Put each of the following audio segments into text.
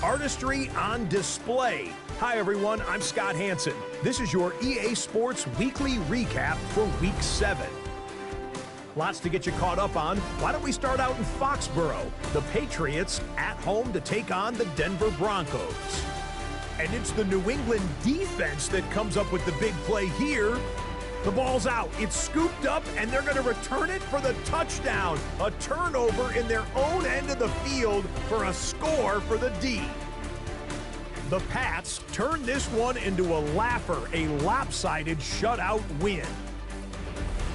artistry on display. Hi, everyone. I'm Scott Hansen. This is your EA Sports Weekly Recap for Week 7. Lots to get you caught up on. Why don't we start out in Foxborough? The Patriots at home to take on the Denver Broncos. And it's the New England defense that comes up with the big play here. The ball's out. It's scooped up, and they're going to return it for the touchdown. A turnover in their own end of the field for a score for the D. The Pats turned this one into a laugher, a lopsided shutout win.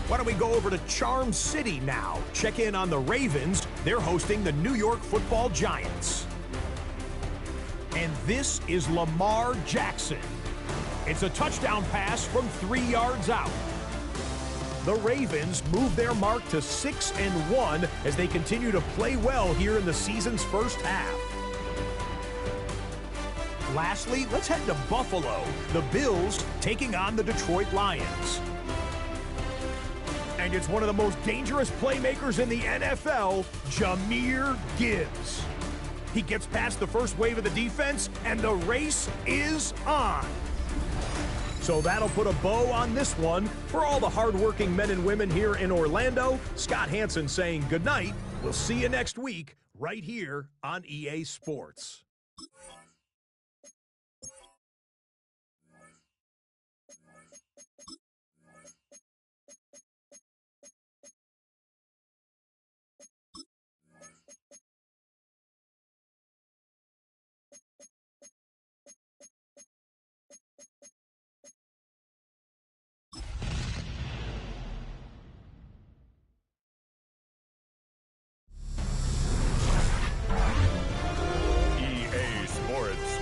Why don't we go over to Charm City now? Check in on the Ravens. They're hosting the New York Football Giants. And this is Lamar Jackson. It's a touchdown pass from 3 yards out. The Ravens move their mark to 6-1 as they continue to play well here in the season's first half. Lastly, let's head to Buffalo. The Bills taking on the Detroit Lions. And it's one of the most dangerous playmakers in the NFL, Jahmyr Gibbs. He gets past the first wave of the defense, and the race is on. So that'll put a bow on this one. For all the hardworking men and women here in Orlando, Scott Hansen saying goodnight. We'll see you next week right here on EA Sports.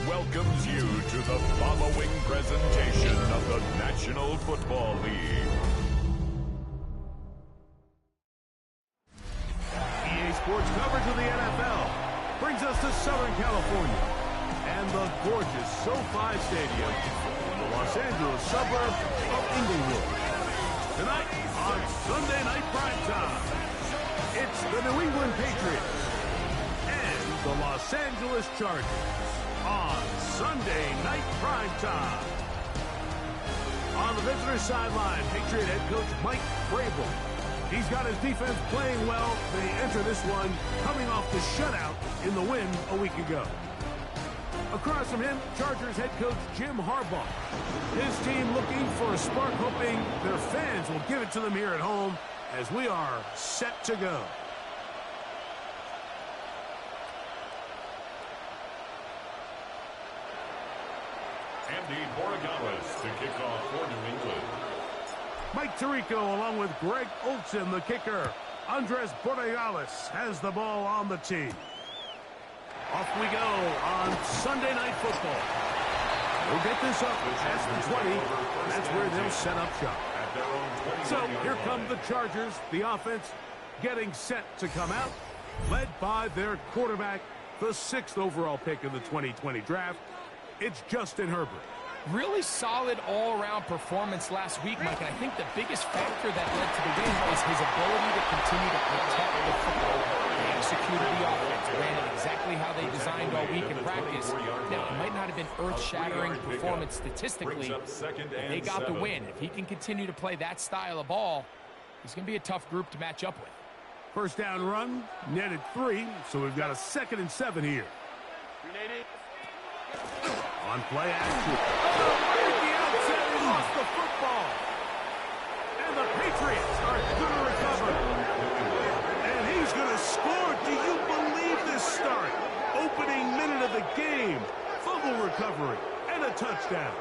Welcomes you to the following presentation of the National Football League. EA Sports coverage of the NFL brings us to Southern California and the gorgeous SoFi Stadium in the Los Angeles suburb of Inglewood. Tonight on Sunday Night Primetime, it's the New England Patriots and the Los Angeles Chargers on Sunday Night Primetime. On the visitor sideline, Patriot head coach Mike Vrabel. He's got his defense playing well. They enter this one coming off the shutout in the win a week ago. Across from him, Chargers head coach Jim Harbaugh. His team looking for a spark, hoping their fans will give it to them here at home as we are set to go. Andy Borregales to kick off for New England. Mike Tirico along with Greg Olsen, the kicker. Andres Borregales has the ball on the tee. Off we go on Sunday Night Football. We'll get this up past the 20. That's where they'll set up shop. So here come the Chargers, the offense getting set to come out, led by their quarterback, the 6th overall pick in the 2020 draft. It's Justin Herbert. Really solid all-around performance last week, Mike, and I think the biggest factor that led to the win is his ability to continue to protect the football. They executed the offense, ran it exactly how they designed all week in practice. Now, it might not have been earth-shattering performance statistically, but they got the win. If he can continue to play that style of ball, he's going to be a tough group to match up with. First down run, netted 3, so we've got a 2nd and 7 here. On play action. Oh, right at the outset, he lost the football. And the Patriots are going to recover. And he's going to score. Do you believe this start? Opening minute of the game. Fumble recovery and a touchdown.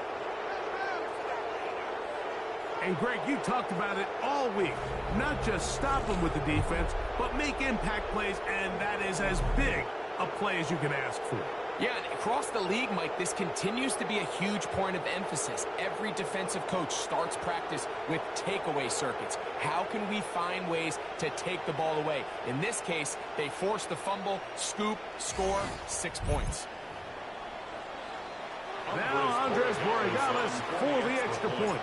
And Greg, you talked about it all week. Not just stop them with the defense, but make impact plays, and that is as big a play as you can ask for. Yeah, and across the league, Mike, this continues to be a huge point of emphasis. Every defensive coach starts practice with takeaway circuits. How can we find ways to take the ball away? In this case, they force the fumble, scoop, score, 6 points. Now Andres Borregales for the extra point.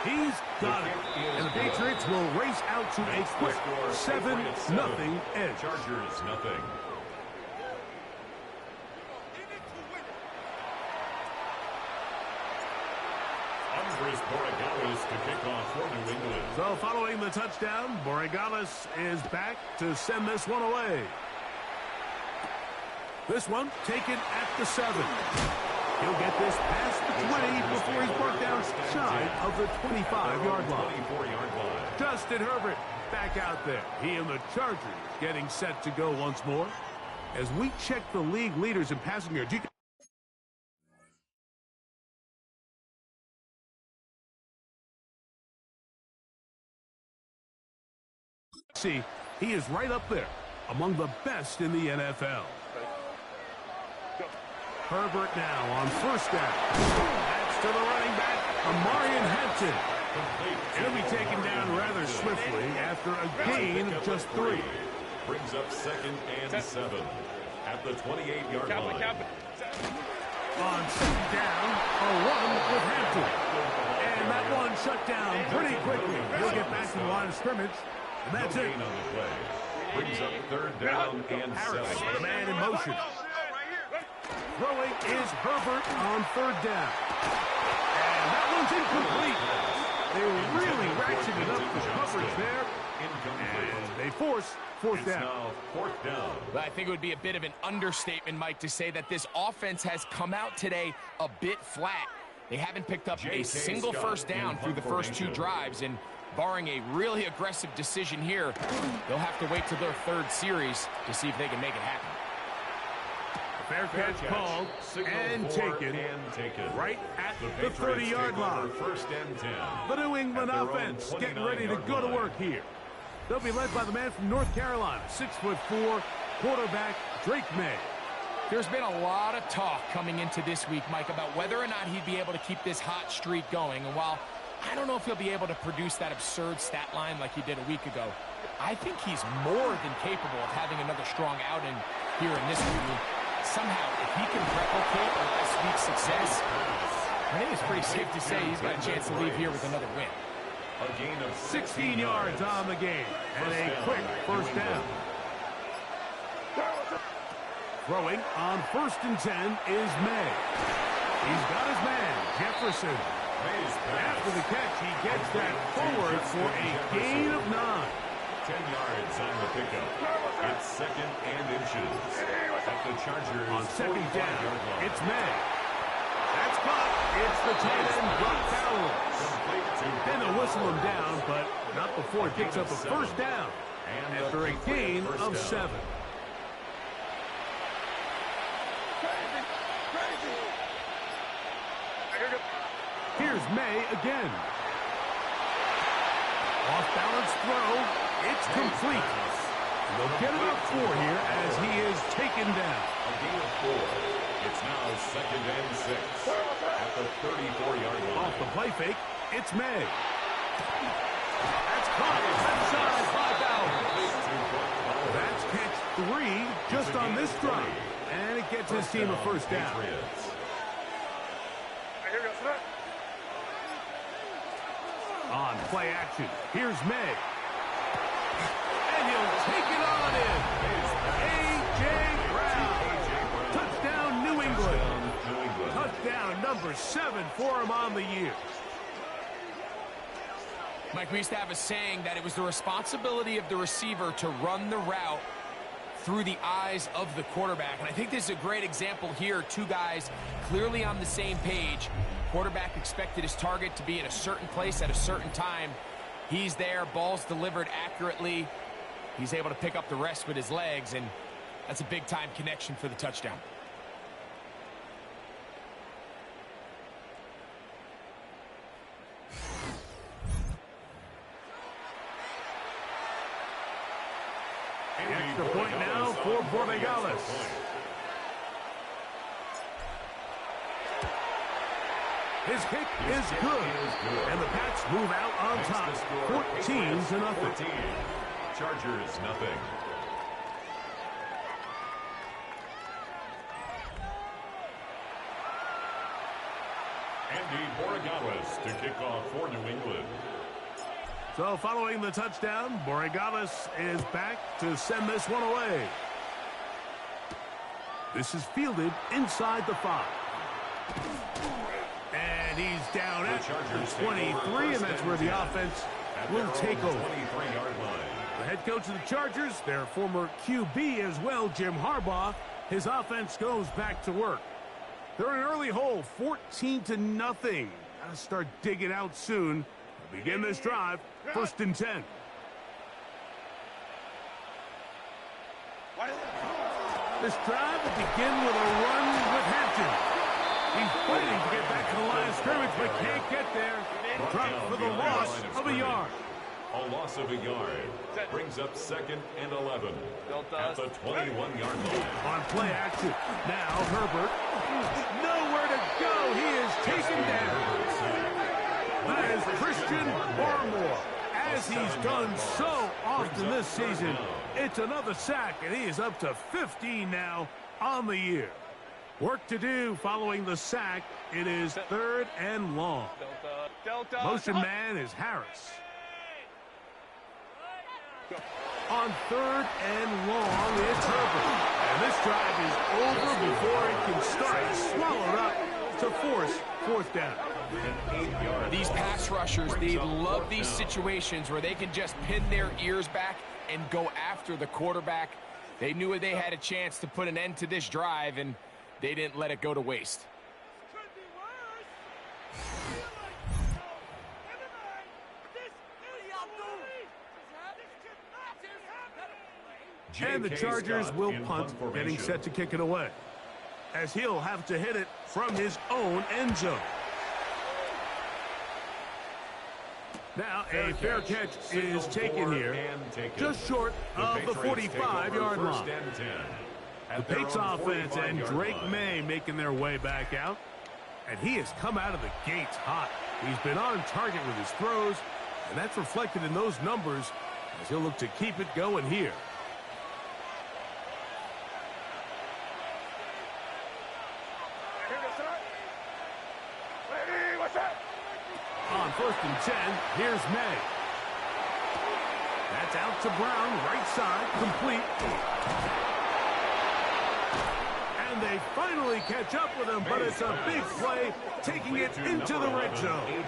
He's got it. And the Patriots will race out to a quick 7-0 edge. Chargers nothing. Andres Borregales to kick off for New England. So following the touchdown, Borregales is back to send this one away. This one taken at the 7. He'll get this past the 20 before he's brought down shy of the 25-yard line. Justin Herbert back out there. He and the Chargers getting set to go once more. As we check the league leaders in passing yards, you can see he is right up there among the best in the NFL. Herbert now on first down. That's to the running back, Amarian Hampton. He'll be taken down rather swiftly after a gain of just 3. Brings up 2nd and 7 at the 28-yard line. On 2nd down, a run with Hampton. And that one shut down pretty quickly. He'll get back to the line of scrimmage, and that's it. On the play. Brings up 3rd down and Harris, 7. the man in motion. Throwing is Herbert on 3rd down. And that one's incomplete. They really ratcheted up the coverage there. And they force 4th down. Now 4th down. But I think it would be a bit of an understatement, Mike, to say that this offense has come out today a bit flat. They haven't picked up a single first down through the first 2 drives, and barring a really aggressive decision here, they'll have to wait till their 3rd series to see if they can make it happen. Fair catch called and taken right at the 30-yard line. 1st and 10. The New England offense getting ready to go to work here. They'll be led by the man from North Carolina, 6'4", quarterback Drake May. There's been a lot of talk coming into this week, Mike, about whether or not he'd be able to keep this hot streak going. And while I don't know if he'll be able to produce that absurd stat line like he did a week ago, I think he's more than capable of having another strong outing here in this week. Somehow, if he can replicate last week's success, I think it's pretty safe to say he's got a chance to leave here with another win. A gain of 16 yards on the game, and a quick first down. Throwing on 1st and 10 is May. He's got his man, Jefferson. After the catch, he gets that forward for a gain of 9. 10 yards on the pickup. It's 2nd and inches. At the Chargers on 2nd down, it's May. That's caught. It's the tight end, Brock Powell. And they'll whistle him down, but not before he picks up a first down after a gain of 7. Here's May again. Off-balance throw. It's complete. They'll get him up 4 here as he is taken down. A gain of 4. It's now 2nd and 6 at the 34-yard line. Off the play fake, it's May. That's caught inside by Bauer. That's catch 3 just on this drive. And it gets his team a first down. On play action, here's May. And he'll take it on in. A.J. Brown. Touchdown, New England. Touchdown number 7 for him on the year. Mike, we used to have a saying that it was the responsibility of the receiver to run the route through the eyes of the quarterback. And I think this is a great example here. 2 guys clearly on the same page. Quarterback expected his target to be in a certain place at a certain time. He's there, ball's delivered accurately. He's able to pick up the rest with his legs, and that's a big-time connection for the touchdown. Extra point now for Borregales. His kick is good. And the Pats move out on top, 14-0. Chargers nothing. Andy Borregales to kick off for New England. So following the touchdown, Borregales is back to send this one away. This is fielded inside the 5. And he's down at the 23, and that's where the offense will take over. 23-yard line. The head coach of the Chargers, their former QB as well, Jim Harbaugh, his offense goes back to work. They're in an early hole, 14-0. Gotta start digging out soon. They'll begin this drive, 1st and 10. This drive will begin with a run with Hampton. He's fighting to get back to the line of scrimmage, but can't get there. Dropped for the loss of a yard. A loss of a yard brings up 2nd and 11 at the 21-yard line. On play action. Now Herbert. Nowhere to go. He is taken down. That is Christian Barmore. As he's done so often this season, it's another sack, and he is up to 15 now on the year. Work to do following the sack. It is 3rd and long. Motion man is Harris. On 3rd and long, it's Herbert. And this drive is over before it can start. Swallowed up to force 4th down. These pass rushers, they love these situations where they can just pin their ears back and go after the quarterback. They knew they had a chance to put an end to this drive, and they didn't let it go to waste. And the Chargers will punt, getting set to kick it away, as he'll have to hit it from his own end zone. Now a fair catch is taken here, just short of the 45-yard line. The Pates offense and Drake May making their way back out, and he has come out of the gates hot. He's been on target with his throws, and that's reflected in those numbers as he'll look to keep it going here. On 1st and 10, here's May. That's out to Brown, right side, complete. And they finally catch up with him, but it's a big play, taking it into the red zone.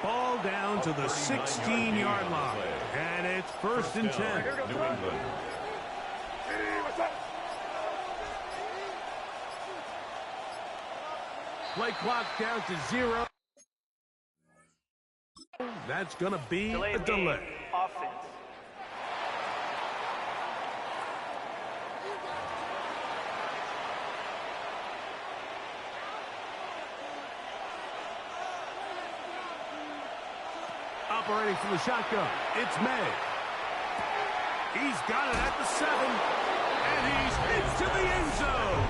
Ball down to the 16-yard line, and it's 1st and 10. New England. Play clock down to 0. That's going to be a delay. Offense. Operating from the shotgun, it's May. He's got it at the 7, and he's into the end zone.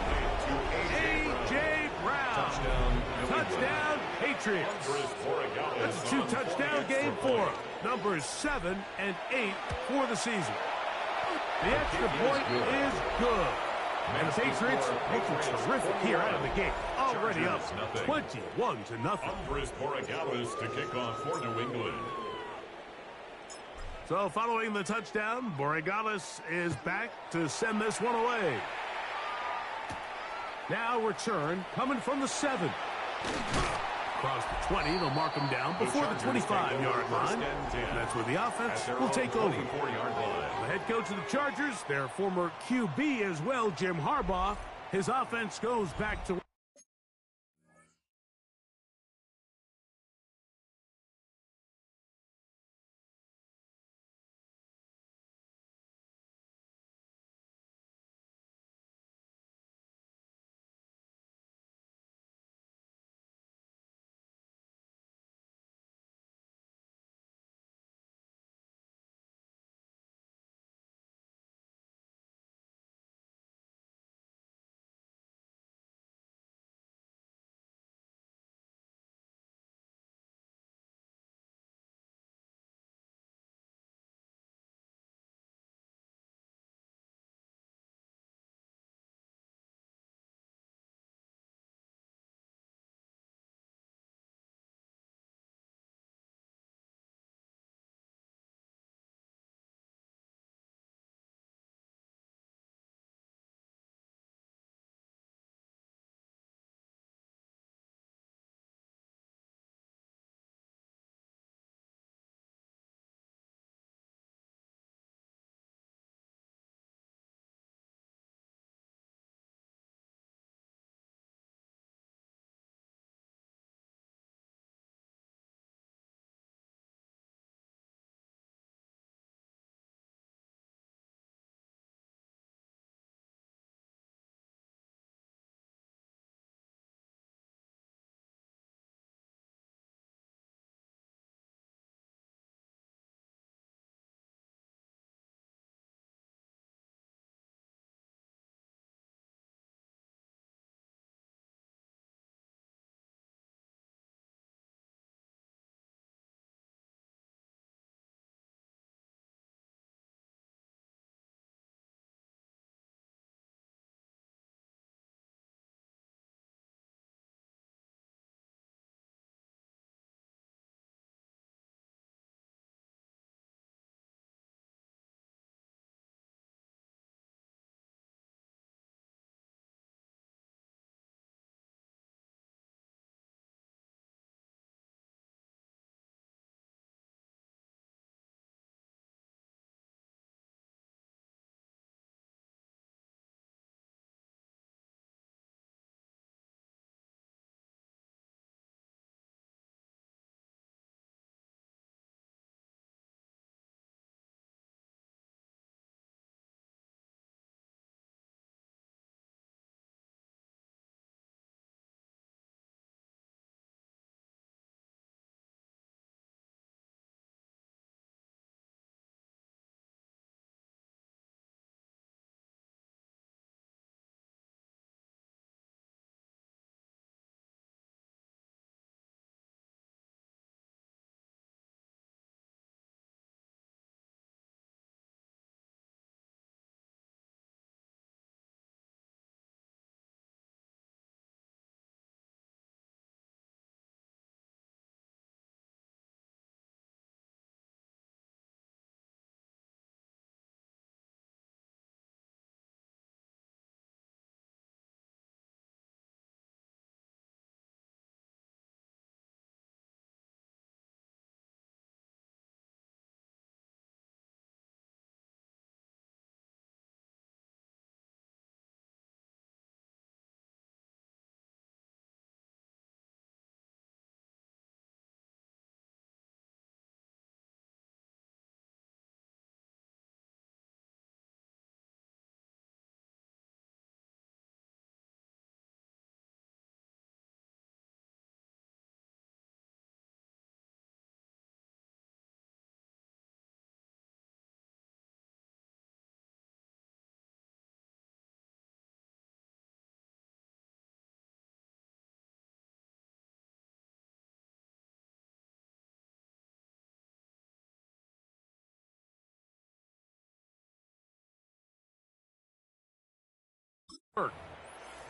A.J. Brown. Touchdown, Patriots. That's a 2-touchdown game for him. Numbers 7 and 8 for the season. The extra point is good. And the Patriots looking terrific here out of the gate. Already up 21-0. Andres Borregales to kick off for New England. So following the touchdown, Borregales is back to send this one away. Now return coming from the 7. Across the 20, they'll mark him down before the 25-yard line. And that's where the offense will take over. The head coach of the Chargers, their former QB as well, Jim Harbaugh, his offense goes back to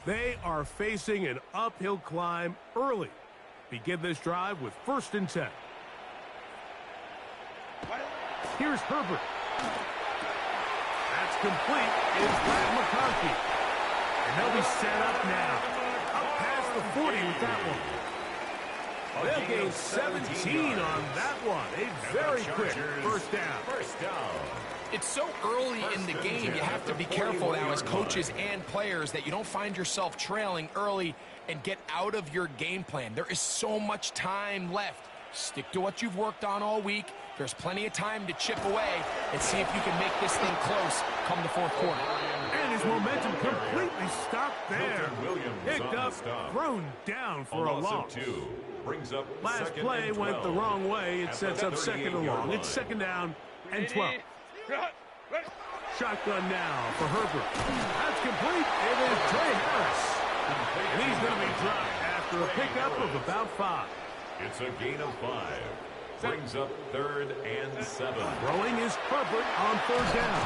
They are facing an uphill climb early. Begin this drive with 1st and 10. Here's Herbert. That's complete. It's Brad McConkey. And they'll be set up now. Up past the 40 with that one. They'll gain 17 on that one. A very quick first down. It's so early in the game, you have to be careful now as coaches and players that you don't find yourself trailing early and get out of your game plan. There is so much time left. Stick to what you've worked on all week. There's plenty of time to chip away and see if you can make this thing close come the 4th quarter. And his momentum completely stopped there. Picked up, thrown down for a loss. Last play went the wrong way. It sets up 2nd and long. It's 2nd down and 12. Shotgun now for Herbert. That's complete. It is Trey Harris. And he's going to be dropped after a pickup of about 5. It's a gain of 5. Brings up 3rd and 7. Throwing is Herbert on 3rd down.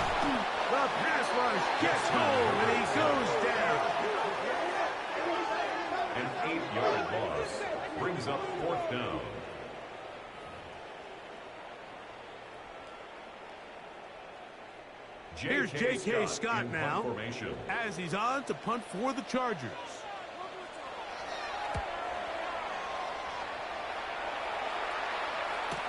The pass rush gets home and he goes down. An 8-yard loss. Brings up 4th down. Here's J.K. Scott now as he's on to punt for the Chargers.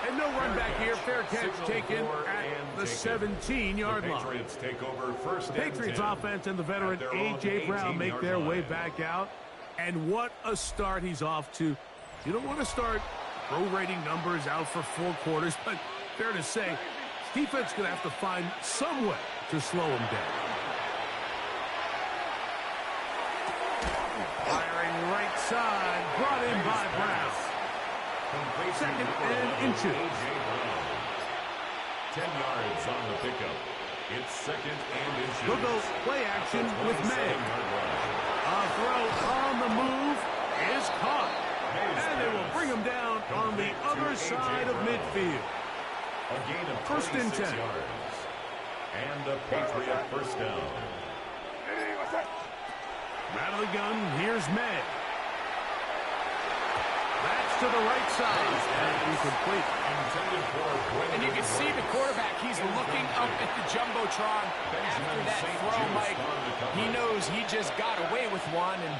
And no run back here. Fair catch taken at the 17-yard line. Patriots take over 1st. The Patriots offense and the veteran A.J. Brown make their way back out. And what a start he's off to. You don't want to start prorating numbers out for 4 quarters, but fair to say, this defense is going to have to find some way to slow him down. Firing right side, brought in by Brown. 2nd and inches. 10 yards on the pickup. It's 2nd and inches. We'll go play action with May. A throw on the move is caught. And they will bring him down on the other side of midfield. A gain of 1st and 10. yards. And a Patriot 1st down. Out of the gun, here's May. That's to the right side. And incomplete. And you can see the quarterback, he's looking up at the Jumbotron after that throw, Mike. He knows he just got away with one, and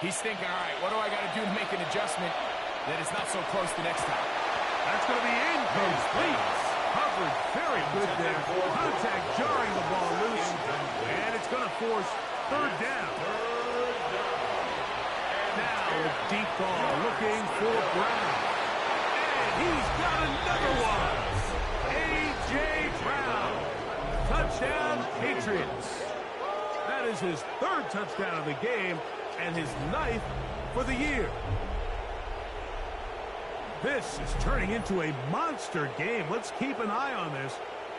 he's thinking, all right, what do I got to do to make an adjustment that it's not so close the next time? That's going to be incomplete. Covered very good there. Contact jarring the ball loose. And it's going to force 3rd down. Now a deep ball looking for Brown. And he's got another one. A.J. Brown. Touchdown, Patriots. That is his 3rd touchdown of the game and his 9th for the year. This is turning into a monster game. Let's keep an eye on this.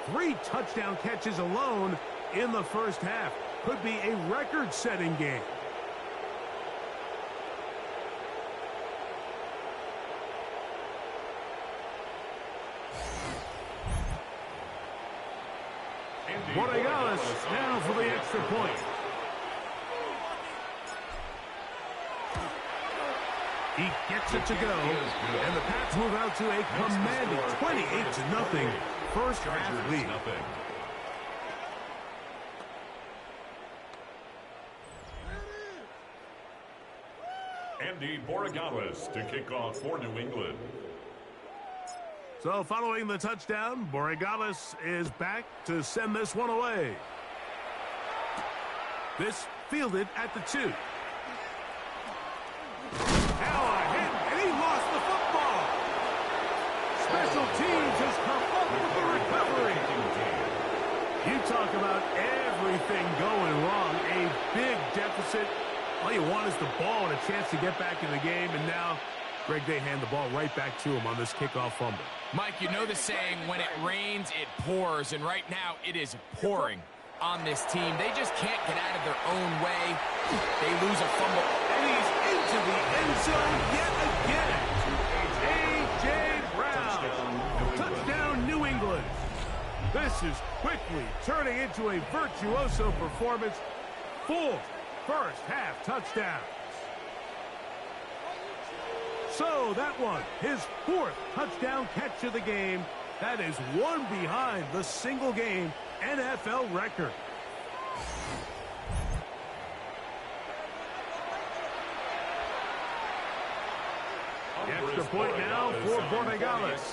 3 touchdown catches alone in the 1st half. Could be a record-setting game. Borregales now for the extra point. He gets it to go, and the Pats move out to a commanding 28-0 first half lead. Andy Borregales to kick off for New England. So following the touchdown, Borregales is back to send this one away. This fielded at the 2. Now a hit, and he lost the football. Special teams has come up with the recovery. You talk about everything going wrong. A big deficit. All you want is the ball and a chance to get back in the game, and now Greg, they hand the ball right back to him on this kickoff fumble. Mike, you know the saying, when it rains, it pours, and right now it is pouring on this team. They just can't get out of their own way. They lose a fumble. And he's into the end zone yet again. A.J. Brown. Touchdown, New England. This is quickly turning into a virtuoso performance. 4 first half touchdowns. So that one, his 4th touchdown catch of the game. That is one behind the single-game NFL record. The extra point now for Borregales.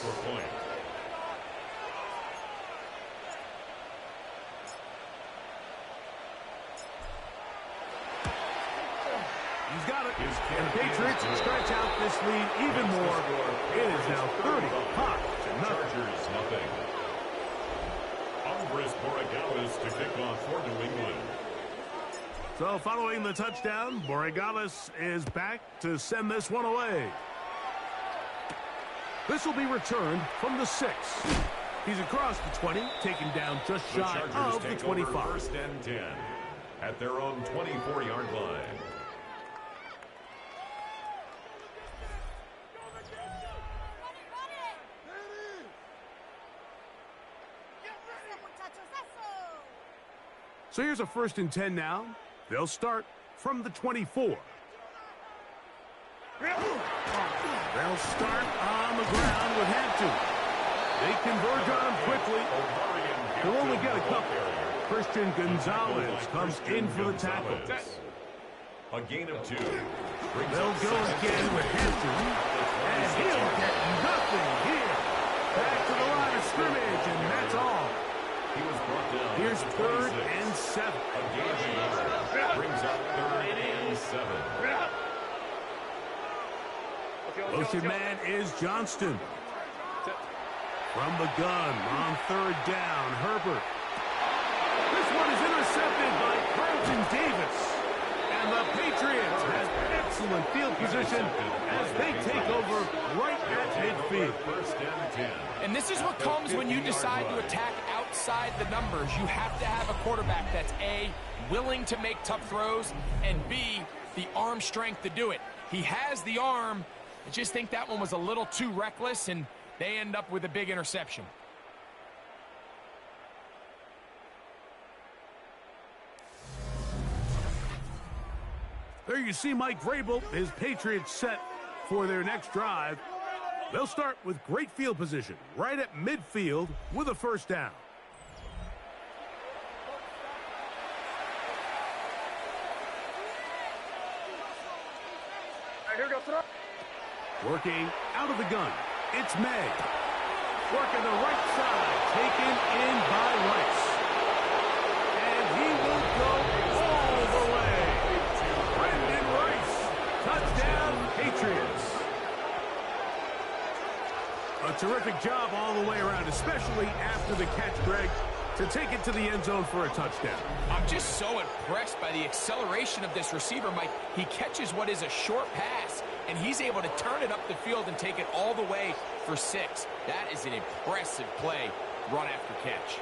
He's got it. And the Patriots stretch out this lead even more. It is now 30-0. Chargers, nothing. Andres Borregales to kick off for New England. So following the touchdown, Borregales is back to send this one away. This will be returned from the 6. He's across the 20, taken down just shy of the 25. First and 10 at their own 24-yard line. So here's a 1st and 10 now. They'll start from the 24. They'll start on the ground with Hampton. They converge on him quickly. They'll only get a couple. Christian Gonzalez comes in for the tackle. A gain of 2. They'll go again with Hampton. And he'll get nothing here. Back to the line of scrimmage, and that's all. He was brought down. Here's 3rd and 7. A gain of 11. Brings up 3rd and 7. Motion man is Johnston. From the gun on 3rd down, Herbert. This one is intercepted by Carlton Davis. And the Patriots have excellent field position as they take over right at midfield. 1st and 10. And this is what comes when you decide to attack outside the numbers. You have to have a quarterback that's A, willing to make tough throws, and B, the arm strength to do it. He has the arm. I just think that one was a little too reckless, and they end up with a big interception. There you see Mike Vrabel, his Patriots set for their next drive. They'll start with great field position right at midfield with a 1st down. Working out of the gun, it's May. Working the right side, taken in by Rice. And he will go all the way. Brendan Rice, touchdown Patriots. A terrific job all the way around, especially after the catch, Greg, to take it to the end zone for a touchdown. I'm just so impressed by the acceleration of this receiver, Mike. He catches what is a short pass, and he's able to turn it up the field and take it all the way for 6. That is an impressive play, run after catch.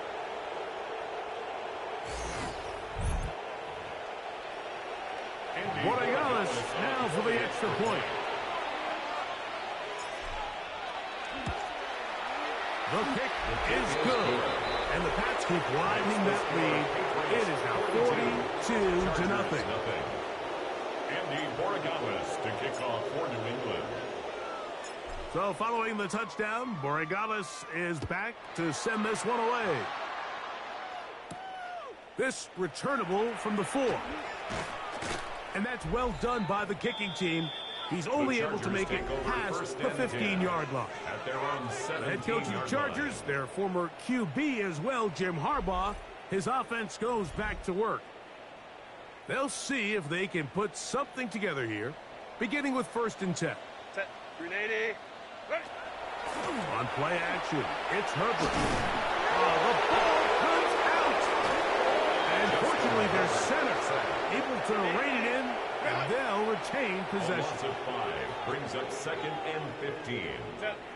Borregales now for the extra point. The kick is good. And the Pats keep widening that lead. It is now 42-0. Andy Borregales to kick off for New England. So following the touchdown, Borregales is back to send this one away. This returnable from the 4. And that's well done by the kicking team. He's only able to make it past the 15-yard line. At their own 17-yard Head coach of the Chargers, their former QB as well, Jim Harbaugh, his offense goes back to work. They'll see if they can put something together here, beginning with 1st and 10. Set. 380. On play action, it's Herbert. Oh, the ball comes out. And fortunately, their center able to rein it in, and they'll retain possession. Of 5 brings up 2nd and 15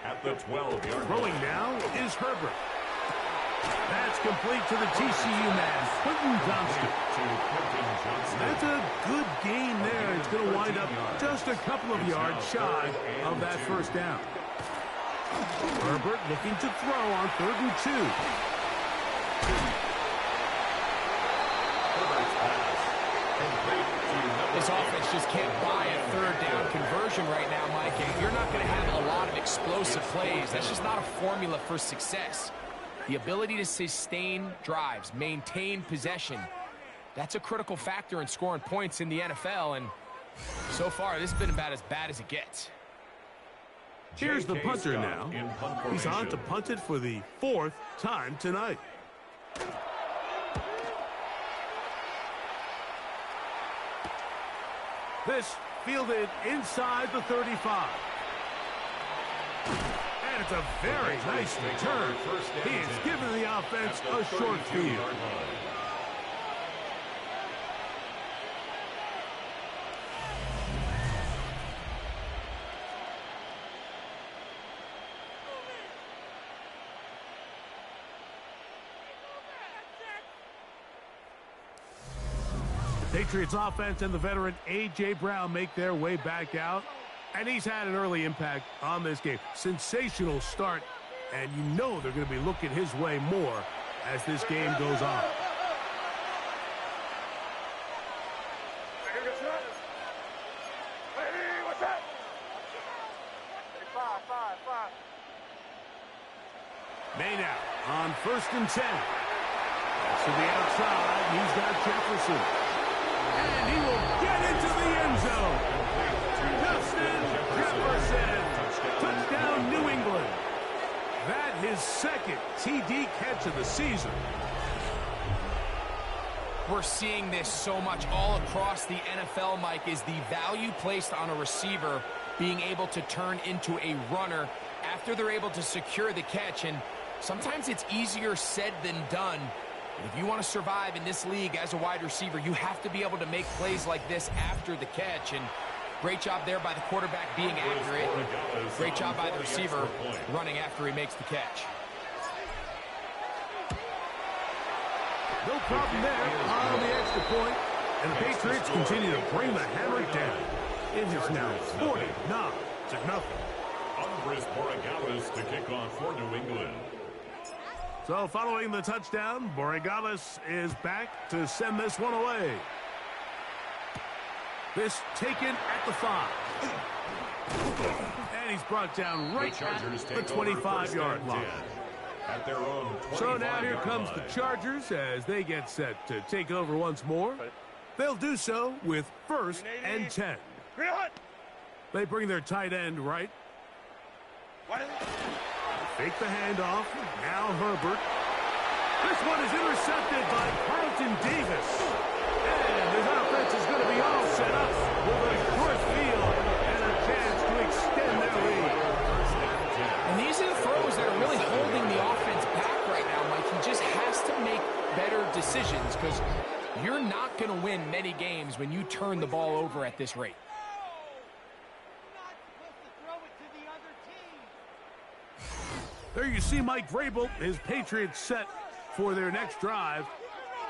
at the 12-yard line. Throwing now is Herbert. That's complete to the TCU man, Quentin Johnston. That's a good gain there. It's going to wind up just a couple of yards shy of that 1st down. Herbert looking to throw on 3rd and 2. Herbert's pass complete to offense just can't buy a third down conversion right now, Mike, and you're not going to have a lot of explosive plays. That's just not a formula for success. The ability to sustain drives, maintain possession, that's a critical factor in scoring points in the NFL, and so far this has been about as bad as it gets. Here's the punter now. He's on to punt it for the 4th time tonight. This fielded inside the 35. And it's a very nice return. He has given the offense a short field. Patriots offense and the veteran A.J. Brown make their way back out, and he's had an early impact on this game. Sensational start, and you know they're going to be looking his way more as this game goes on. May now on 1st and 10. To the outside, he's got Jefferson. And he will get into the end zone. Justin Jefferson. Touchdown, New England. That his 2nd TD catch of the season. We're seeing this so much all across the NFL, Mike, is the value placed on a receiver being able to turn into a runner after they're able to secure the catch. And sometimes it's easier said than done. If you want to survive in this league as a wide receiver, you have to be able to make plays like this after the catch. And great job there by the quarterback being accurate. Great job by the receiver running after he makes the catch. No problem there on the extra point. And the Patriots continue to bring the hammer down. It is now 49-0. Andres Borregales to kick off for New England. So following the touchdown, Borregales is back to send this one away. This taken at the 5. And he's brought down right at the 25-yard line. At their own so now here comes the Chargers as they get set to take over once more. They'll do so with 1st and 10. They bring their tight end right. Fake the handoff. Now Herbert. This one is intercepted by Carlton Davis. And his offense is going to be all set up with a short field and a chance to extend their lead. And these are the throws that are really holding the offense back right now, Mike. He just has to make better decisions because you're not going to win many games when you turn the ball over at this rate. There you see Mike Vrabel, his Patriots set for their next drive.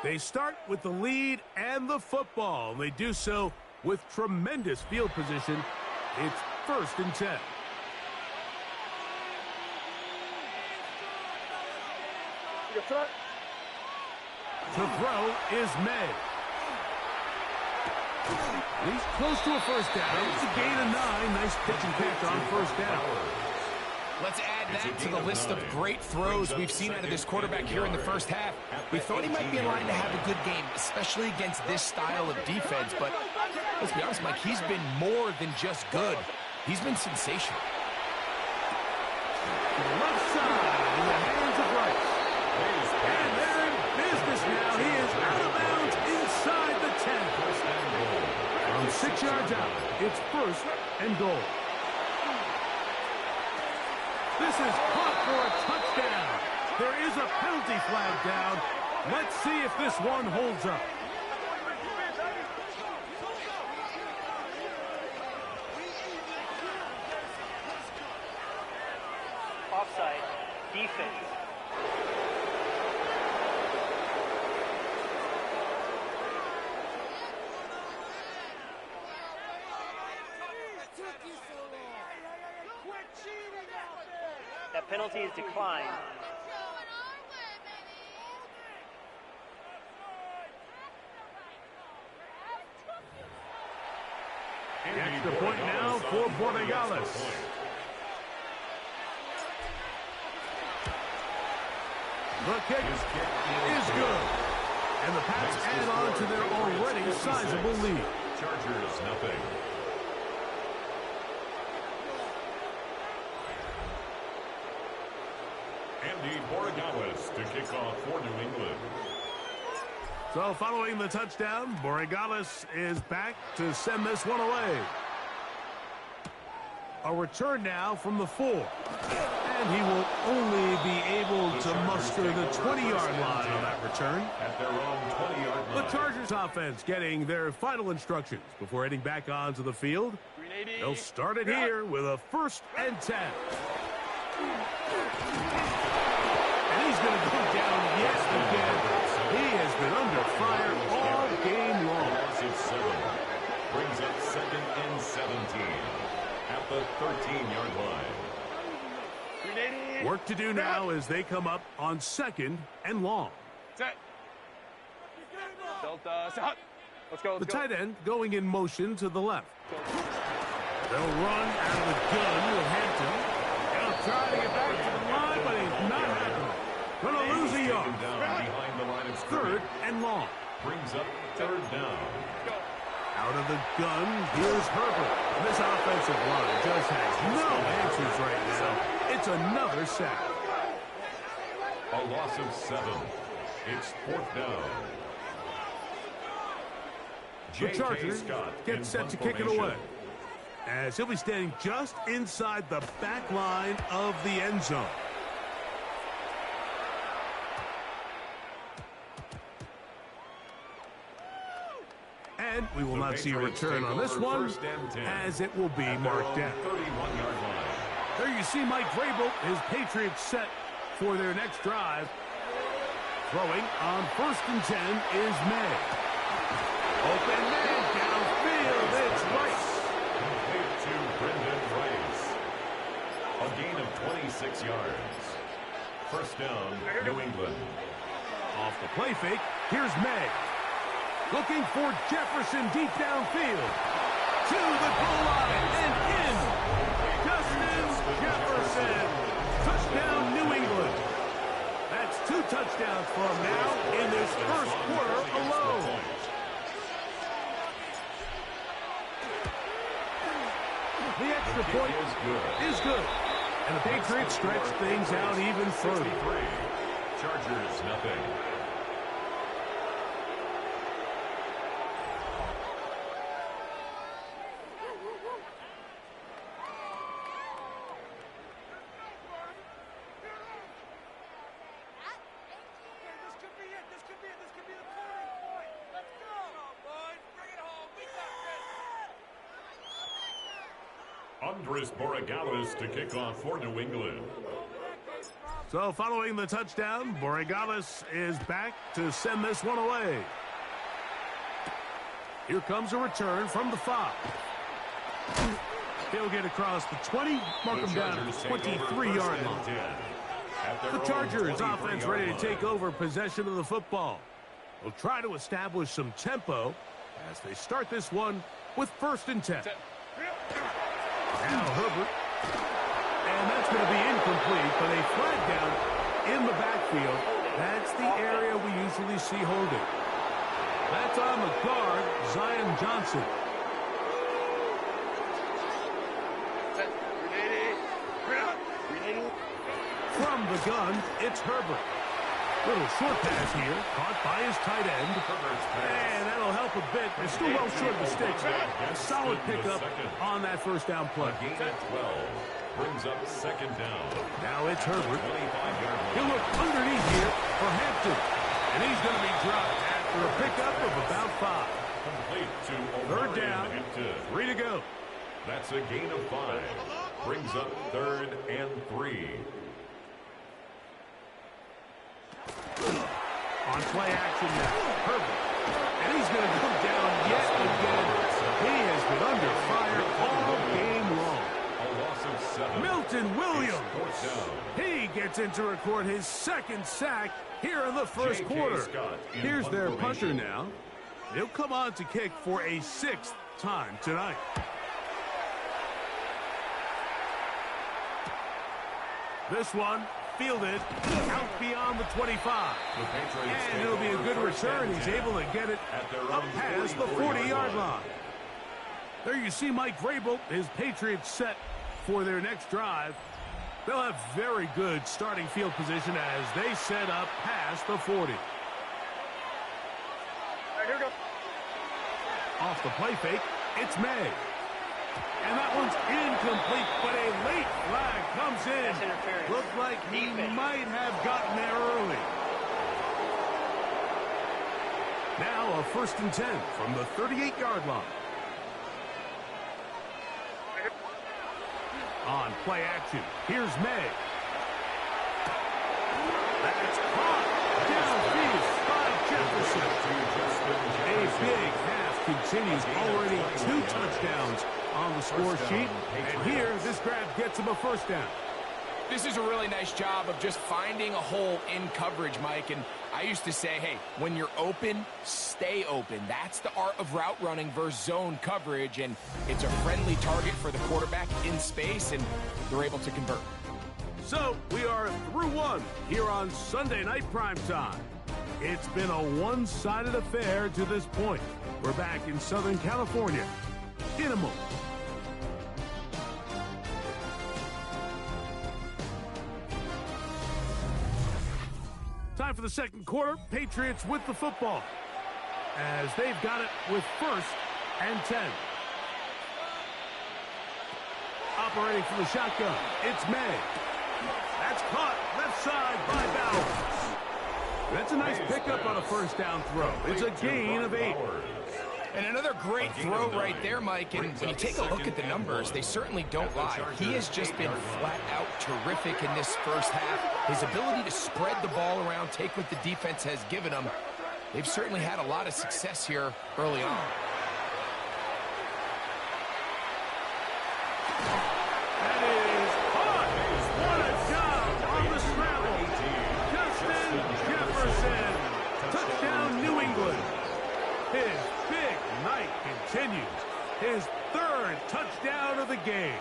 They start with the lead and the football. They do so with tremendous field position. It's 1st and 10. To throw is May. He's close to a 1st down. It's a gain of 9. Nice pitch and catch on 1st down. Let's add that to the list of great throws we've seen out of this quarterback here in the 1st half. We thought he might be in line to have a good game, especially against this style of defense. But let's be honest, Mike, he's been more than just good. He's been sensational. Left side in the hands of Rice. And they're in business now. He is out of bounds inside the 10. From 6 yards out, it's 1st and goal. This is caught for a touchdown. There is a penalty flag down. Let's see if this one holds up. Offside. Defense. That penalty is declined. Extra point now for Borregales. The kick is good. And the Pats add on to their already sizable lead. Chargers, nothing. Andy Borregales to kick off for New England. So following the touchdown, Borregales is back to send this one away. A return now from the 4. And he will only be able to muster the 20-yard line on that return. At their own 20-yard line. The Chargers offense getting their final instructions before heading back onto the field. They'll start it here with a 1st and 10. And he's going to go down yet again. He has been under fire all game long. Loss of 7. Brings up 2nd and 17 at the 13-yard line. Work to do now as they come up on 2nd and long. The tight end going in motion to the left. They'll run out of the gun with Hampton. He'll try to get back to the line, but he's not happening. Going to lose a yard. Behind the line of 3rd and long. Brings up 3rd down. Out of the gun, here's Herbert. This offensive line just has no answers right now. It's another sack. A loss of 7. It's 4th down. The Chargers get set to kick it away, as he'll be standing just inside the back line of the end zone. And we will not see a return on this one, as it will be marked down. 31-yard line. There you see Mike Vrabel, his Patriots set for their next drive. Throwing on 1st and 10 is May. Open man downfield, it's Rice. Complete to Brendan Rice. A gain of 26 yards. 1st down, New England. Off the play fake, here's May. Looking for Jefferson deep downfield. To the goal line and in. Justin Jefferson. Touchdown, New England. That's 2 touchdowns for him now in this 1st quarter alone. The extra point is good. And the Patriots stretch things out even further. Chargers, nothing. Andres Borregales to kick off for New England. So following the touchdown, Borregales is back to send this one away. Here comes a return from the 5. He'll get across the 20, mark him down at the 23-yard line. The Chargers offense ready to take over possession of the football. They'll try to establish some tempo as they start this one with 1st and 10. Now Herbert. And that's going to be incomplete, but a flag down in the backfield. That's the area we usually see holding. That's on the guard, Zion Johnson. From the gun, it's Herbert. Little short pass here, caught by his tight end. And that'll help a bit. It's still well short of the sticks. A solid pickup on that 1st down play. Gain of 12 brings up 2nd down. Now it's Herbert. He'll look underneath here for Hampton. And he's going to be dropped after a pickup of about 5. Complete to 3rd down, Hampton. 3 to go. That's a gain of 5. Brings up 3rd and 3. On play action now, Herbert. And he's going to go down yet again. He has been under fire all game long. A loss of 7. Milton Williams. He gets in to record his 2nd sack here in the 1st quarter. Here's their punter now. He'll come on to kick for a 6th time tonight. This one fielded out beyond the 25. And it'll be a good return. He's able to get it up past the 40-yard line. There you see Mike Vrabel, his Patriots set for their next drive. They'll have very good starting field position as they set up past the 40. All right, here we go. Off the play fake, it's May. And that one's incomplete, but a late flag comes in. That's interference. Looks like he might have gotten there early. Now a 1st and 10 from the 38-yard line. On play action, here's May. That's caught downfield by Jefferson. A big half continues. Already 2 touchdowns on the score sheet. And here, this grab gets him a 1st down. This is a really nice job of just finding a hole in coverage, Mike. And I used to say, hey, when you're open, stay open. That's the art of route running versus zone coverage. And it's a friendly target for the quarterback in space, and they're able to convert. So we are through 1 here on Sunday Night Primetime. It's been a one-sided affair to this point. We're back in Southern California in a moment. Time for the second quarter. Patriots with the football as they've got it with 1st and 10. Operating from the shotgun, it's May. That's caught left side by Bowers. That's a nice pickup on a 1st down throw. It's a gain of 8. And another great throw right there, Mike. And when you take a look at the numbers, they certainly don't lie. He has just been flat out terrific in this first half. His ability to spread the ball around, take what the defense has given him. They've certainly had a lot of success here early on. That is caught. What a job on the scramble. Justin Jefferson. Touchdown, New England. His big night continues. His 3rd touchdown of the game.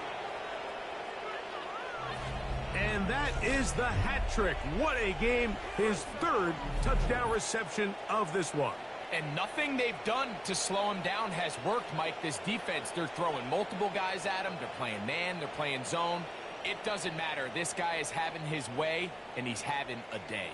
And that is the hat trick. What a game. His 3rd touchdown reception of this one. And nothing they've done to slow him down has worked, Mike. This defense, they're throwing multiple guys at him. They're playing man. They're playing zone. It doesn't matter. This guy is having his way, and he's having a day.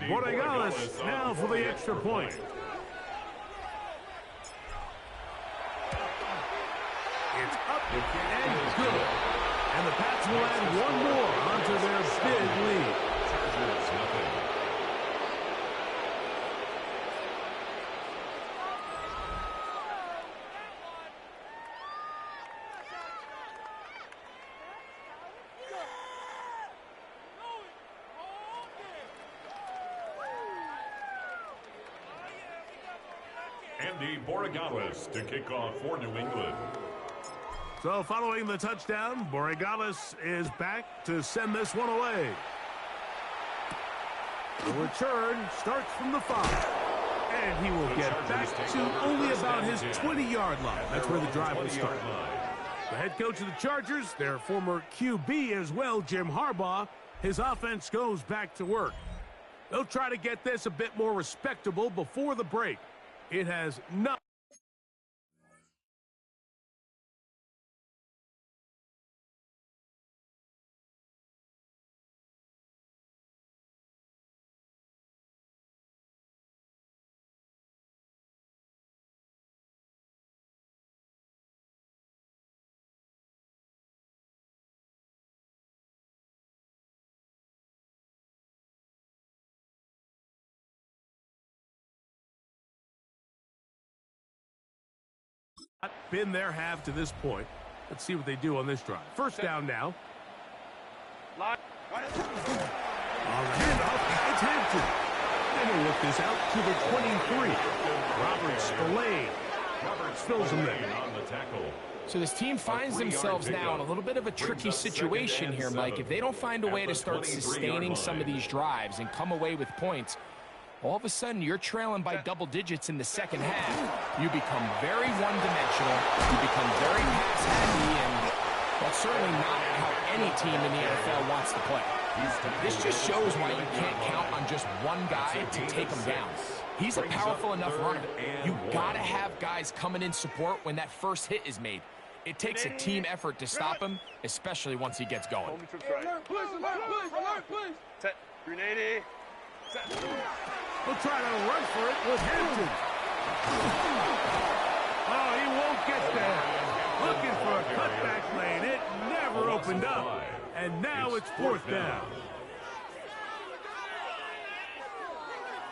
Borregales now for the extra point. It's up and good. And the Pats will add one more onto their big lead. Chargers nothing. Andy Borregales to kick off for New England. So following the touchdown, Borregales is back to send this one away. The return starts from the 5. And he will get back to only about his 20-yard line. That's where the drive will start. The head coach of the Chargers, their former QB as well, Jim Harbaugh, his offense goes back to work. They'll try to get this a bit more respectable before the break. It has not. Been their half to this point. Let's see what they do on this drive. First down now. On the handoff, it's Hampton. And he'll work this out to the 23. Robert Spillane fills him there. On the tackle. So this team finds themselves now in a little bit of a tricky situation here, Mike. If they don't find a way to start sustaining some of these drives and come away with points, all of a sudden you're trailing by double digits in the second half. You become very one-dimensional. You become very pass-happy, and that's certainly not how any team in the NFL wants to play. This just shows why you can't count on just one guy to take him down. He's a powerful enough runner. You gotta have guys coming in support when that first hit is made. It takes a team effort to stop him, especially once he gets going. Set. Grenade. Set. We'll try to run for it with Hampton. Oh, he won't get there. Looking for a cutback lane. It never opened up. And now it's fourth down.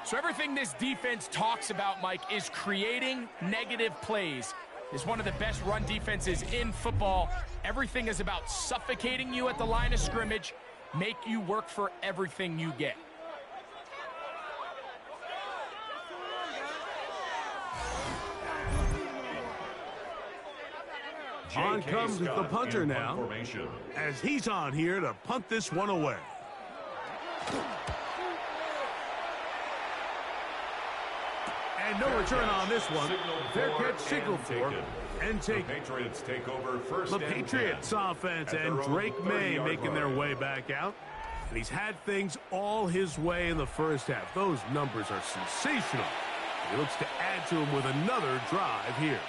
So everything this defense talks about, Mike, is creating negative plays. It's one of the best run defenses in football. Everything is about suffocating you at the line of scrimmage, make you work for everything you get. On comes the punter now, as he's on here to punt this one away. And no return on this one. Fair catch signal for and take. The Patriots take over first. The Patriots offense and Drake May making their way back out. And he's had things all his way in the first half. Those numbers are sensational. He looks to add to them with another drive here.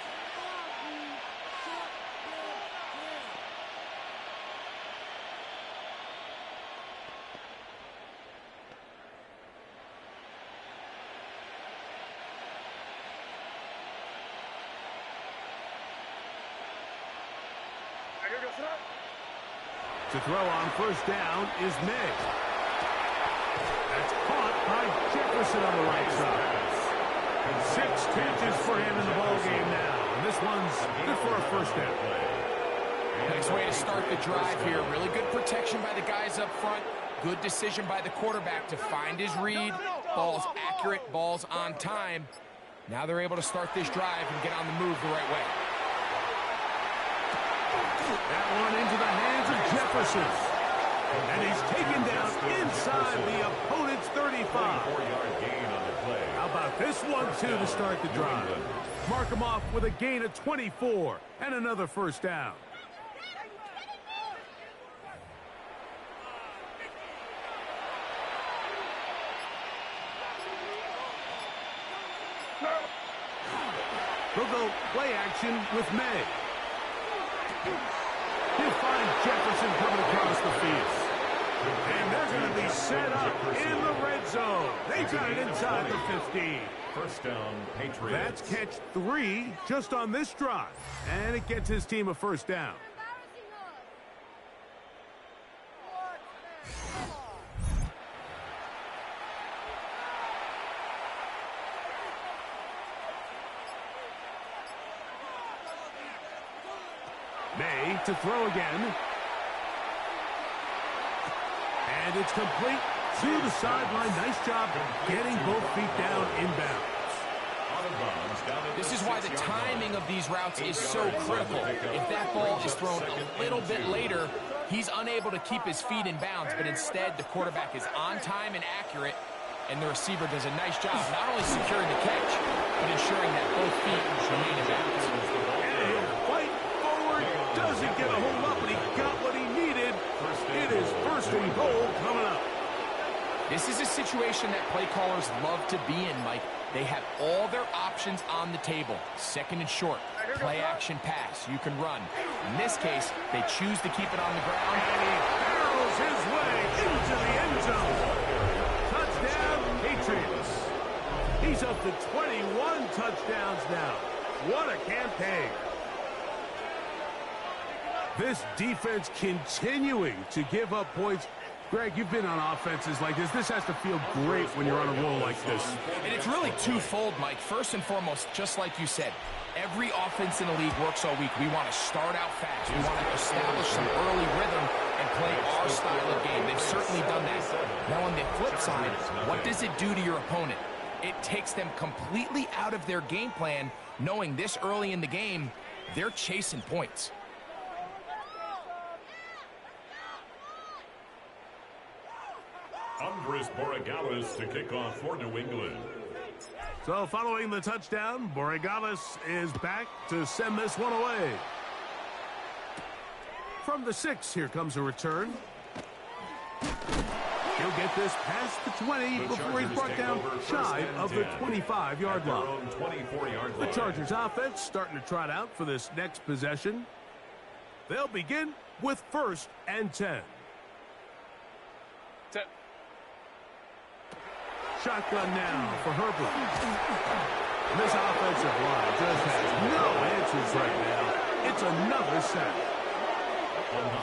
To throw on first down is May. That's caught by Jefferson on the right side. And 6 catches for him in the ballgame now. And this one's good for a first down. Nice way to start the drive here. Really good protection by the guys up front. Good decision by the quarterback to find his read. Ball's accurate, ball's on time. Now they're able to start this drive and get on the move the right way. That one into the hands of Jefferson. And he's taken down inside the opponent's 35. 4-yard gain on the play. How about this one, too, to start the drive? Mark him off with a gain of 24 and another first down. They'll go play action with May. He'll find Jefferson coming across the field. And they're going to be set up in the red zone. They got it inside the 15. First down, Patriots. That's catch 3 just on this drive. And it gets his team a first down. May to throw again. And it's complete to the sideline. Nice job getting both feet down inbounds. This is why the timing of these routes is so critical. If that ball is thrown a little bit later, he's unable to keep his feet in bounds, but instead the quarterback is on time and accurate, and the receiver does a nice job not only securing the catch, but ensuring that both feet remain in bounds. And he'll fight forward. Doesn't get a hold up, but he got what he needed. It is first and goal coming up. This is a situation that play callers love to be in, Mike. They have all their options on the table. Second and short, play action pass, you can run. In this case, they choose to keep it on the ground. And he barrels his way into the end zone. Touchdown, Patriots. He's up to 21 touchdowns now. What a campaign. This defense continuing to give up points. Greg, you've been on offenses like this. This has to feel great when you're on a roll like this. And it's really twofold, Mike. First and foremost, just like you said, every offense in the league works all week. We want to start out fast. We want to establish some early rhythm and play our style of game. They've certainly done that. Now, on the flip side, what does it do to your opponent? It takes them completely out of their game plan, knowing this early in the game, they're chasing points. Andres Borregales to kick off for New England. So following the touchdown, Borregales is back to send this one away. From the 6, here comes a return. He'll get this past the 20 before he's brought down shy of the 25-yard line. The Chargers offense starting to trot out for this next possession. They'll begin with 1st and 10. Shotgun now for Herbert. This offensive line just has no answers right now. It's another sack.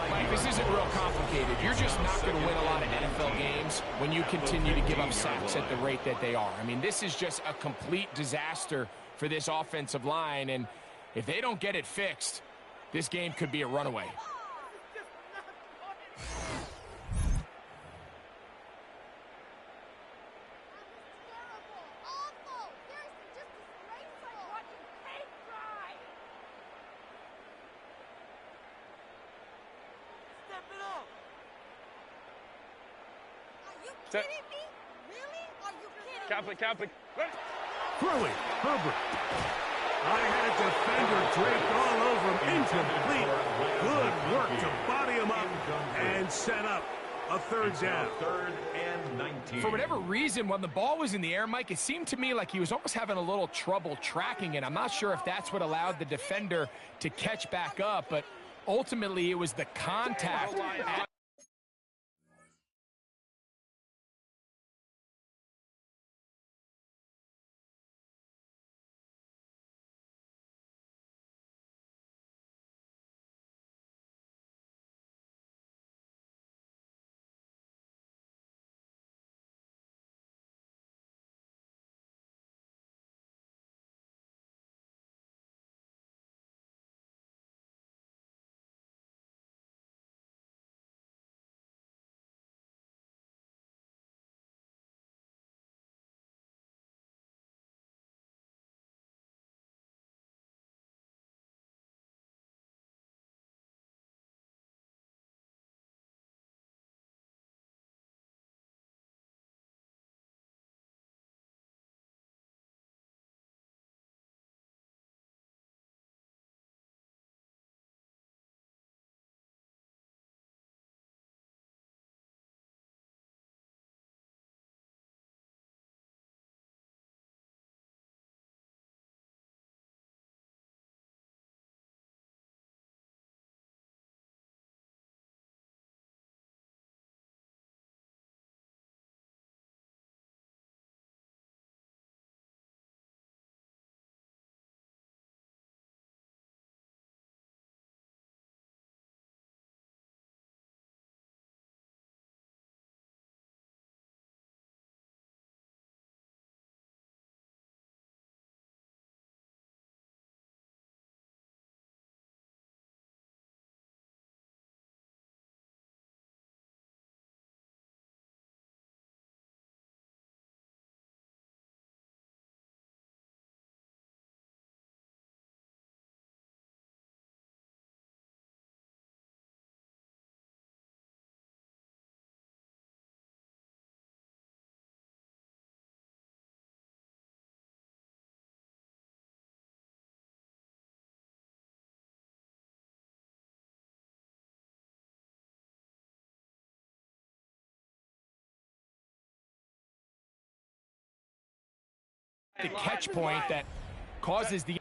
Mike, this isn't real complicated. You're just not going to win a lot of NFL games when you continue to give up sacks at the rate that they are. I mean, this is just a complete disaster for this offensive line, and if they don't get it fixed, this game could be a runaway. Kidding me? Really? Are you kidding? Catholic. Throwing, Herbert. I had a defender draped all over him. Incomplete. Good work to body him up and set up a 3rd down. 3rd and 19. For whatever reason, when the ball was in the air, Mike, it seemed to me like he was almost having a little trouble tracking it. I'm not sure if that's what allowed the defender to catch back up, but ultimately it was the contact. the catch point that causes the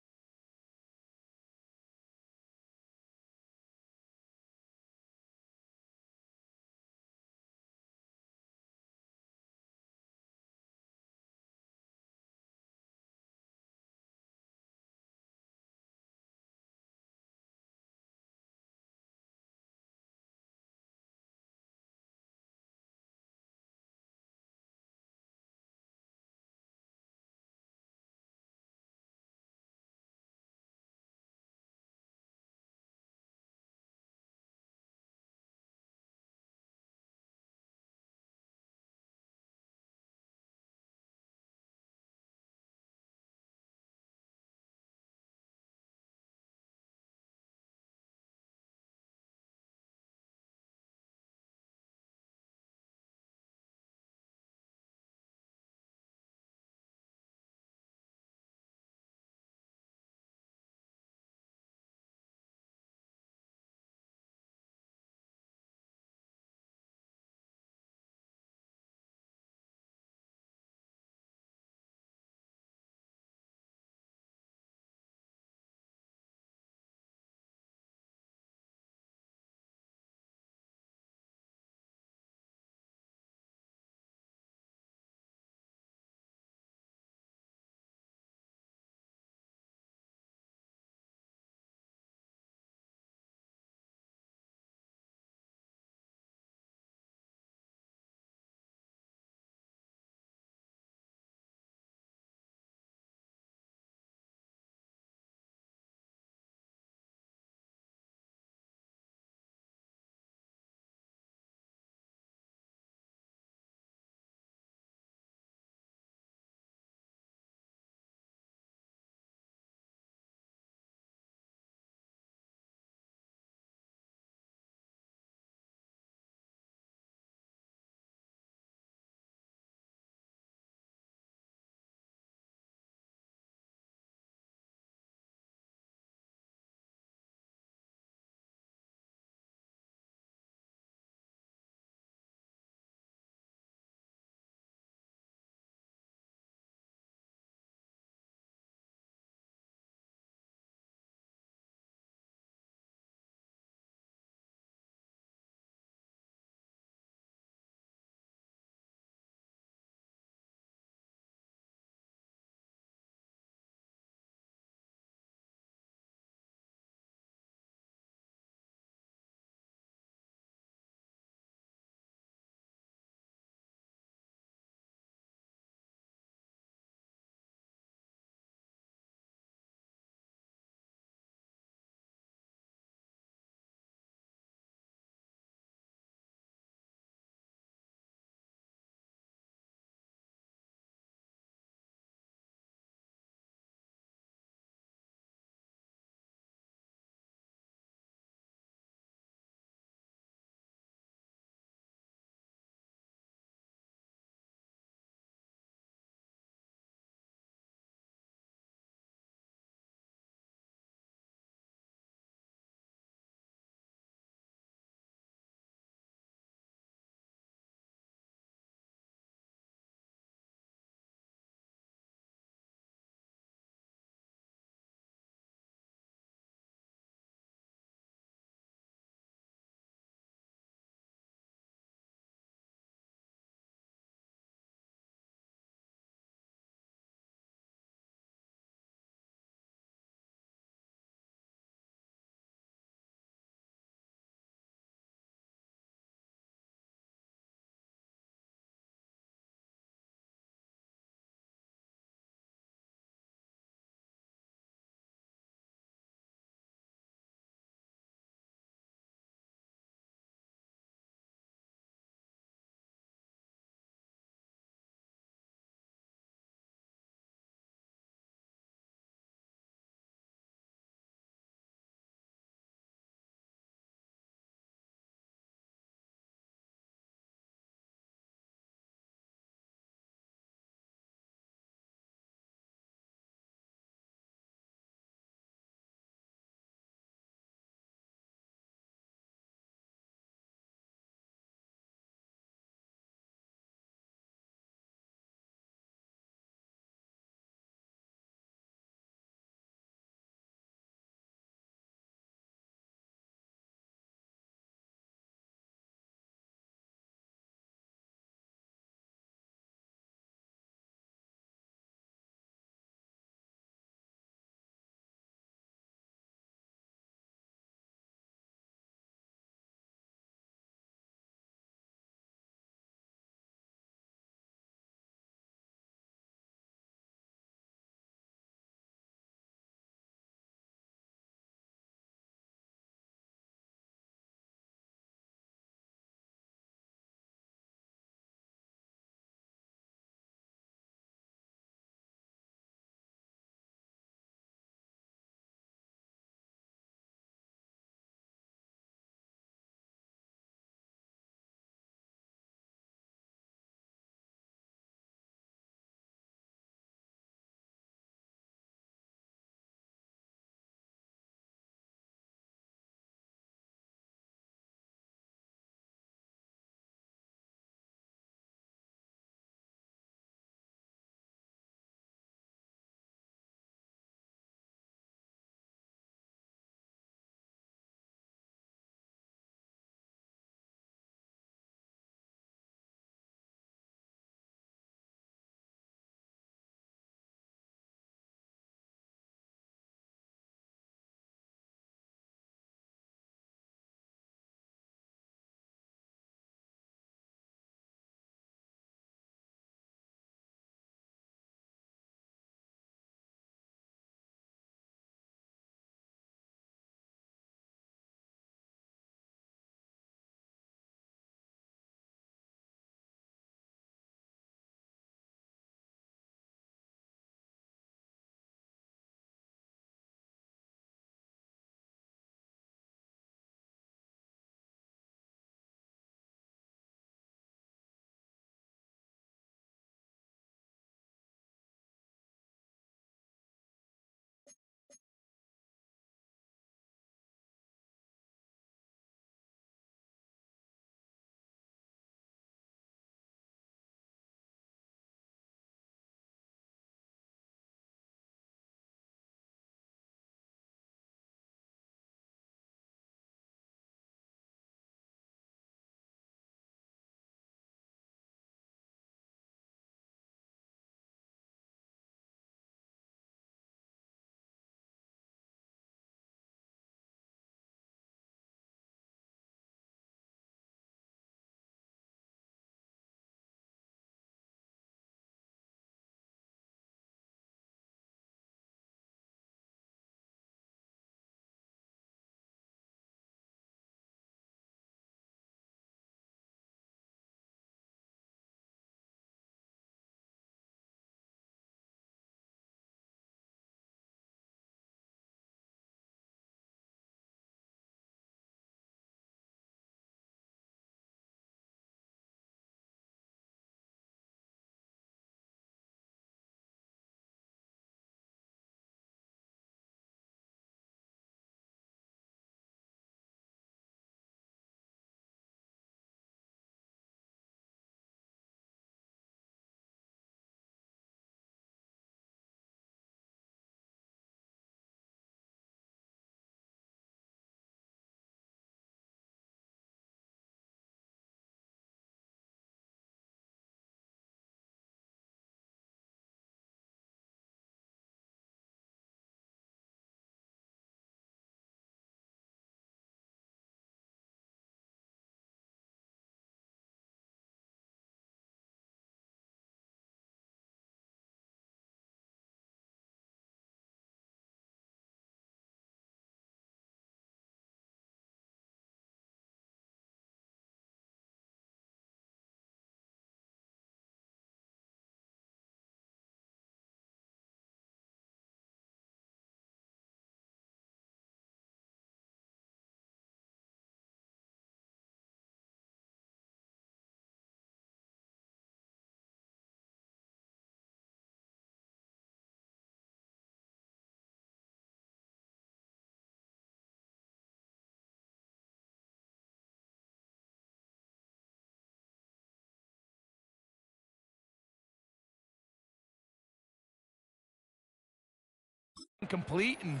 Complete, and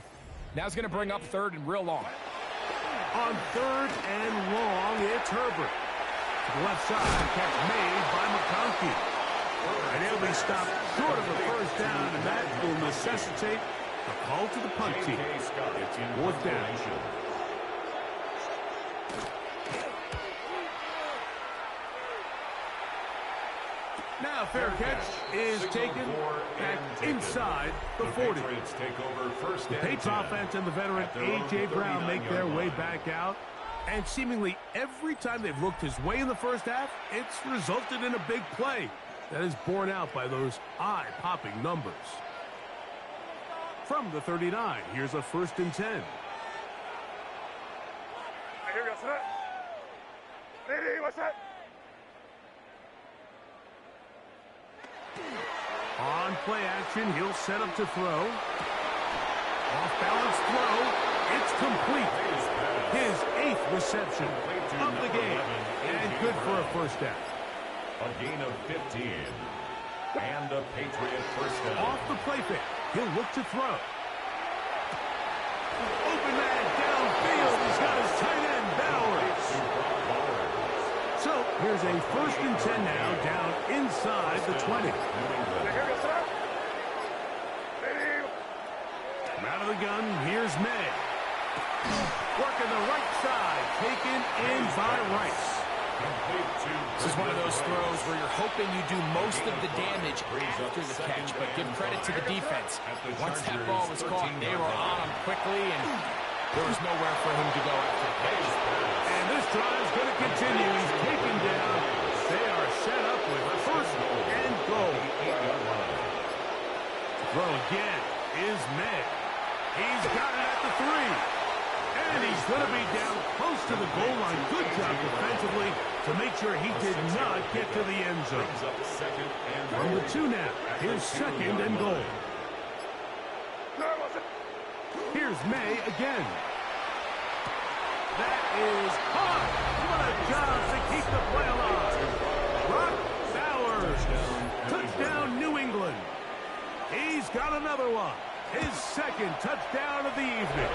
now it's going to bring up third and real long. On third and long, it's Herbert. To the left side, catch made by McConkey. And he'll be stopped short of the first down, and that will necessitate a call to the punt team. It's fourth down. Now fair catch is taken back inside the 40. The Patriots offense and the veteran A.J. Brown make their way back out. And seemingly every time they've looked his way in the first half, it's resulted in a big play that is borne out by those eye-popping numbers. From the 39, here's a 1st and 10. Here we go, set. Ready, what's that? On play action, he'll set up to throw. Off-balance throw. It's complete. His 8th reception of the game. And good for a first down. A gain of 15. And a Patriot first down. Off the play fake. He'll look to throw. Open man downfield. He's got his tight end, Bowers. So here's a 1st and 10 now down inside the 20. Out of the gun, here's May. Working the right side, taken in by Rice. This is one of those throws where you're hoping you do most of the damage after the catch, but give credit to the defense. Once that ball was caught, they were on him quickly, and there was nowhere for him to go after the catch. And this drive's going to continue. He's taken down. They are set up with 1st and goal. Throw again is May. He's got it at the 3. And he's going to be down close to the goal line. Good job defensively to make sure he did not get to the end zone. From the 2 now, here's 2nd and goal. Here's May again. That is hard. What a job to keep the play alive. Brock Bowers. Touchdown, New England. He's got another one. His 2nd touchdown of the evening.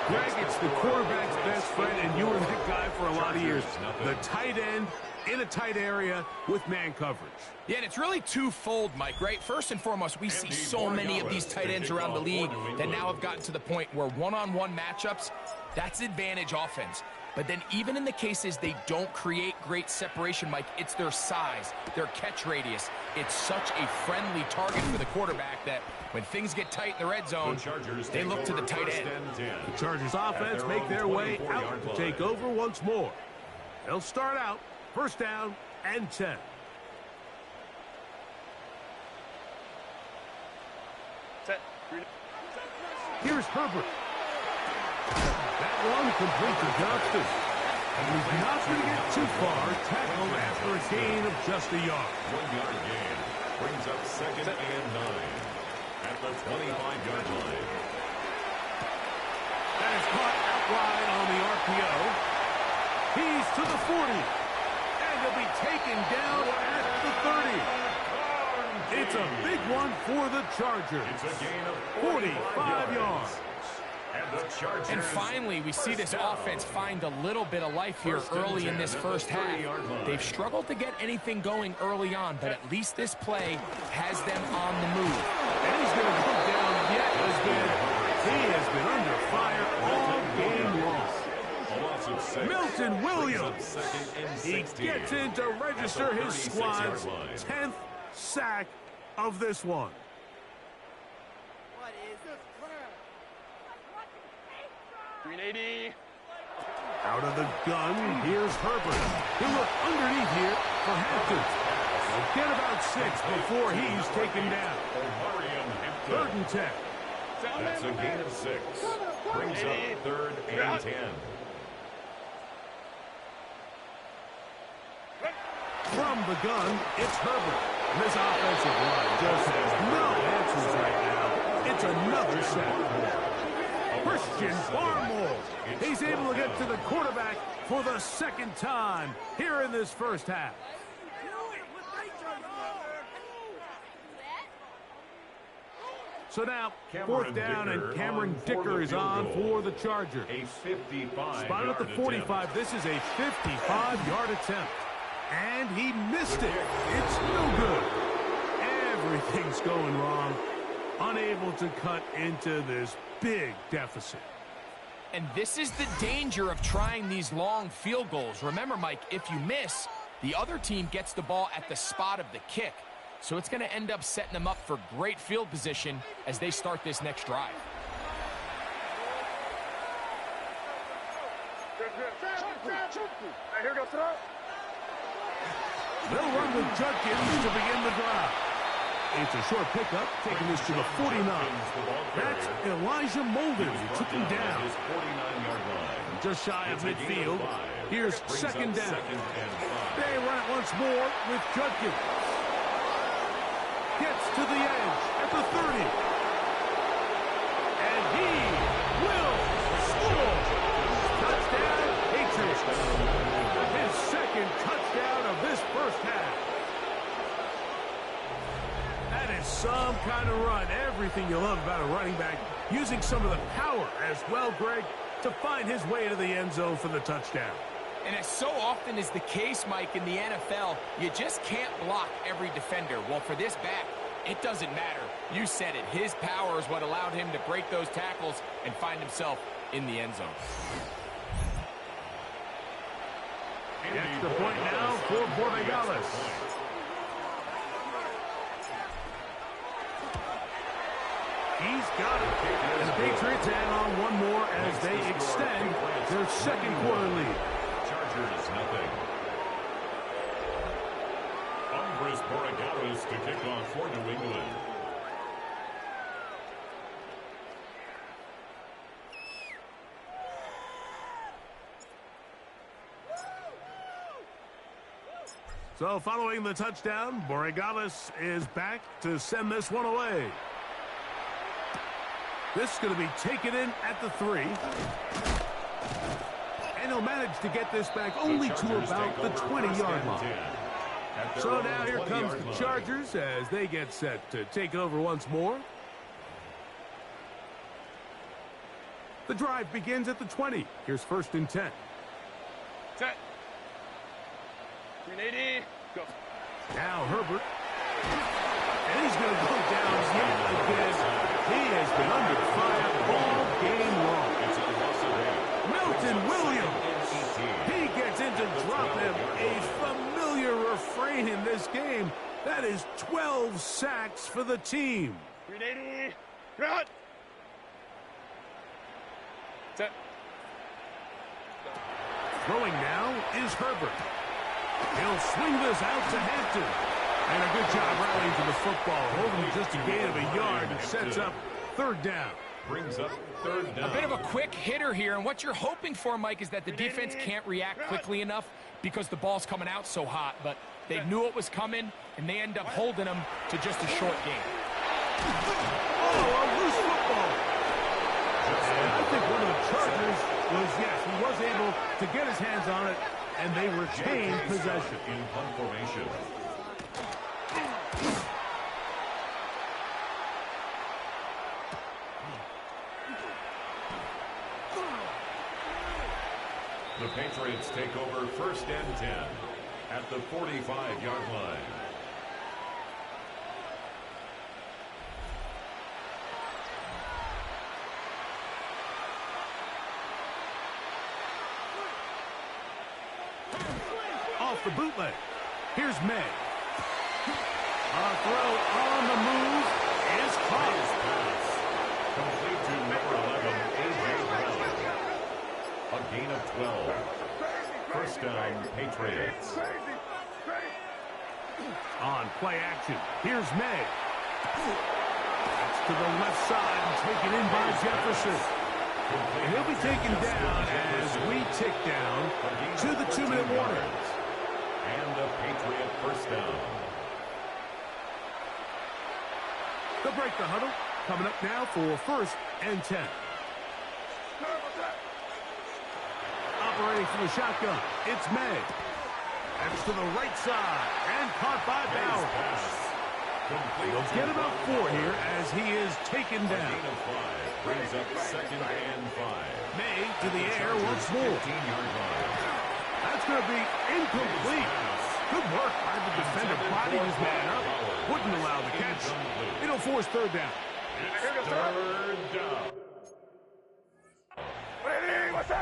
Greg, it's the quarterback's best friend, and you were that guy for a lot of years. The tight end in a tight area with man coverage. Yeah, and it's really twofold, Mike, right? First and foremost, we see so many of these tight ends around the league that now have gotten to the point where one-on-one matchups, that's advantage offense. But then even in the cases they don't create great separation, Mike, it's their size, their catch radius. It's such a friendly target for the quarterback that when things get tight in the red zone, they look to the tight end. The Chargers offense make their way out to take over once more. They'll start out 1st down and 10. Set. Here's Herbert. That one complete to Johnston. And he's not going to get too far. Tackled after a gain of just a yard. 1-yard gain brings up 2nd and 9 at the 25-yard line. That is caught out wide on the RPO. He's to the 40. And he'll be taken down at the 30. It's a big one for the Chargers. It's a gain of 45 yards. And finally, we see this offense find a little bit of life here early in this first half. They've struggled to get anything going early on, but at least this play has them on the move. And he's going to go down yet again. He has been under fire all game long. Milton Williams. He gets in to register his squad's 10th sack of this one. What is this crap? 380. Out of the gun, here's Herbert. He'll look underneath here for Hampton. He'll get about 6 before he's taken down. 3rd and 10. That's a gain of 6. Brings up 3rd and 10. From the gun, it's Herbert. And this offensive line just has no answers right now. It's another sack. Christian Barmore. He's able to get to the quarterback for the 2nd time here in this first half. So now, Cameron 4th down, Dicker and Cameron on for Dicker the is field on goal. for the Chargers. A 55. Spotted at the 45. This is a 55-yard attempt. And he missed it. It's no good. Everything's going wrong. Unable to cut into this big deficit. And this is the danger of trying these long field goals. Remember, Mike, if you miss, the other team gets the ball at the spot of the kick. So it's going to end up setting them up for great field position as they start this next drive. Hey, here goes it up. They'll run with Judkins to begin the drive. It's a short pickup, taking this to the 49. That's Elijah Molden who took him down. His 49-yard line. Just shy of midfield. Here's second down. They run it once more with Judkins. Gets to the edge at the 30. And he will score. Touchdown, Patriots. His second touchdown of this first half. That is some kind of run. Everything you love about a running back. Using some of the power as well, Greg, to find his way to the end zone for the touchdown. And as so often is the case, Mike, in the NFL, you just can't block every defender. Well, for this back, it doesn't matter. You said it. His power is what allowed him to break those tackles and find himself in the end zone. The extra point now for Borregales. He's got it. And the Patriots add on one more as they extend their second quarter lead. Chargers, nothing. Andres Borregales to kick off for New England. So following the touchdown, Borregales is back to send this one away. This is going to be taken in at the 3. And he'll manage to get this back only to about the 20-yard line. So now here comes the Chargers as they get set to take it over once more. The drive begins at the 20. Here's 1st and 10. Set. 380. Go. Now Herbert. And he's going to go down yet again. He has been under fire all game long. Milton Williams. He gets in to drop him. A familiar refrain in this game. That is 12 sacks for the team. 380. Run. Set. Throwing now is Herbert. He'll swing this out to Hampton. And a good job rallying to the football. Holding just a gain of a yard and sets up 3rd down. Brings up 3rd down. A bit of a quick hitter here, and what you're hoping for, Mike, is that the defense can't react quickly enough because the ball's coming out so hot. But they knew it was coming, and they end up holding them to just a short gain. Oh, a loose football. And I think one of the Chargers was, yes, he was able to get his hands on it, and they retained possession. In punt formation. The Patriots take over 1st and 10 at the 45-yard line. Off the bootleg. Here's May. A throw on the move is caught. Complete to number 11, A.J. Brown. A gain of 12. 1st down, Patriots. On play action, here's May. That's to the left side and taken in by Jefferson. And he'll be taken down as we tick down to the 2-minute warning. And a Patriot 1st down. They'll break the huddle. Coming up now for 1st and 10. Operating from the shotgun, it's May. That's to the right side and caught by Bowers. He'll get about 4 here as he is taken down. Gain of 5 brings up 2nd and 5. May to the air once more. 15-yard line. That's going to be incomplete. Good work by the defender, bodying his man up. Wouldn't allow the catch. It'll force 3rd down. It's 3rd down. 5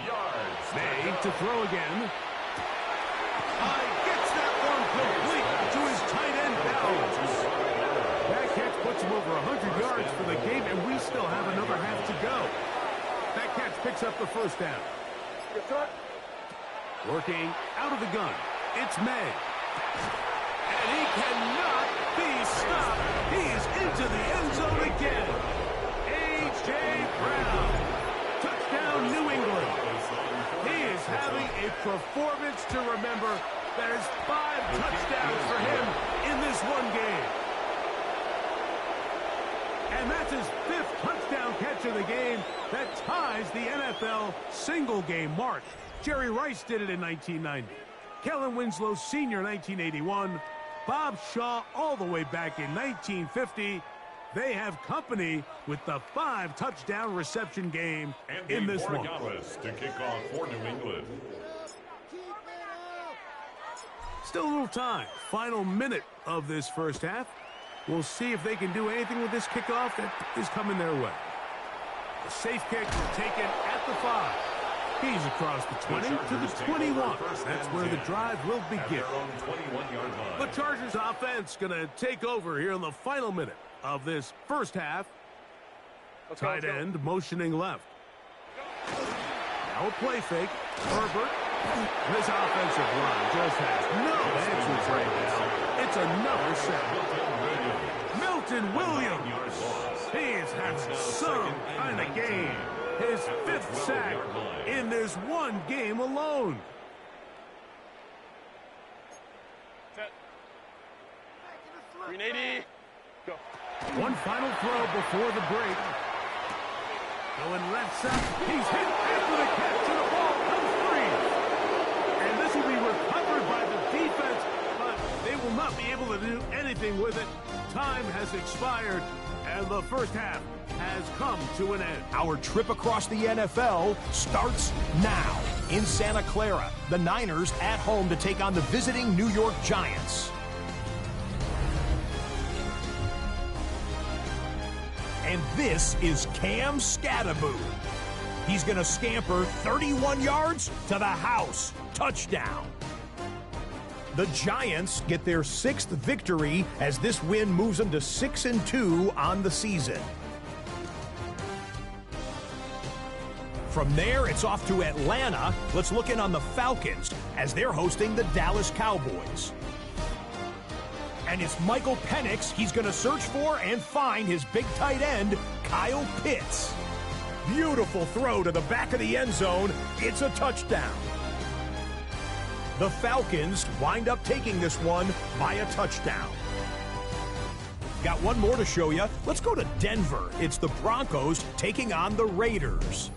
yards. May to throw again. Gets that one complete to his tight end Downs. That catch puts him over 100 yards for the game, and we still have another half to go. That catch picks up the 1st down. Working out of the gun. It's May. And he cannot be stopped. He is into the end zone again. A.J. Brown. Touchdown, New England. He is having a performance to remember. There's 5 touchdowns for him in this one game. And that's his 5th touchdown catch of the game. That ties the NFL single-game mark. Jerry Rice did it in 1990. Kellen Winslow Sr. 1981. Bob Shaw all the way back in 1950. They have company with the 5-touchdown reception game in this one. To kick off for New England. Still a little time. Final minute of this first half. We'll see if they can do anything with this kickoff that is coming their way. A safe kick taken at the 5. He's across the 20 to the 21. That's where the drive will begin. The Chargers offense going to take over here in the final minute of this first half. Tight end motioning left. Now a play fake. Herbert. This offensive line just has no answers right now. It's another sack. Milton Williams. He is having some kind of game. His 5th sack in this one game alone. Set. 380. Go. One final throw before the break. Going left side. He's hit after the catch, and the ball comes free. And this will be recovered by the defense, but they will not be able to do anything with it. Time has expired, and the first half has come to an end. Our trip across the NFL starts now. In Santa Clara, the Niners at home to take on the visiting New York Giants. And this is Cam Scatterbo. He's going to scamper 31 yards to the house. Touchdown. The Giants get their 6th victory as this win moves them to 6-2 on the season. From there, it's off to Atlanta. Let's look in on the Falcons as they're hosting the Dallas Cowboys. And it's Michael Penix. He's going to search for and find his big tight end, Kyle Pitts. Beautiful throw to the back of the end zone. It's a touchdown. The Falcons wind up taking this one by a touchdown. Got one more to show you. Let's go to Denver. It's the Broncos taking on the Raiders.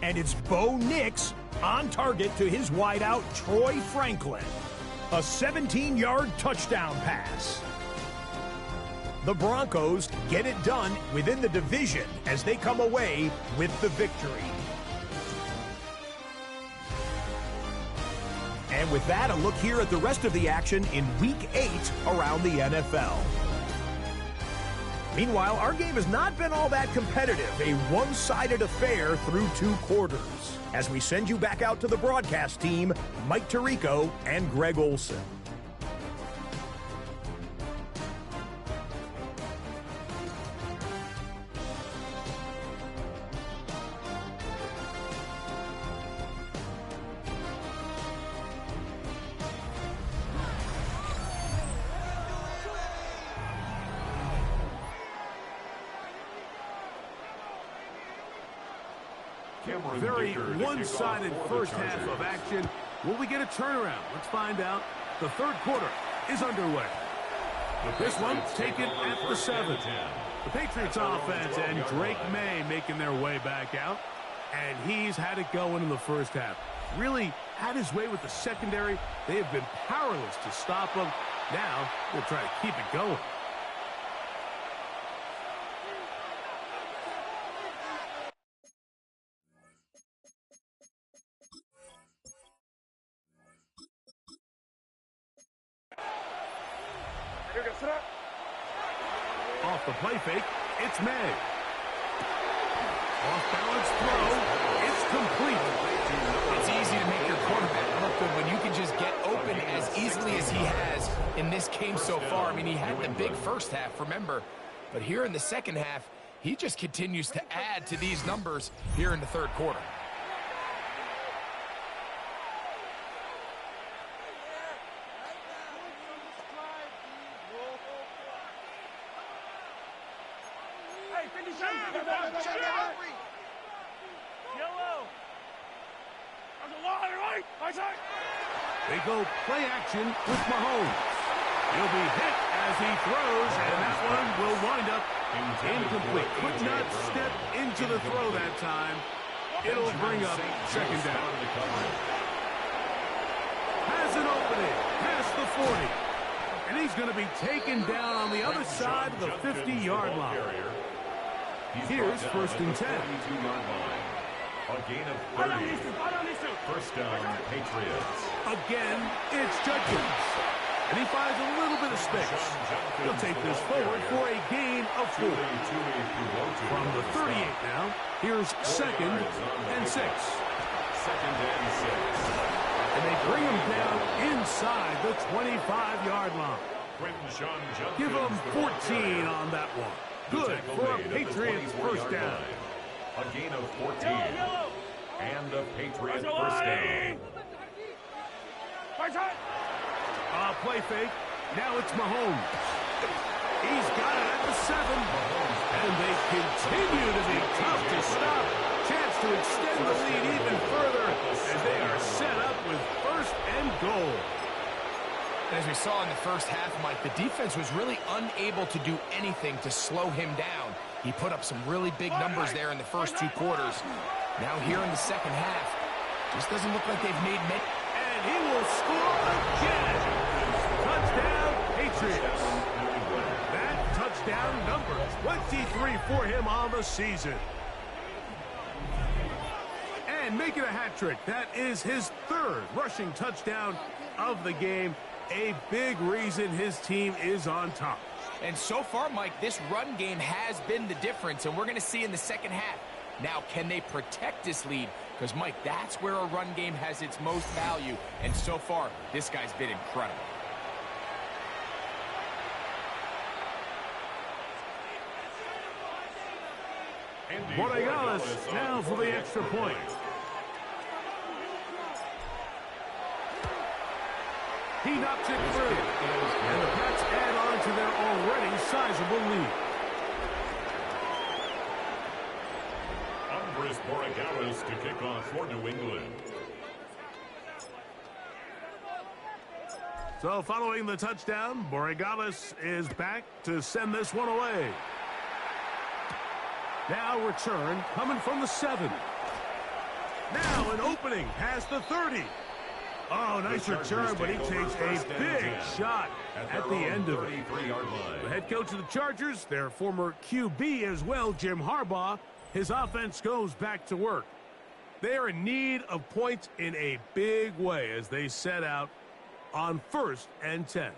And it's Bo Nix on target to his wideout, Troy Franklin. A 17-yard touchdown pass. The Broncos get it done within the division as they come away with the victory. And with that, a look here at the rest of the action in Week 8 around the NFL. Meanwhile, our game has not been all that competitive, a one-sided affair through 2 quarters. As we send you back out to the broadcast team, Mike Tirico and Greg Olson. Very one-sided first half of action. Will we get a turnaround? Let's find out. The 3rd quarter is underway. This one taken at the 7th. The Patriots offense and Drake May making their way back out. And he's had it going in the first half. Really had his way with the secondary. They have been powerless to stop him. Now, we'll try to keep it going. Off the play fake, it's May. Off-balance throw, it's complete. It's easy to make your quarterback look good when you can just get open as easily as he has in this game so far. I mean, he had the big first half, remember. But here in the second half, he just continues to add to these numbers here in the third quarter. They go play action with Mahomes. He'll be hit as he throws, and that one will wind up incomplete. Could not step into the throw that time. It'll bring up second down. Has an opening past the 40. And he's going to be taken down on the other side of the 50-yard line. Here's first and 10. A gain of 30. First down, Patriots. Again, it's Judkins. And he finds a little bit of space. He'll take this forward for a gain of 4. From the 38 now, here's second and 6. Second and 6. And they bring him down inside the 25-yard line. Give him 14 on that one. Good for a Patriots first down. A gain of 14. And a Patriot first down. Play fake. Now it's Mahomes. He's got it at the 7. And they continue to be tough to stop. Chance to extend the lead even further as they are set up with first and goal. As we saw in the first half, Mike, the defense was really unable to do anything to slow him down. He put up some really big numbers there in the first 2 quarters. Now here in the second half, just doesn't look like they've made many. And he will score again. Touchdown, Patriots. That touchdown number, 23 for him on the season. And making a hat trick. That is his 3rd rushing touchdown of the game. A big reason his team is on top. And so far, Mike, this run game has been the difference, and we're going to see in the second half. Now, can they protect this lead? Because, Mike, that's where a run game has its most value, and so far, this guy's been incredible. Borregales now for the extra point. He knocks it through, and the Pats add on to their already sizable lead. Andres Borregales to kick off for New England. So following the touchdown, Borregales is back to send this one away. Now return coming from the 7. Now an opening past the 30. Oh, nice return, but he takes a big shot at the end of it. The head coach of the Chargers, their former QB as well, Jim Harbaugh, his offense goes back to work. They are in need of points in a big way as they set out on 1st and 10.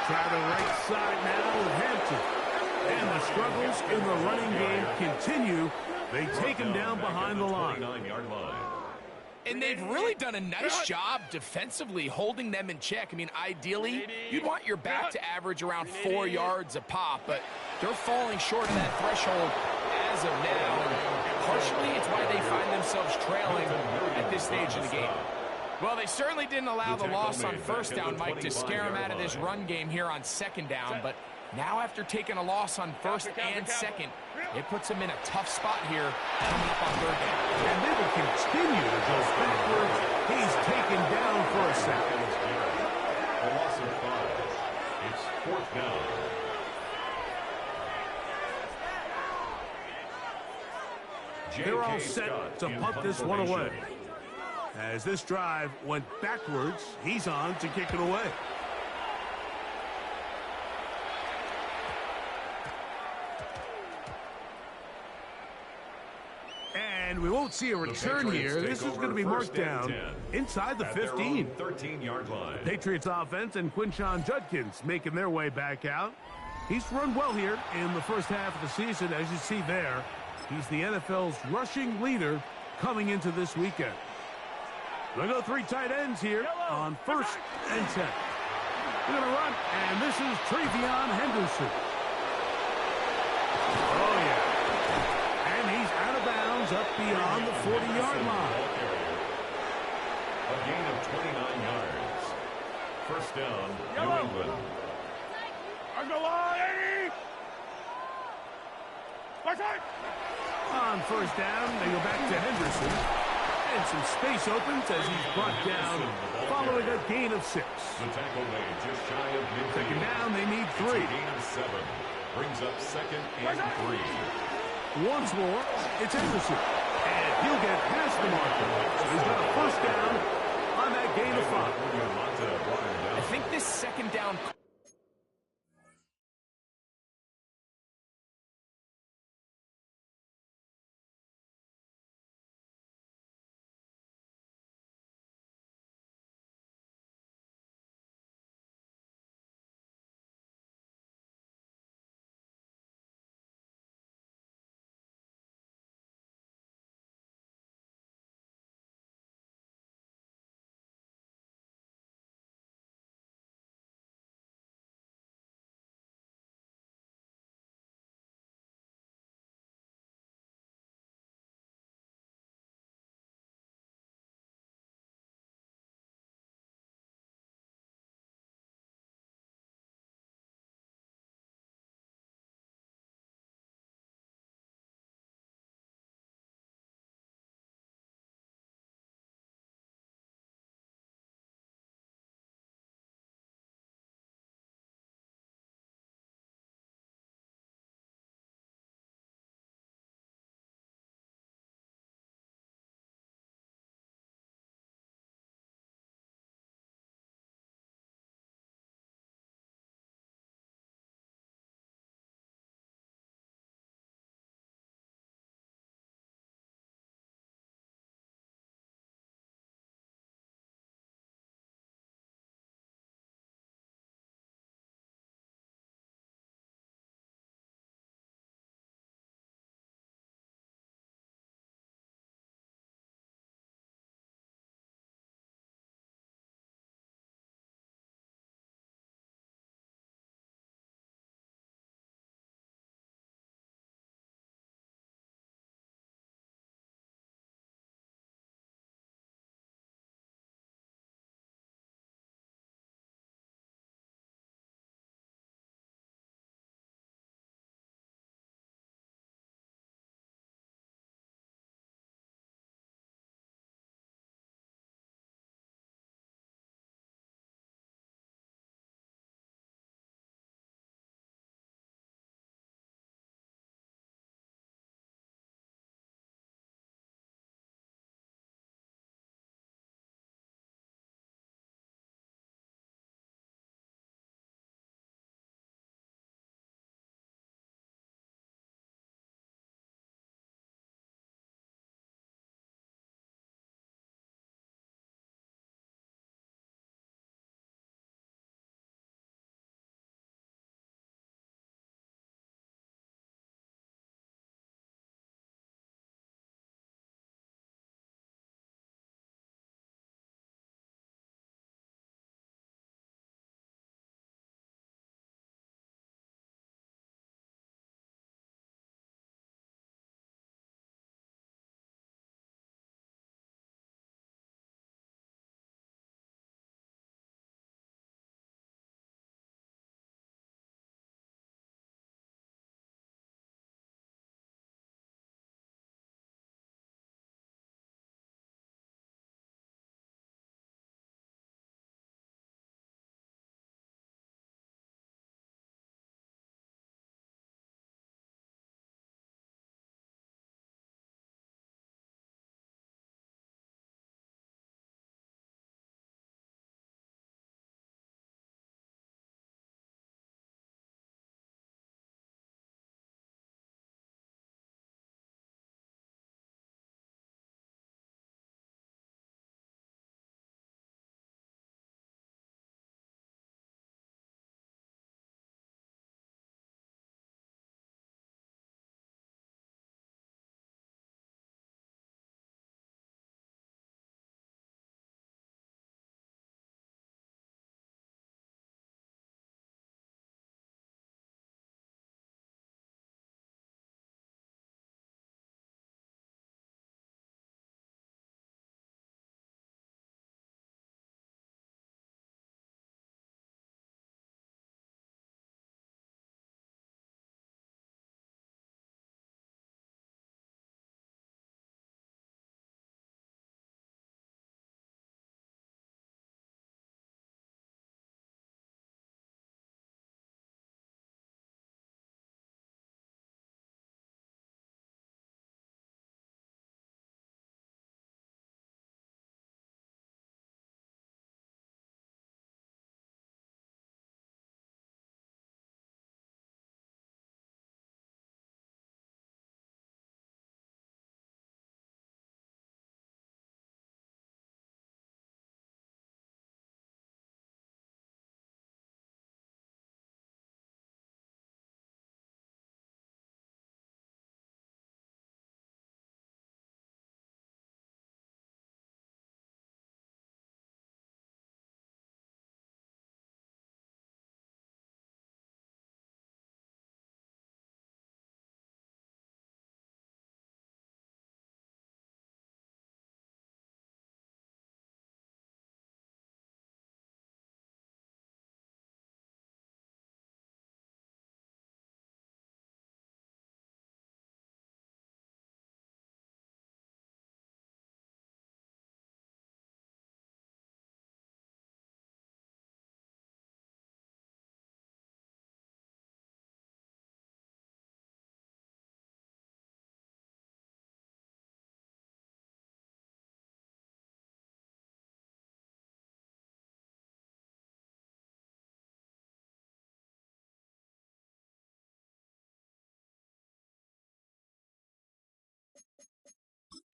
Try the right side now with Hampton. And the struggles in the running game continue. They take him down behind the line. And they've really done a nice job defensively holding them in check. I mean, ideally, you'd want your back to average around 4 yards a pop, but they're falling short of that threshold as of now. And partially, it's why they find themselves trailing at this stage of the game. Well, they certainly didn't allow the loss on first down, Mike, to scare him out of this run game here on second down. But now after taking a loss on first and second, it puts him in a tough spot here coming up on third down. And they will continue to go backwards. He's taken down for a second. A loss of 5. It's 4th down. They're all set to punt this one away. As this drive went backwards, he's on to kick it away. And we won't see a return here. This is going to be marked down inside the 15. 13-yard line. Patriots offense and Quinshon Judkins making their way back out. He's run well here in the first half of the season, as you see there. He's the NFL's rushing leader coming into this weekend. They'll go 3 tight ends here on 1st and 10. They're going to run, and this is Travion Henderson. Oh, yeah. And he's out of bounds up beyond the 40-yard line. A gain of 29 yards. First down, New England. On the line, 80! On 1st down, they go back to Henderson. And some space opens as he's brought down following a gain of 6. The tackle made just shy of midfield. Second down, they need 3. It's a gain of 7. Brings up 2nd and 3. Once more, it's Henderson. And he'll get past the marker. So he's got a 1st down on that gain of 5. I think this 2nd down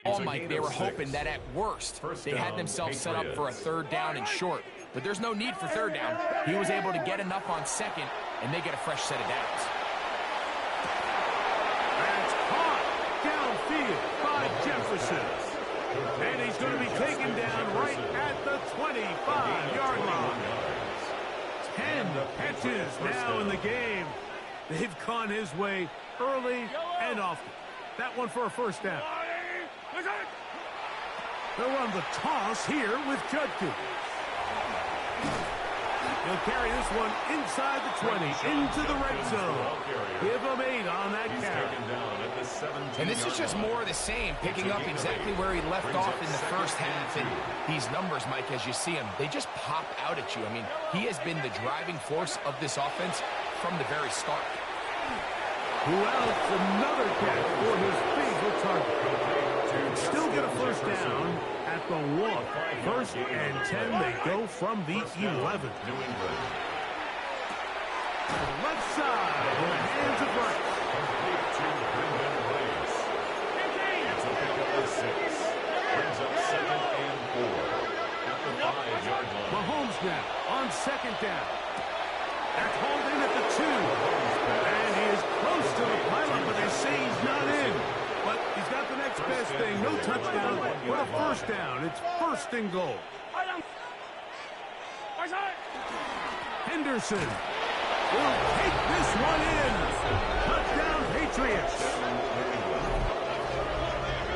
All, Mike, they were hoping that at worst, they had themselves set up for a third down and short. But there's no need for third down. He was able to get enough on second, and they get a fresh set of downs. That's caught downfield by Jefferson. And he's going to be taken down right at the 25-yard line. 10 catches now in the game. They've gone his way early and often. That one for a first down. They'll run the toss here with Judkins. He'll carry this one inside the 20, into the red zone. Give him 8 on that carry. And this is just more of the same, picking up exactly where he left off in the first half. And these numbers, Mike, as you see them, they just pop out at you. I mean, he has been the driving force of this offense from the very start. Who else? Another catch for his favorite target. Still get a first down at the 1. First and 10, they go from the 11. Left side in the hands of Rice. It's a pickup of 6. Brings up 2nd and 4. At the 5-yard line. Mahomes now on second down. That's hauled in at the 2. And he is close to the pylon, but they say he's not in. But he's got the next best thing. No touchdown, but a first down. It's first and goal. Henderson will take this one in. Touchdown, Patriots.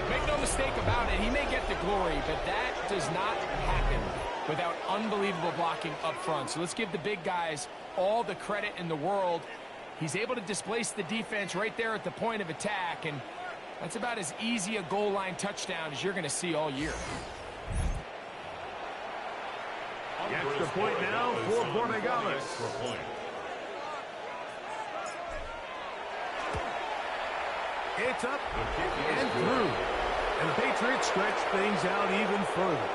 Make no mistake about it, he may get the glory, but that does not happen without unbelievable blocking up front. So let's give the big guys all the credit in the world. He's able to displace the defense right there at the point of attack, and that's about as easy a goal line touchdown as you're going to see all year. The extra point now for Borregales. It's up and through. And the Patriots stretch things out even further.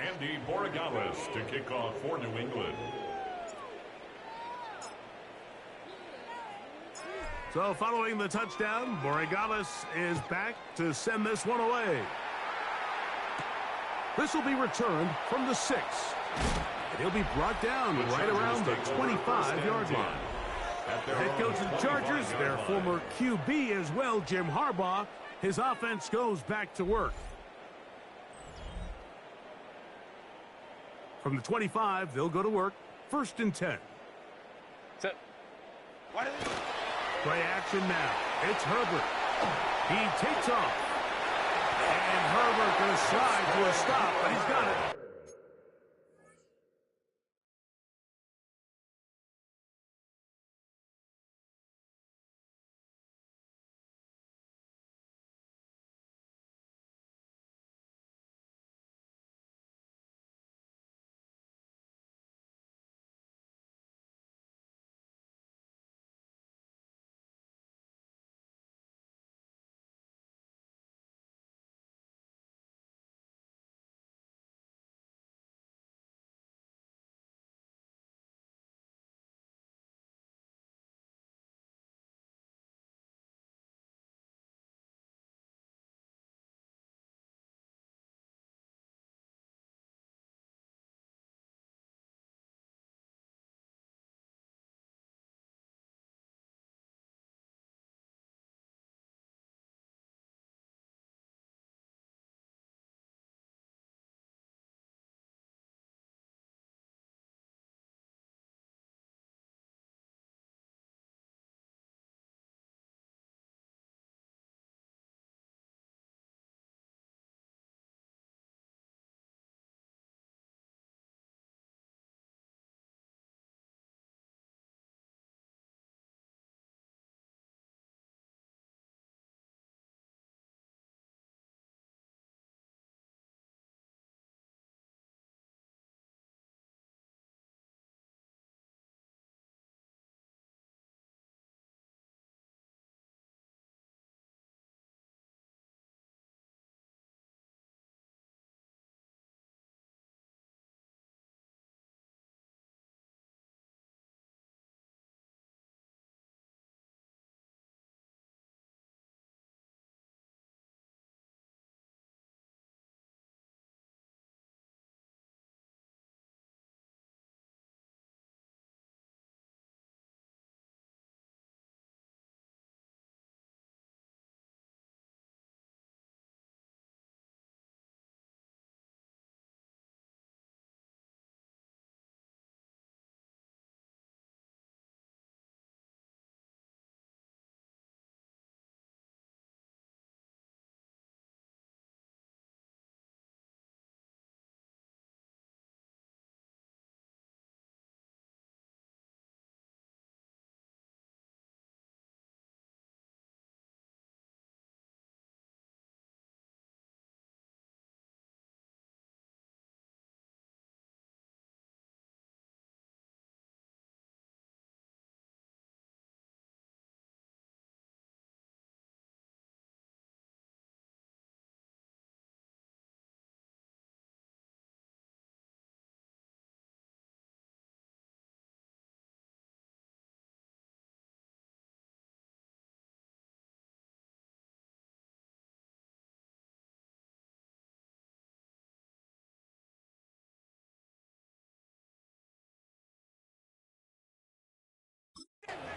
Andy Borregales to kick off for New England. So following the touchdown, Borregales is back to send this one away. This will be returned from the 6. And he'll be brought down right around the 25-yard line. The head coach of the Chargers, their former QB as well, Jim Harbaugh, his offense goes back to work. From the 25, they'll go to work. First and 10. Play action now. It's Herbert. He takes off. And Herbert going to slide to a stop, but he's got it.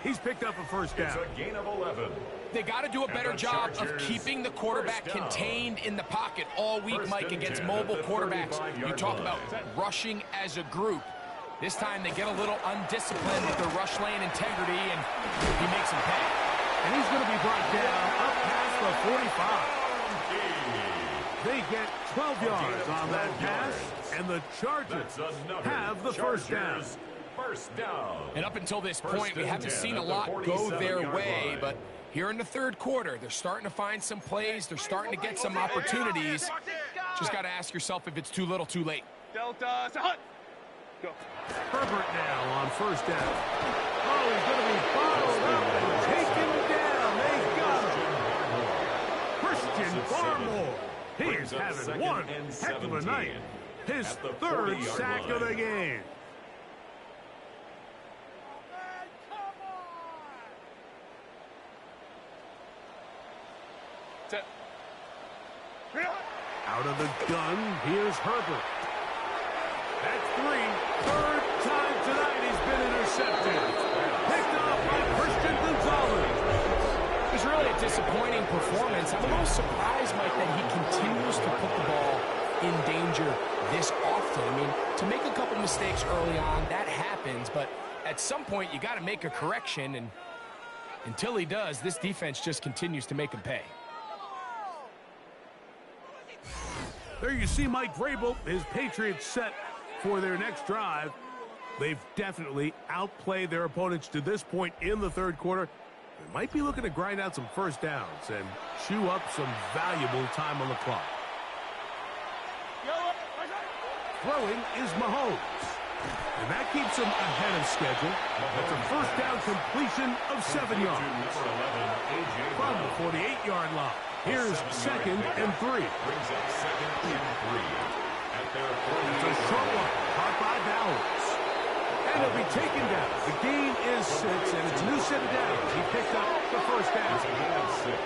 He's picked up a first down. It's a gain of 11. They got to do a better job of keeping the quarterback contained in the pocket all week, Mike, against mobile quarterbacks. You talk about rushing as a group. This time they get a little undisciplined with their rush lane integrity, and he makes them pay. And he's going to be brought down up past the 45. They get 12 yards on that pass, and the Chargers have the first down. And up until this point, we haven't seen a lot go their way, but here in the third quarter, they're starting to find some plays. They're starting to get some opportunities. Just got to ask yourself if it's too little, too late. Herbert now on first down. Oh, he's going to be bottled up and taken down. They got him. Christian Barmore. He is having one heck of a night. His third sack of the game. Out of the gun, here's Herbert. That's three. Third time tonight he's been intercepted. Picked off by Christian Gonzalez. It's really a disappointing performance. I'm a little surprised, Mike, that he continues to put the ball in danger this often. I mean, to make a couple mistakes early on, that happens, but at some point you got to make a correction, and until he does, this defense just continues to make him pay. There you see Mike Vrabel, his Patriots set for their next drive. They've definitely outplayed their opponents to this point in the third quarter. They might be looking to grind out some first downs and chew up some valuable time on the clock. Throwing is Mahomes. And that keeps him ahead of schedule. That's a first down completion of 7 yards. From the 48-yard line. Here's second and 3. It's a short one, caught by Bowers. And it'll be taken down. The gain is 6, and it's a new set of downs. He picked up the first down. It's a gain of 6.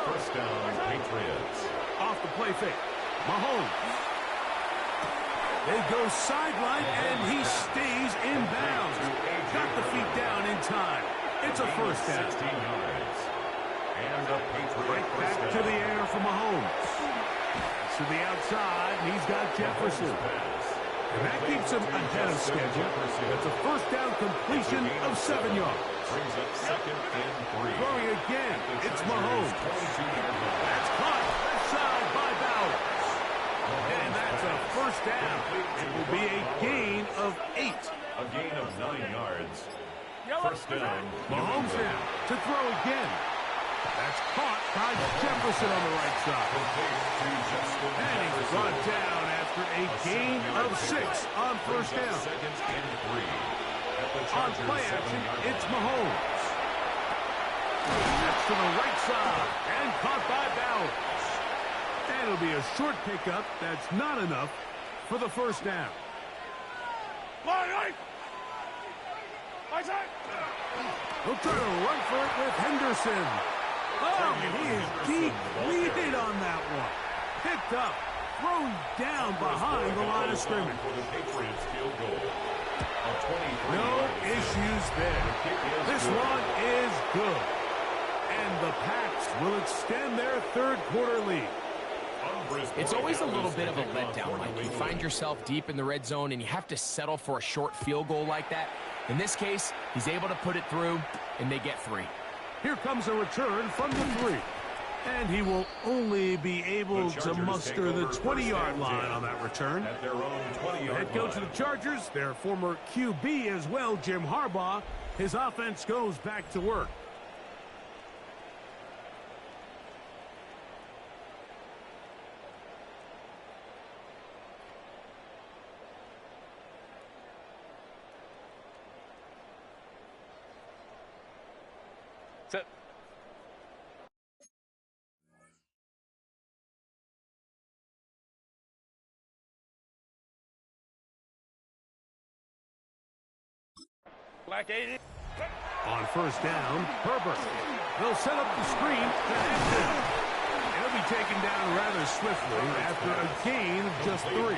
First down, Patriots. Off the play fake. Mahomes. They go sideline, and he stays in bounds. Got the feet down in time. It's a first down. 16 yards. And the Patriots right back to the air for Mahomes. To the outside, and he's got Jefferson. And that keeps him ahead of schedule. That's a first down completion of 7 yards. Brings up second and 3. Throwing again, it's Mahomes. That's caught left side by Bowers. And that's a first down. It will be a gain of 8. A gain of 9 yards. First down. Mahomes now to throw again. That's caught by Jefferson on the right side. And he's brought down after a gain of 6 on first down. On play action, it's Mahomes. That's to the right side and caught by Bowers. And it'll be a short pickup. That's not enough for the first down. He'll try to run for it with Henderson. Oh, he is deep leading on that one. Picked up, thrown down behind the line of scrimmage. No issues there. This one is good. And the Pats will extend their third quarter lead. It's always a little bit of a letdown, Mike. You find yourself deep in the red zone and you have to settle for a short field goal like that. In this case, he's able to put it through, and they get 3. Here comes a return from the 3. And he will only be able to muster the 20-yard line on that return. Head coach of the Chargers, their former QB as well, Jim Harbaugh. His offense goes back to work. On first down, Herbert. They'll set up the screen to Hampton. He'll be taken down rather swiftly after a gain of just 3.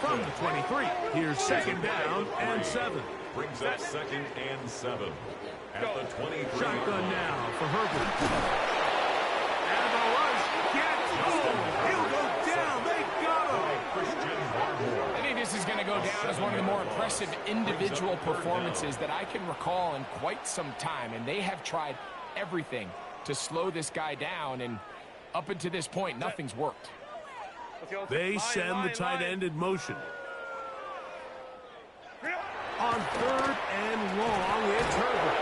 From the 23, here's second down and 7. brings up 2nd and 7. At the 23-yard Shotgun line. now for Herbert. And the rush gets home. He'll go down. They got him. Christian Barmore. I think this is going to go down as one of the more impressive individual performances that I can recall in quite some time. And they have tried everything to slow this guy down. And up until this point, nothing's worked. They send the tight end in motion. On 3rd and long, it's Herbert.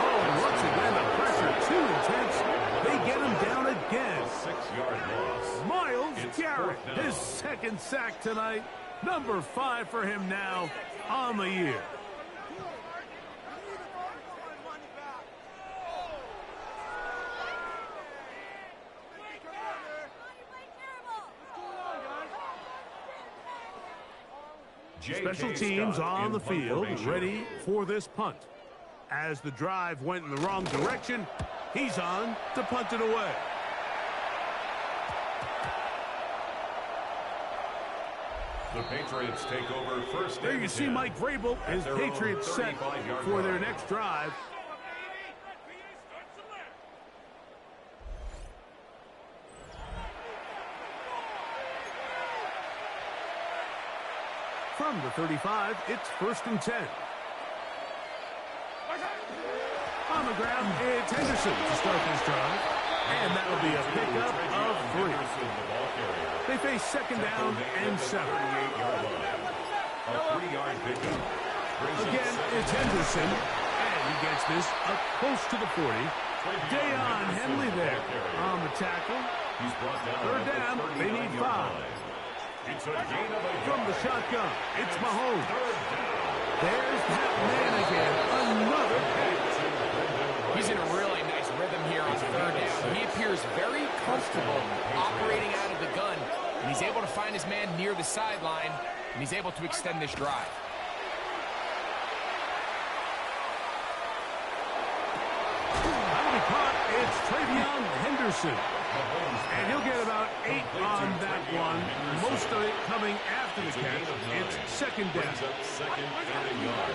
Oh, once again, the pressure too intense. They get him down again. 6-yard loss. Miles It's Garrett, 4th down. his 2nd sack tonight. Number 5 for him now on the year. Special teams on the field, ready for this punt. As the drive went in the wrong direction, he's on to punt it away. The Patriots take over 1st There and you see 10. Mike Vrabel, his At their own Patriots set 35-yard for their line. next drive. From the 35, it's 1st and 10. On the ground, it's Henderson to start this drive. And that'll be a pickup of 3. They face 2nd down and 7. A 3-yard pickup. Again, it's Henderson. And he gets this up close to the 40. Dayon Henley there on the tackle. He's brought down 3rd down, they need 5. It's a gain of a From the yard. shotgun, it's Mahomes. 3rd down. There's Pat Man again. Another pick. He's in a really nice rhythm here on 3rd down. He appears very comfortable operating out of the gun, and he's able to find his man near the sideline, and he's able to extend this drive. That'll be caught. It's Travion Henderson. And he'll get about 8 on that one. Most of it coming after the catch. It's 2nd down. Brings up 2nd and a yard.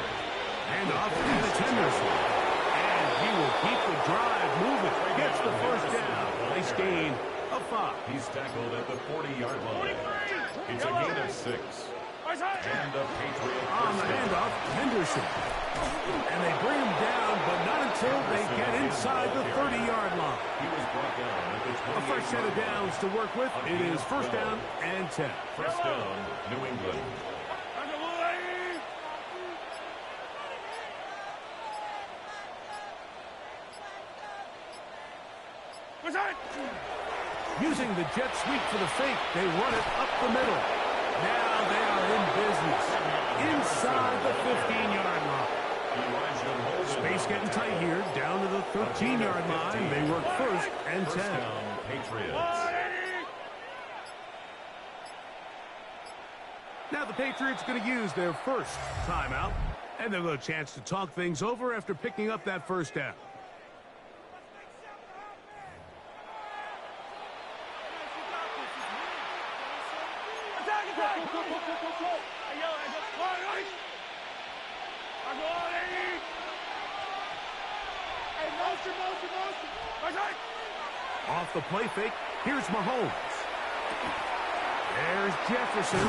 And off, and it's Henderson. And he will keep the drive moving. Gets the 1st down. Nice gain of 5. He's tackled at the 40-yard line. It's a gain of 6. And the Patriots On the handoff, Henderson. And they bring him down, but not until they get inside the 30-yard line. He was brought down at the A fresh set of 28-yard line. downs to work with. It is 1st down and 10. 1st down, New England. Using the jet sweep for the fake, they run it up the middle. Now they are in business. Inside the 15-yard line. Space getting tight here. Down to the 13-yard line. They work 1st and 10. Down, Patriots. Now the Patriots going to use their first timeout. And they'll get a chance to talk things over after picking up that 1st down. Off the play fake, here's Mahomes. There's Jefferson.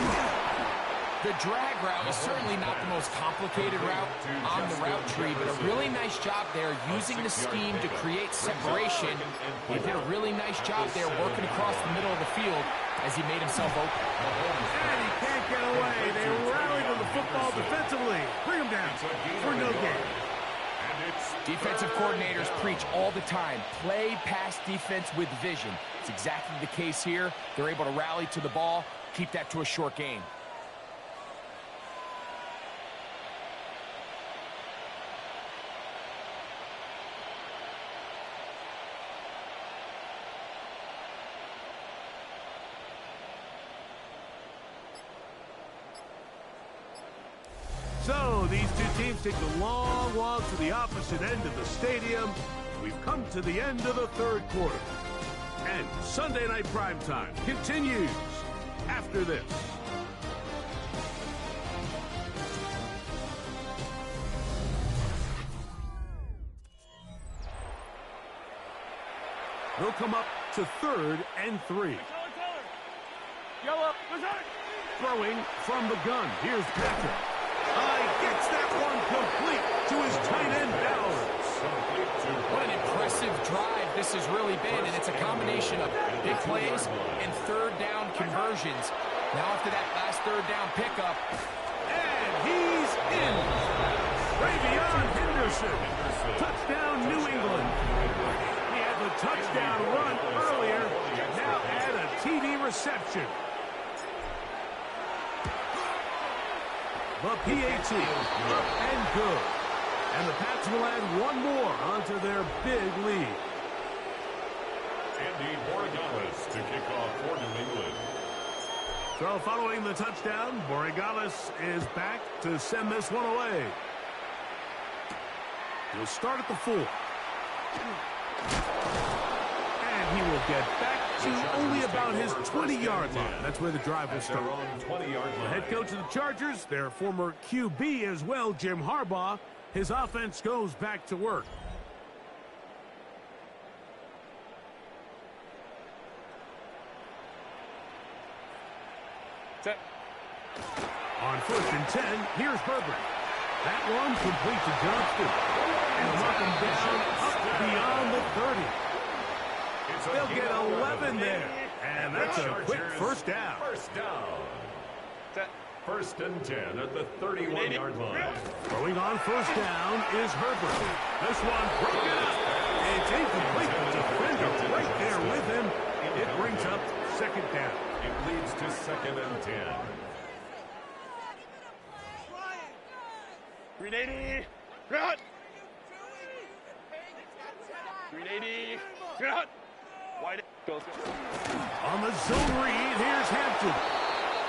The drag route is certainly not the most complicated route on the route tree, but a really nice job there using the scheme to create separation. He did a really nice job there working across the middle of the field as he made himself open. And he can't get away. They rallied on the football defensively. Bring him down for no gain. Defensive coordinators preach all the time, play pass defense with vision. It's exactly the case here. They're able to rally to the ball, keep that to a short gain. So these two teams take a long walk to the opposite end of the stadium. We've come to the end of the 3rd quarter. And Sunday Night Primetime continues after this. They'll come up to 3rd and 3. Throwing from the gun. Here's Patrick. Gets that one complete to his tight end Bowers. What an impressive drive this has really been, and it's a combination of big plays and 3rd down conversions. Now after that last 3rd down pickup. And he's in. Ravion Henderson. Touchdown, New England. He had the touchdown run earlier. Now add a TD reception. The PAT up and good. And the Pats will add one more onto their big lead. Andy Borregales to kick off for New England. So following the touchdown, Borregales is back to send this one away. He'll start at the 4. And he will get back to only about his 20-yard line. That's where the drive will start. The head coach of the Chargers, their former QB as well, Jim Harbaugh, his offense goes back to work. Set. On 1st and 10, here's Herbert. That one complete to Johnston. And knock him down up beyond the 30. They'll get 11 there. And that's a quick first down. First down. 1st and 10 at the 31-yard line. Throwing on 1st down is Herbert. This one broken up. It's incomplete. The defender right there with him. It brings up 2nd down. It leads to 2nd and 10. 380. Cut. 380. Cut. Wide. On the zone read, here's Hampton.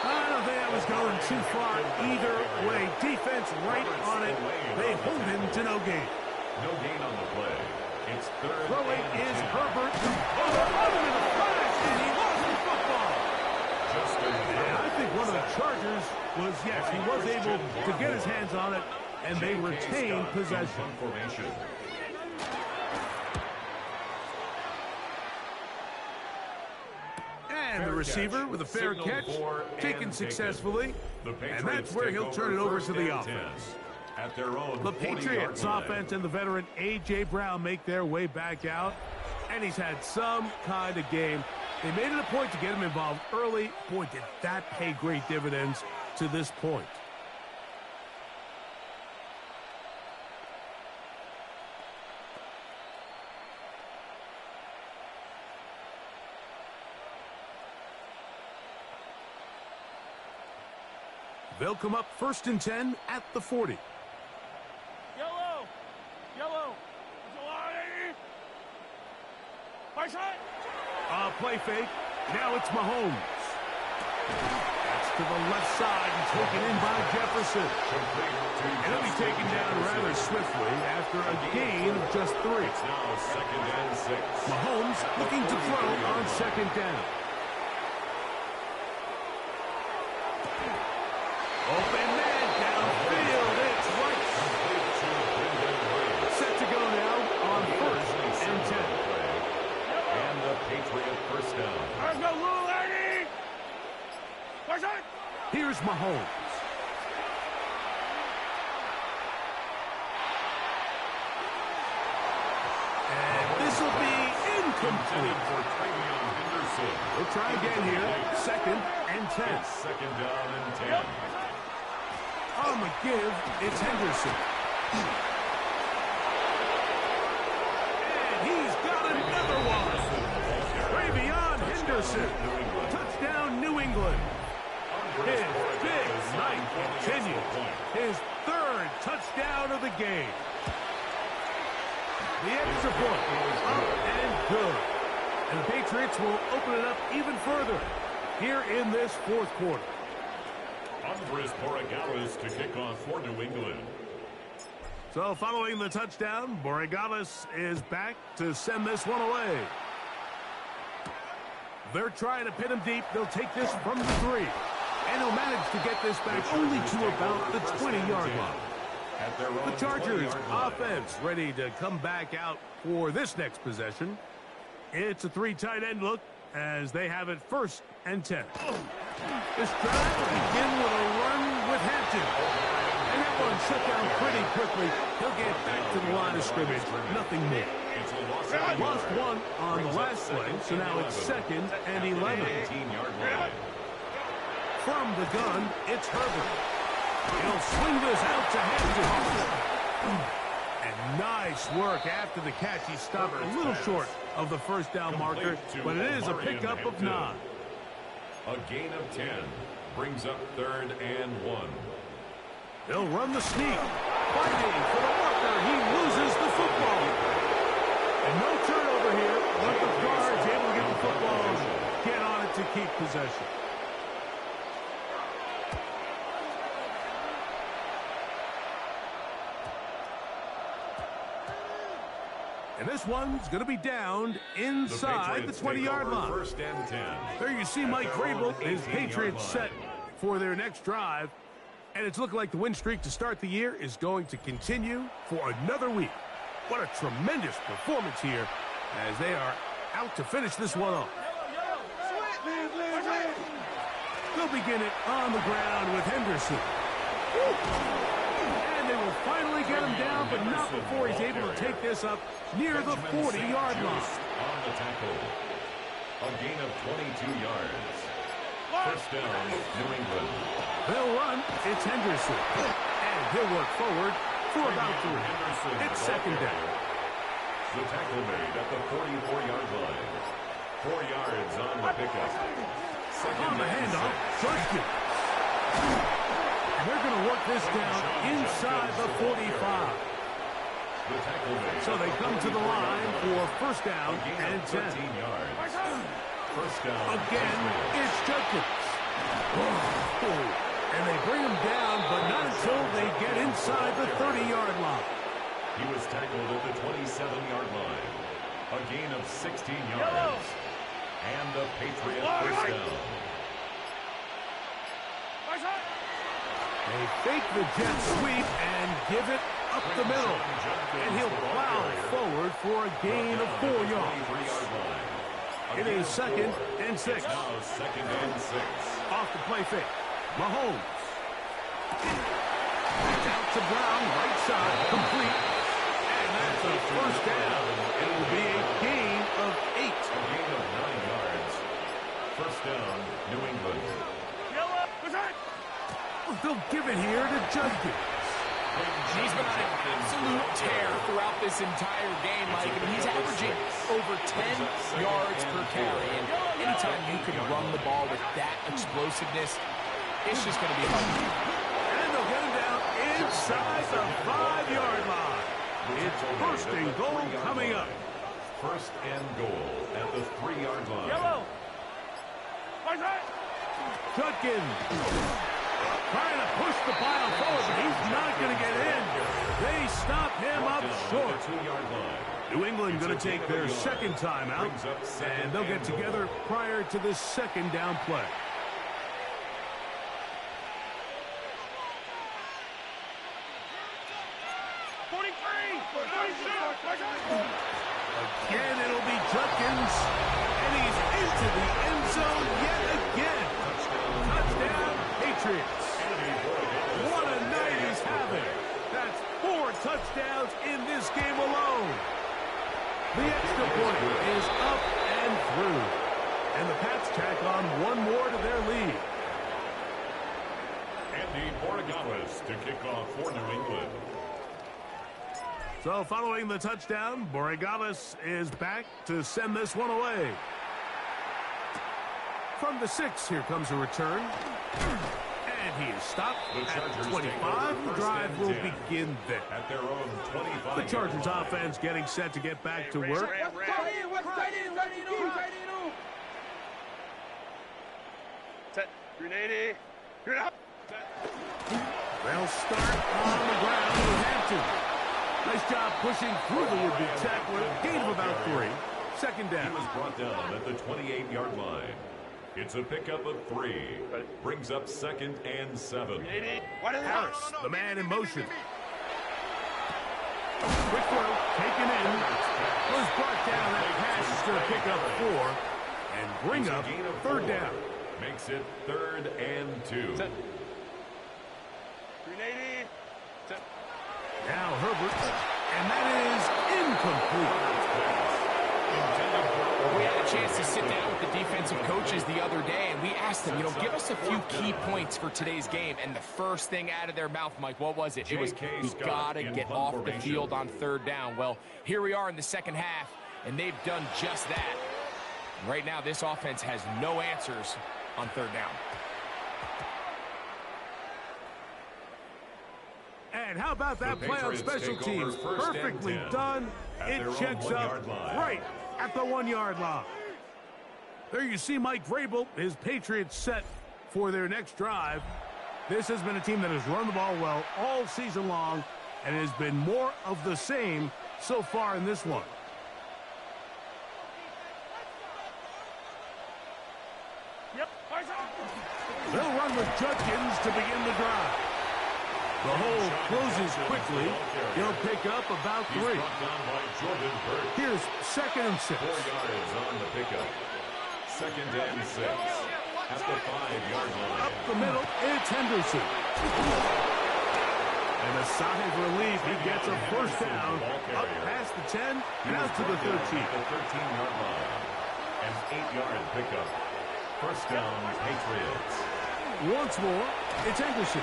I don't think that was going too far either way. Defense right on it. They hold him to no gain. No gain on the play. It's 3rd Throwing and is 10. Herbert. Oh, in the flash, and he lost the football. And I think one of the Chargers was, yes, he was able to get his hands on it, and they retained possession. Formation. And the receiver with a fair catch, taken successfully, and that's where he'll turn it over to the offense. At their own The Patriots offense and the veteran A.J. Brown make their way back out, and he's had some kind of game. They made it a point to get him involved early. Boy, did that pay great dividends to this point. They'll come up 1st and 10 at the 40. Yellow. Yellow. My shot. Play fake. Now it's Mahomes. That's to the left side and taken in by Jefferson. And he'll be taken down rather swiftly after a gain of just 3. It's now 2nd and 6. Mahomes looking to throw on 2nd down. Open man downfield. It's right. Set to go now on 1st and 10. And the Patriot first down. There's no rule, Eddie. Where's it? Here's Mahomes. And this will be incomplete. We'll try again here. 2nd and 10. It's 2nd down and 10. On the give, it's Henderson. And he's got another one. Ravion Henderson. Touchdown, New England. His big night continues. His 3rd touchdown of the game. The extra point is up and good. And the Patriots will open it up even further here in this 4th quarter. Andres Borregales to kick off for New England. So following the touchdown, Borregales is back to send this one away. They're trying to pin him deep. They'll take this from the 3. And he'll manage to get this back only to about the 20-yard line. The Chargers offense ready to come back out for this next possession. It's a 3 tight end look as they have it 1st and 10. This drive will begin with a run with Hampton. And that one shut down pretty quickly. He'll get back to the line of scrimmage. Nothing more. Lost 1 on the last play, so now it's 2nd and 11. From the gun, it's Herbert. He'll swing this out to Hampton. And nice work after the catch. He stopped a little short of the 1st down marker, but it is a pickup of 9. A gain of 10 brings up 3rd and 1. They'll run the sneak. Fighting for the marker. He loses the football. And no turnover here. But the guard's able to get the football. Get on it to keep possession. And this one's going to be downed inside the 20-yard line. 1st and 10. There you see Mike Vrabel, his Patriots set for their next drive. And it's looking like the win streak to start the year is going to continue for another week. What a tremendous performance here as they are out to finish this one off. They'll begin it on the ground with Henderson. And they will finally get him down, but not before he's able to take this up near the 40-yard line. On the tackle. A gain of 22 yards. 1st down, New England. They'll run. It's Henderson. And he'll work forward for about 3. It's 2nd down. The tackle made at the 44-yard line. 4 yards on the pickup. On the handoff, Justin. They're going to work this down inside the 45. So they come to the line for 1st down and 10. 13 yards. 1st down. Again, it's Judkins. And they bring him down, but not until they get inside the 30-yard line. He was tackled at the 27-yard line. A gain of 16 yards. And the Patriot 1st down. They fake the jet sweep and give it up the middle. And he'll plow forward for a gain of 4 yards. It is 2nd and 6. Now 2nd and 6. Off the play fake. Mahomes. Out to Brown, right side, complete. And that's a 1st down. It will be a gain of 8. A gain of 9 yards. 1st down, New England. They'll give it here to Judkins. He's been on an absolute tear throughout this entire game, Mike. I mean, he's averaging over 10 yards per carry. And anytime you can run the ball with that explosiveness, it's just going to be hard. And they'll get him down inside the 5-yard line. It's 1st and goal coming up. 1st and goal at the 3-yard line. Judkins. Trying to push the pile forward, but he's not going to get in. They stop him up short. 2-yard line. New England going to take their 2nd timeout, and they'll get together prior to the 2nd down play. Again, it'll be Judkins, and he's into the end zone yet again. Touchdown, Patriots. What a night he's having. That's 4 touchdowns in this game alone. The extra point is up and through. And the Pats tack on 1 more to their lead. Andy Borregales to kick off for New England. So following the touchdown, Borregales is back to send this one away. From the 6, here comes a return. And he is stopped at 25. The drive will begin there. At their own 25. The Chargers offense getting set to get back to work. They'll start on the ground with Hampton. Nice job pushing through the would-be tackler. Gain of about 3. 2nd down. He was brought down at the 28-yard line. It's a pickup of 3. Brings up 2nd and 7. Harris, the man in motion. Quick throw, taken in. Was brought down. That pass is going to pick up 4 and bring up third down. Makes it 3rd and 2. Set. 380. Set. Now Herbert, and that is incomplete. We had a chance to sit down with the defensive coaches the other day, and we asked them, give us a few key points for today's game. And the first thing out of their mouth, Mike, what was it? It was, we got to get off the field on third down. Well, here we are in the second half, and they've done just that. Right now, this offense has no answers on third down. And how about that play on special teams? Perfectly done. It checks up right at the 1-yard line. There you see Mike Vrabel, his Patriots set for their next drive. This has been a team that has run the ball well all season long, and it has been more of the same so far in this one. They'll run with Judkins to begin the drive. The hole closes quickly. He'll pick up about 3. Here's 2nd and 6. 4 yards on the pickup. 2nd and 6. At the 5-yard line. Up the middle, it's Henderson. And a sigh of relief. He gets a first down. Up past the 10 and out to the 13. The 13-yard line. An 8-yard pickup. First down, Patriots. Once more, it's Henderson.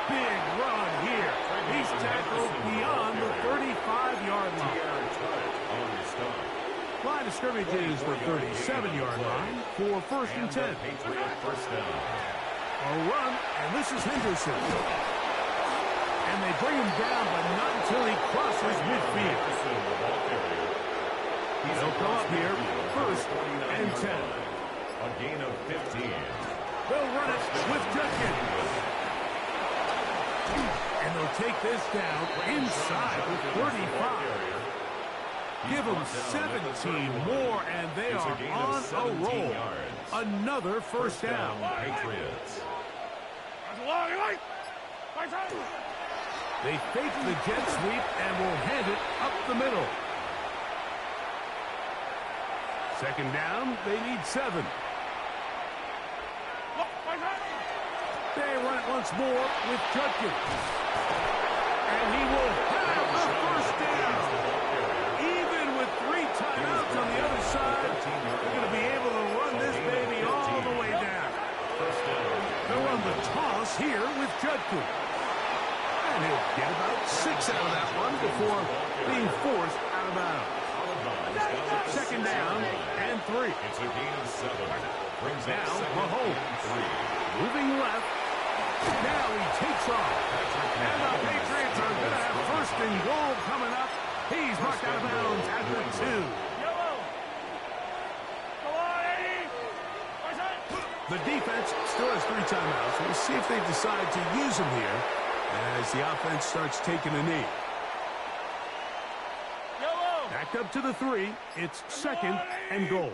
Big run here. He's tackled beyond the 35-yard line. Line of scrimmage is the 37-yard line for 1st and 10. A run, and this is Henderson. And they bring him down, but not until he crosses midfield. He'll come up here, 1st and 10. A gain of 15. They'll run it with Judkins. And they'll take this down inside with 35. Give them 17 more, and they are on a roll. Another first down. Patriots. They fake the jet sweep and will hand it up the middle. 2nd down, they need 7. They run it once more with Judkins. And he will have the first down. Even with 3 timeouts on the other side, they're going to be able to run this baby all the way down. They'll run the toss here with Judkins. And he'll get about 6 out of that one before being forced out of bounds. 2nd down and 3. It's a gain of 7. Brings now Mahomes. Moving left. Now he takes off. And the Patriots are going to have 1st and goal coming up. He's knocked out of bounds at the 2. The defense still has 3 timeouts. We'll see if they decide to use them here as the offense starts taking a knee. Back up to the 3. It's 2nd and goal.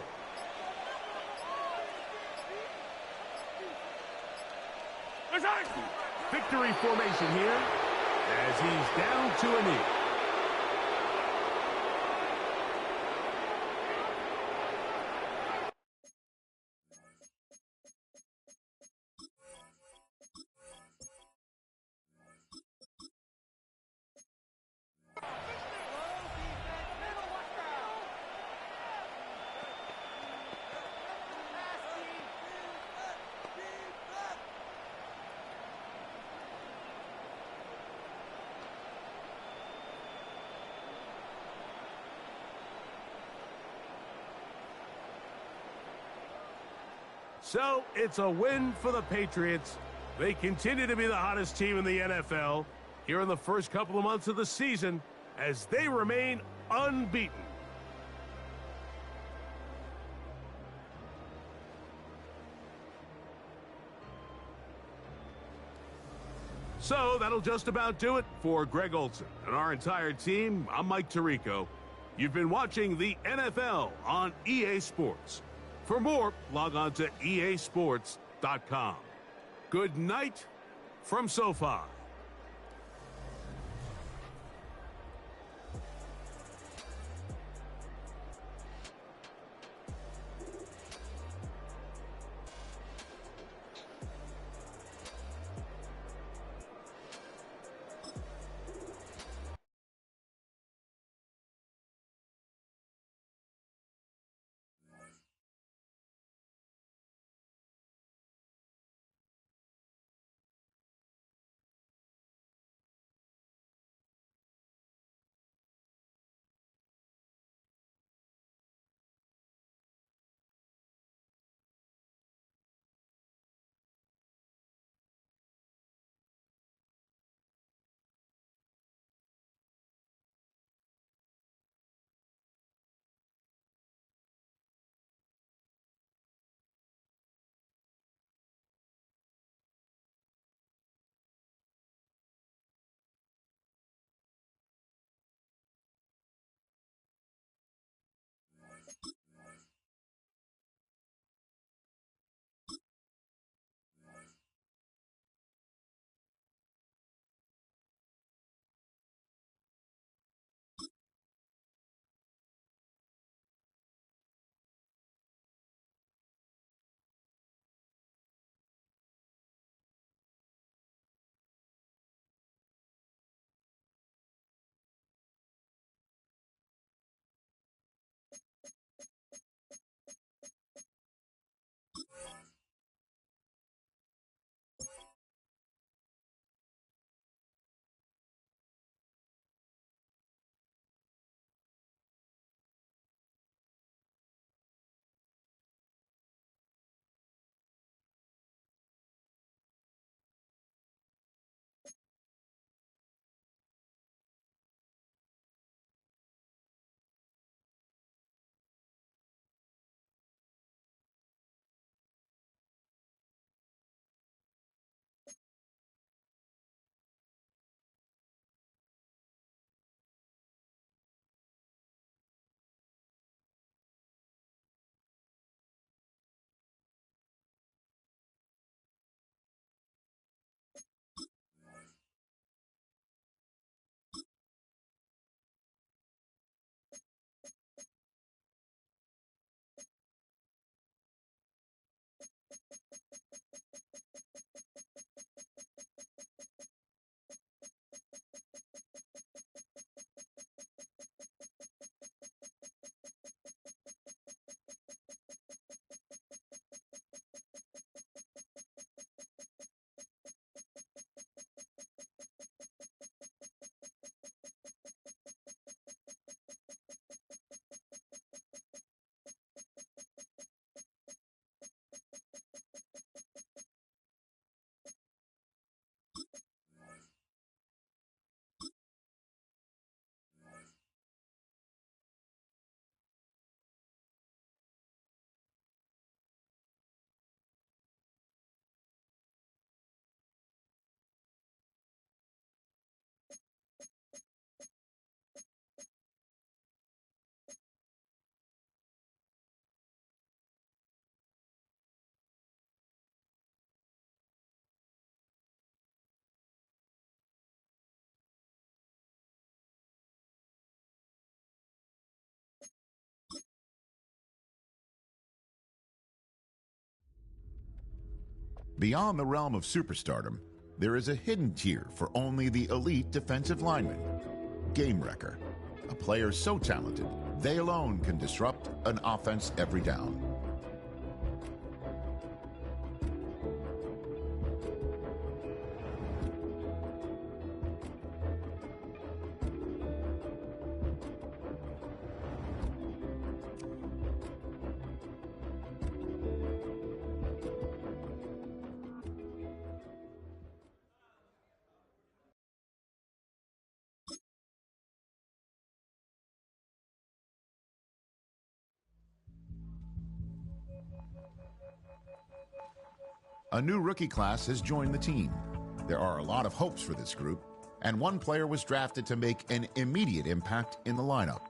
Victory formation here as he's down to a knee. So, it's a win for the Patriots. They continue to be the hottest team in the NFL here in the first couple of months of the season as they remain unbeaten. So, that'll just about do it for Greg Olson and our entire team. I'm Mike Tirico. You've been watching the NFL on EA Sports. For more, log on to easports.com. Good night from SoFi. Beyond the realm of superstardom, there is a hidden tier for only the elite defensive lineman. Game Wrecker, a player so talented, they alone can disrupt an offense every down. A new rookie class has joined the team. There are a lot of hopes for this group, and one player was drafted to make an immediate impact in the lineup.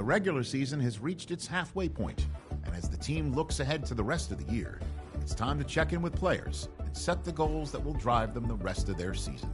The regular season has reached its halfway point, and as the team looks ahead to the rest of the year, it's time to check in with players and set the goals that will drive them the rest of their season.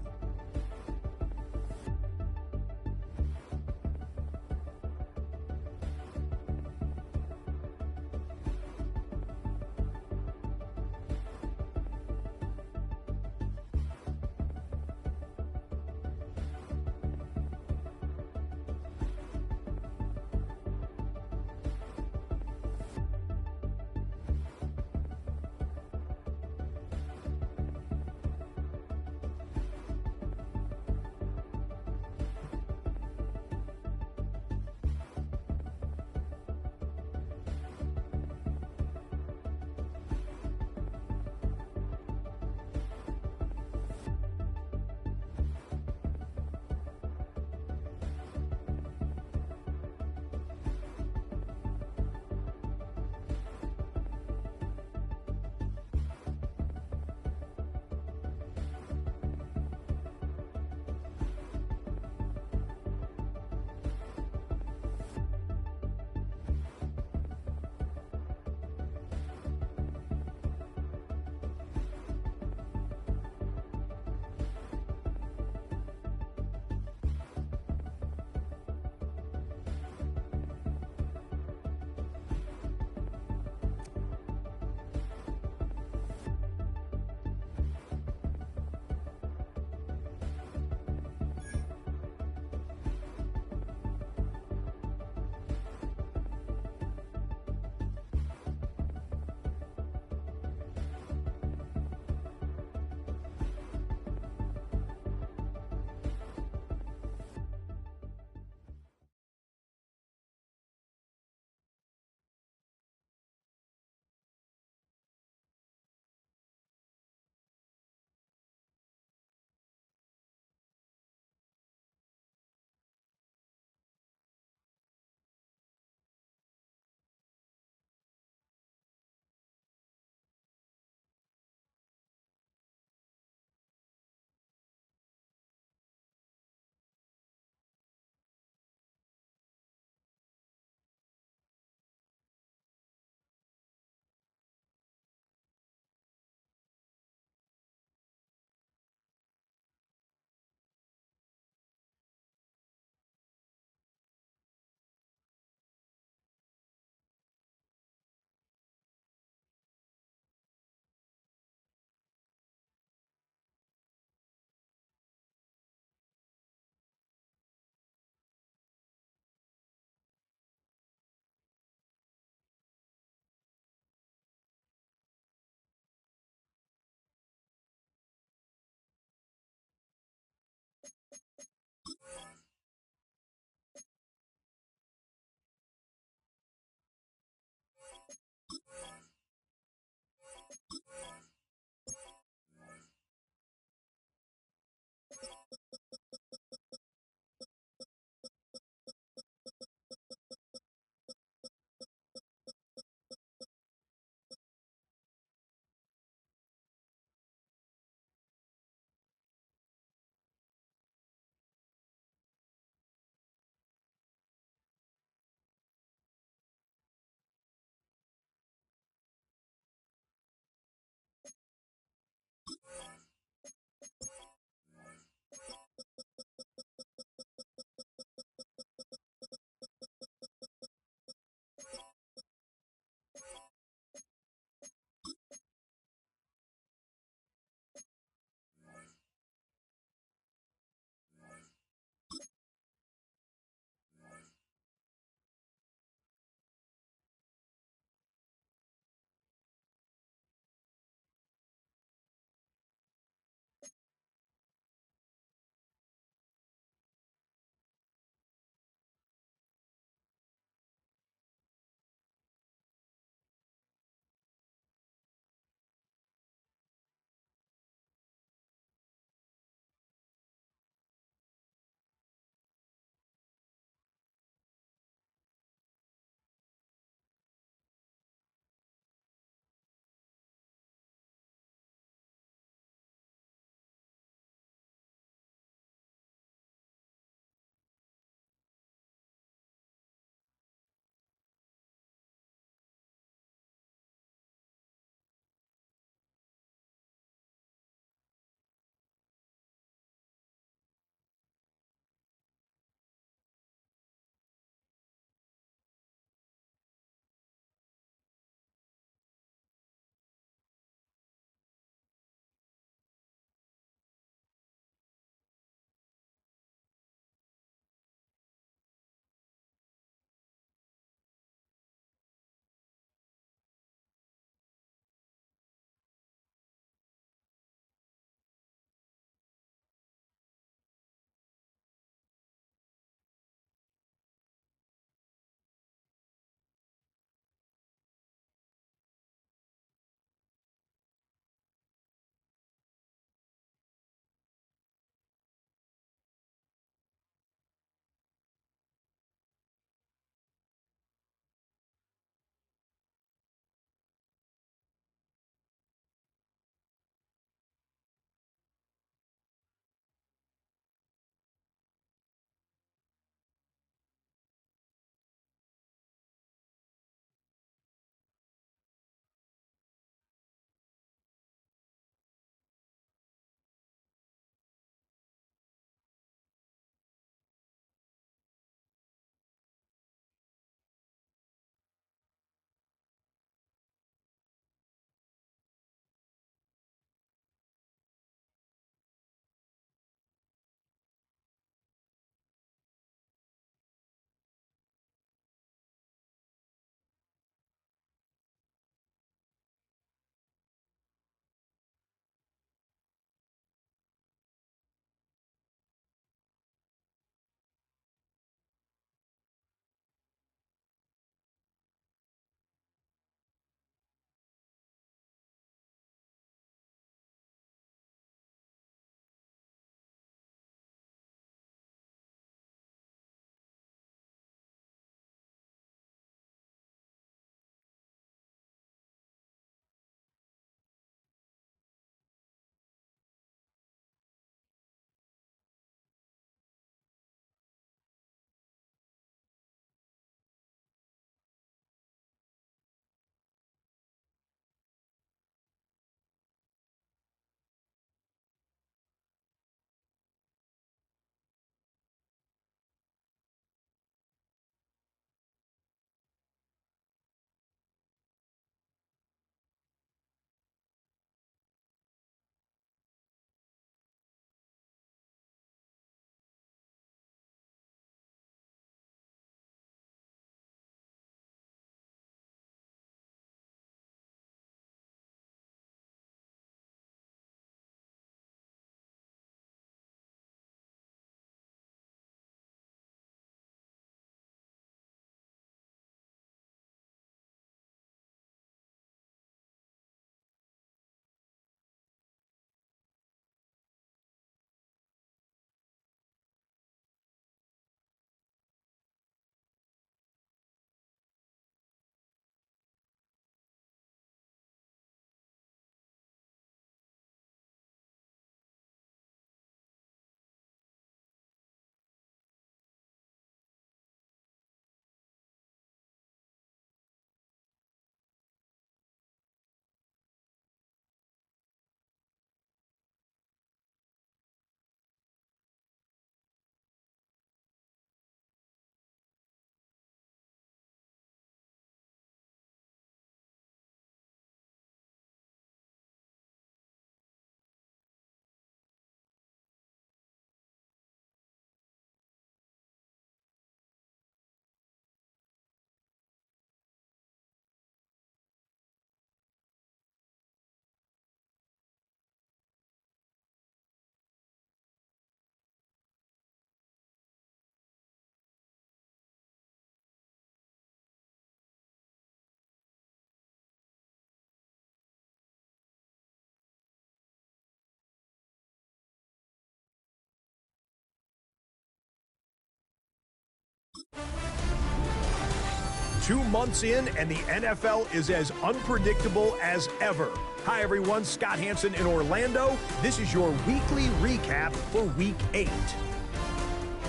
2 months in, and the NFL is as unpredictable as ever. Hi, everyone. Scott Hansen in Orlando. This is your weekly recap for Week 8.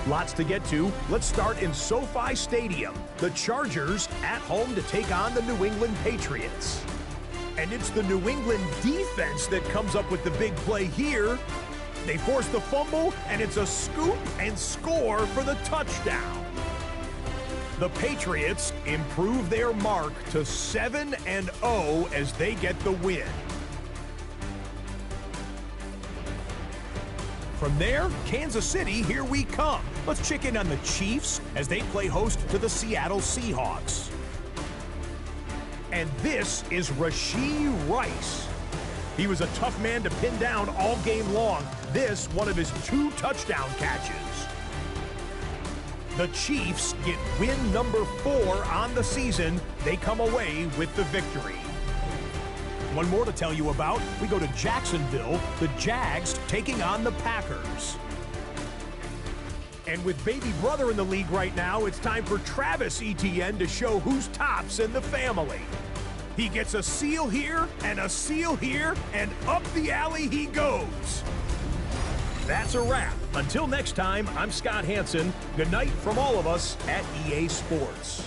Lots to get to. Let's start in SoFi Stadium. The Chargers at home to take on the New England Patriots. And it's the New England defense that comes up with the big play here. They force the fumble, and it's a scoop and score for the touchdown. The Patriots improve their mark to 7-0 as they get the win. From there, Kansas City, here we come. Let's check in on the Chiefs as they play host to the Seattle Seahawks. And this is Rashee Rice. He was a tough man to pin down all game long. This, one of his 2 touchdown catches. The Chiefs get win number 4 on the season. They come away with the victory. One more to tell you about. We go to Jacksonville, the Jags taking on the Packers. And with baby brother in the league right now, it's time for Travis Etienne to show who's tops in the family. He gets a seal here, and up the alley he goes. That's a wrap. Until next time, I'm Scott Hansen. Good night from all of us at EA Sports.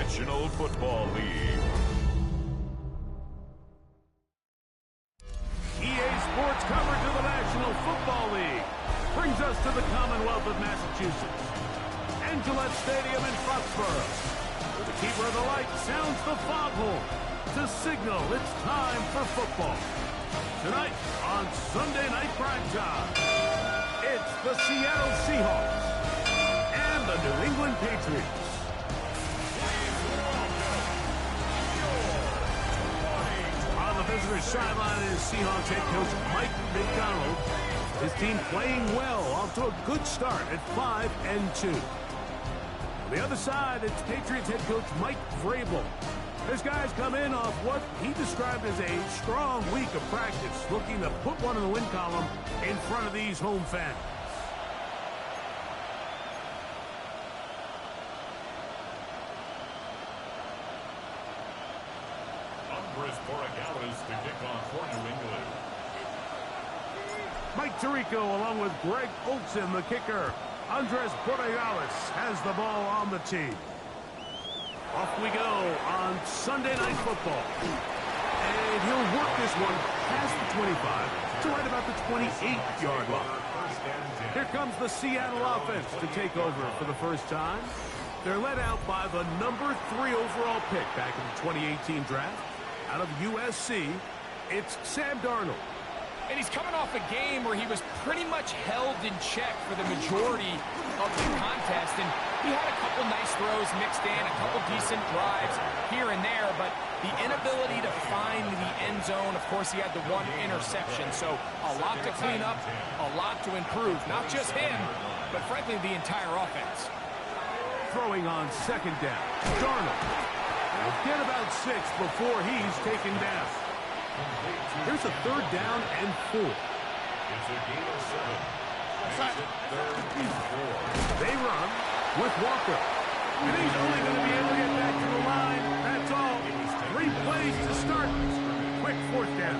National Football League. EA Sports coverage of the National Football League brings us to the Commonwealth of Massachusetts and Gillette Stadium in Foxborough, where the keeper of the light sounds the foghorn to signal it's time for football. Tonight on Sunday Night Primetime, it's the Seattle Seahawks and the New England Patriots. On the visitor's sideline is Seahawks head coach Mike McDonald. His team playing well, off to a good start at 5-2. On the other side, it's Patriots head coach Mike Vrabel. His guys come in off what he described as a strong week of practice, looking to put one in the win column in front of these home fans. To kick off for New England. Mike Tirico along with Greg Olsen, the kicker. Andres Borregales has the ball on the tee. Off we go on Sunday Night Football. And he'll work this one past the 25 to right about the 28-yard line. Here comes the Seattle offense to take over for the first time. They're led out by the number 3 overall pick back in the 2018 draft. Out of USC, it's Sam Darnold. And he's coming off a game where he was pretty much held in check for the majority of the contest. And he had a couple nice throws mixed in, a couple decent drives here and there. But the inability to find the end zone, of course, he had the one interception. So a lot to clean up, a lot to improve. Not just him, but frankly, the entire offense. Throwing on second down, Darnold. We'll get about 6 before he's taken down. Here's a 3rd down and 4. It's a gain of 7. Makes it 3rd and 4. They run with Walker. And he's only going to be able to get back to the line. That's all. 3 plays to start. Quick 4th down.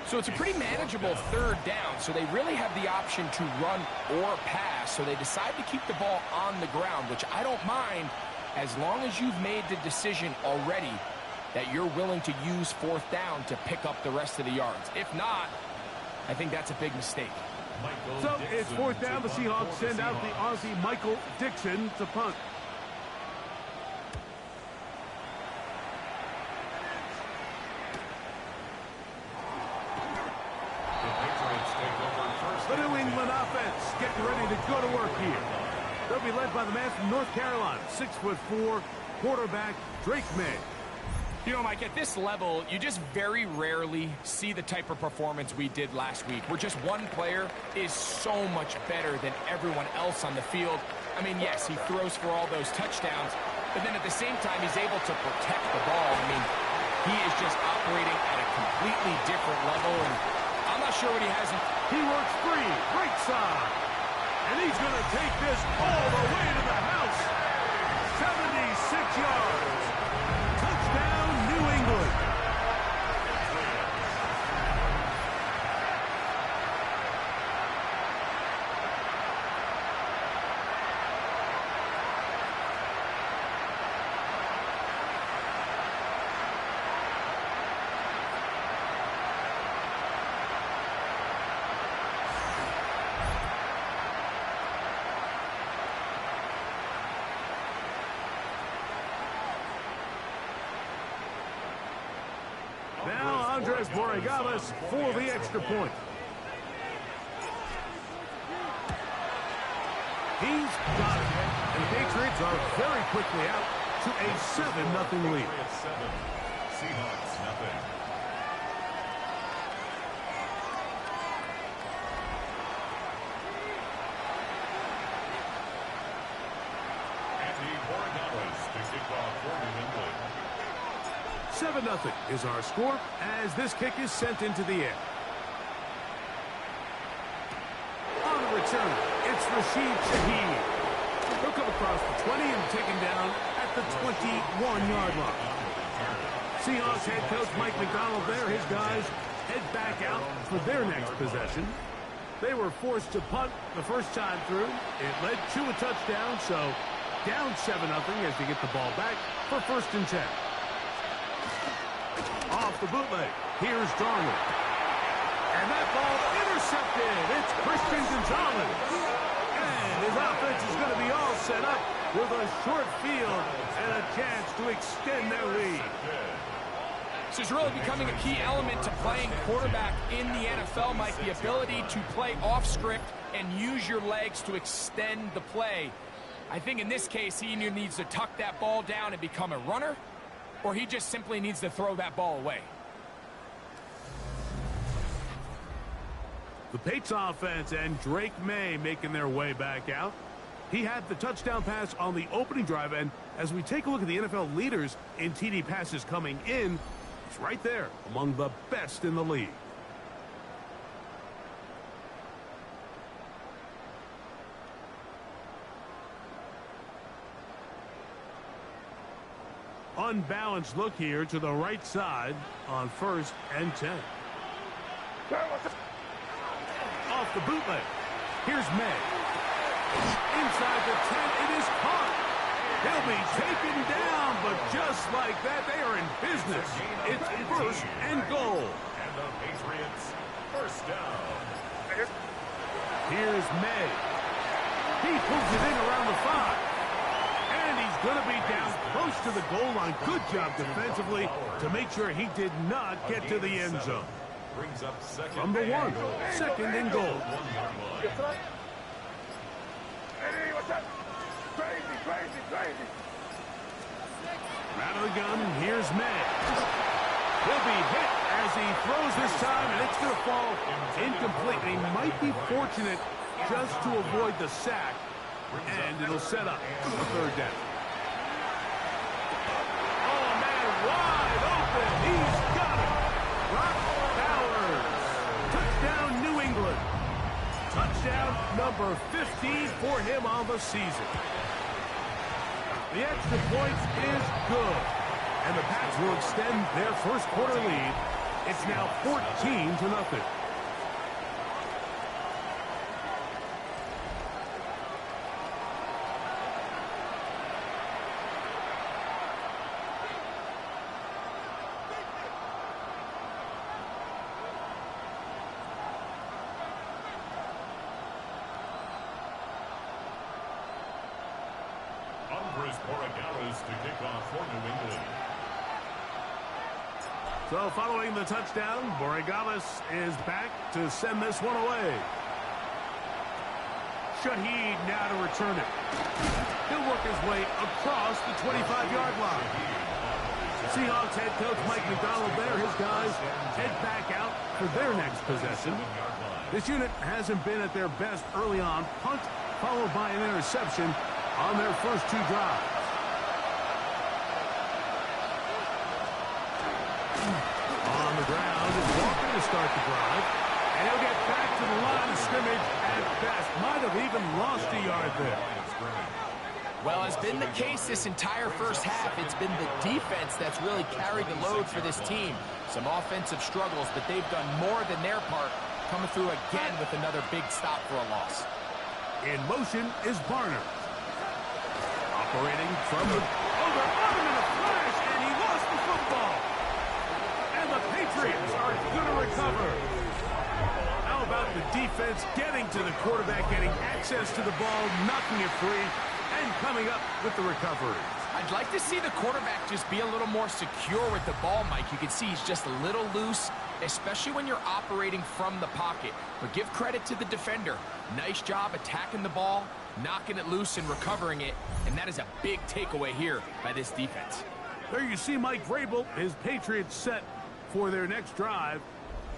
So it's a pretty manageable 3rd down. So they really have the option to run or pass. So they decide to keep the ball on the ground, which I don't mind, as long as you've made the decision already that you're willing to use 4th down to pick up the rest of the yards. If not, I think that's a big mistake. So it's 4th down. The Seahawks send out the Aussie Michael Dixon to punt. The New England offense getting ready to go to work here. They'll be led by the man from North Carolina, 6'4", quarterback Drake May. You know, Mike, at this level, you just very rarely see the type of performance we did last week, where just one player is so much better than everyone else on the field. I mean, yes, he throws for all those touchdowns, but then at the same time, he's able to protect the ball. I mean, he is just operating at a completely different level, and I'm not sure what he has. He works free, right side. And he's going to take this all the way to the house. 76 yards. Touchdown, New England. Now Andres Borregales for the extra point. He's got it. And the Patriots are very quickly out to a 7-0 lead. Seahawks, nothing. Andy Borregales to kick off for New England. 7-0 is our score as this kick is sent into the air. On the return, it's Rashid Shaheed. He'll come across the 20 and taken down at the 21-yard line. Seahawks head coach Mike McDonald there. His guys head back out for their next possession. They were forced to punt the first time through. It led to a touchdown, so down 7-0 as they get the ball back for 1st and 10. Off the bootleg. Here's Darnold. And that ball intercepted. It's Christian Gonzalez. And his offense is going to be all set up with a short field and a chance to extend their lead. This is really becoming a key element to playing quarterback in the NFL, Mike. The ability to play off script and use your legs to extend the play. I think in this case, he either needs to tuck that ball down and become a runner, or he just simply needs to throw that ball away. The Patriots offense and Drake May making their way back out. He had the touchdown pass on the opening drive, and as we take a look at the NFL leaders in TD passes coming in, he's right there among the best in the league. Unbalanced look here to the right side on 1st and 10. Off the bootleg. Here's May. Inside the 10, it is caught. He'll be taken down, but just like that, they are in business. It's 1st and goal. And the Patriots, 1st down. Here's May. He pulls it in around the 5. And he's going to be down close to the goal line. Good job defensively to make sure he did not get to the end zone. Brings up From the 1, 2nd and goal. Crazy. Out of the gun, here's May. He'll be hit as he throws this time, and it's going to fall incomplete. He might be fortunate just to avoid the sack, and it'll set up for 3rd down. Oh, man, wide open. He's got it. Brock Bowers. Touchdown, New England. Touchdown number 15 for him on the season. The extra points is good. And the Pats will extend their 1st quarter lead. It's now 14-0. To kick off for New England. So following the touchdown, Borregales is back to send this one away. Shaheed now to return it. He'll work his way across the 25-yard line. Seahawks head coach Mike McDonald there. His guys head back out for their next possession. This unit hasn't been at their best early on. Punt followed by an interception on their first 2 drives. On the ground is Walker to start the drive. And he'll get back to the line of scrimmage at best. Might have even lost a yard there. Well, as been the case this entire first half, it's been the defense that's really carried the load for this team. Some offensive struggles, but they've done more than their part, coming through again with another big stop for a loss. In motion is Barner. Operating from the... Oh, they're on him in a flash, and he lost the football. And the Patriots are going to recover. How about the defense getting to the quarterback, getting access to the ball, knocking it free, and coming up with the recovery. I'd like to see the quarterback just be a little more secure with the ball, Mike. You can see he's just a little loose, especially when you're operating from the pocket. But give credit to the defender. Nice job attacking the ball, knocking it loose and recovering it. And that is a big takeaway here by this defense. There you see Mike Vrabel, his Patriots set for their next drive.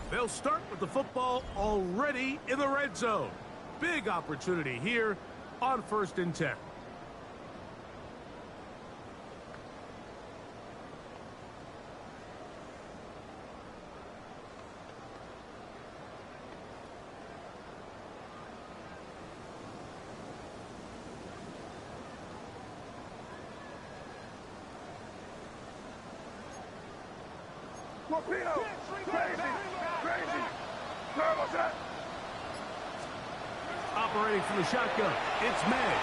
They'll start with the football already in the red zone. Big opportunity here on 1st and 10. Torpedo! Crazy! What's that? Operating from the shotgun, it's May.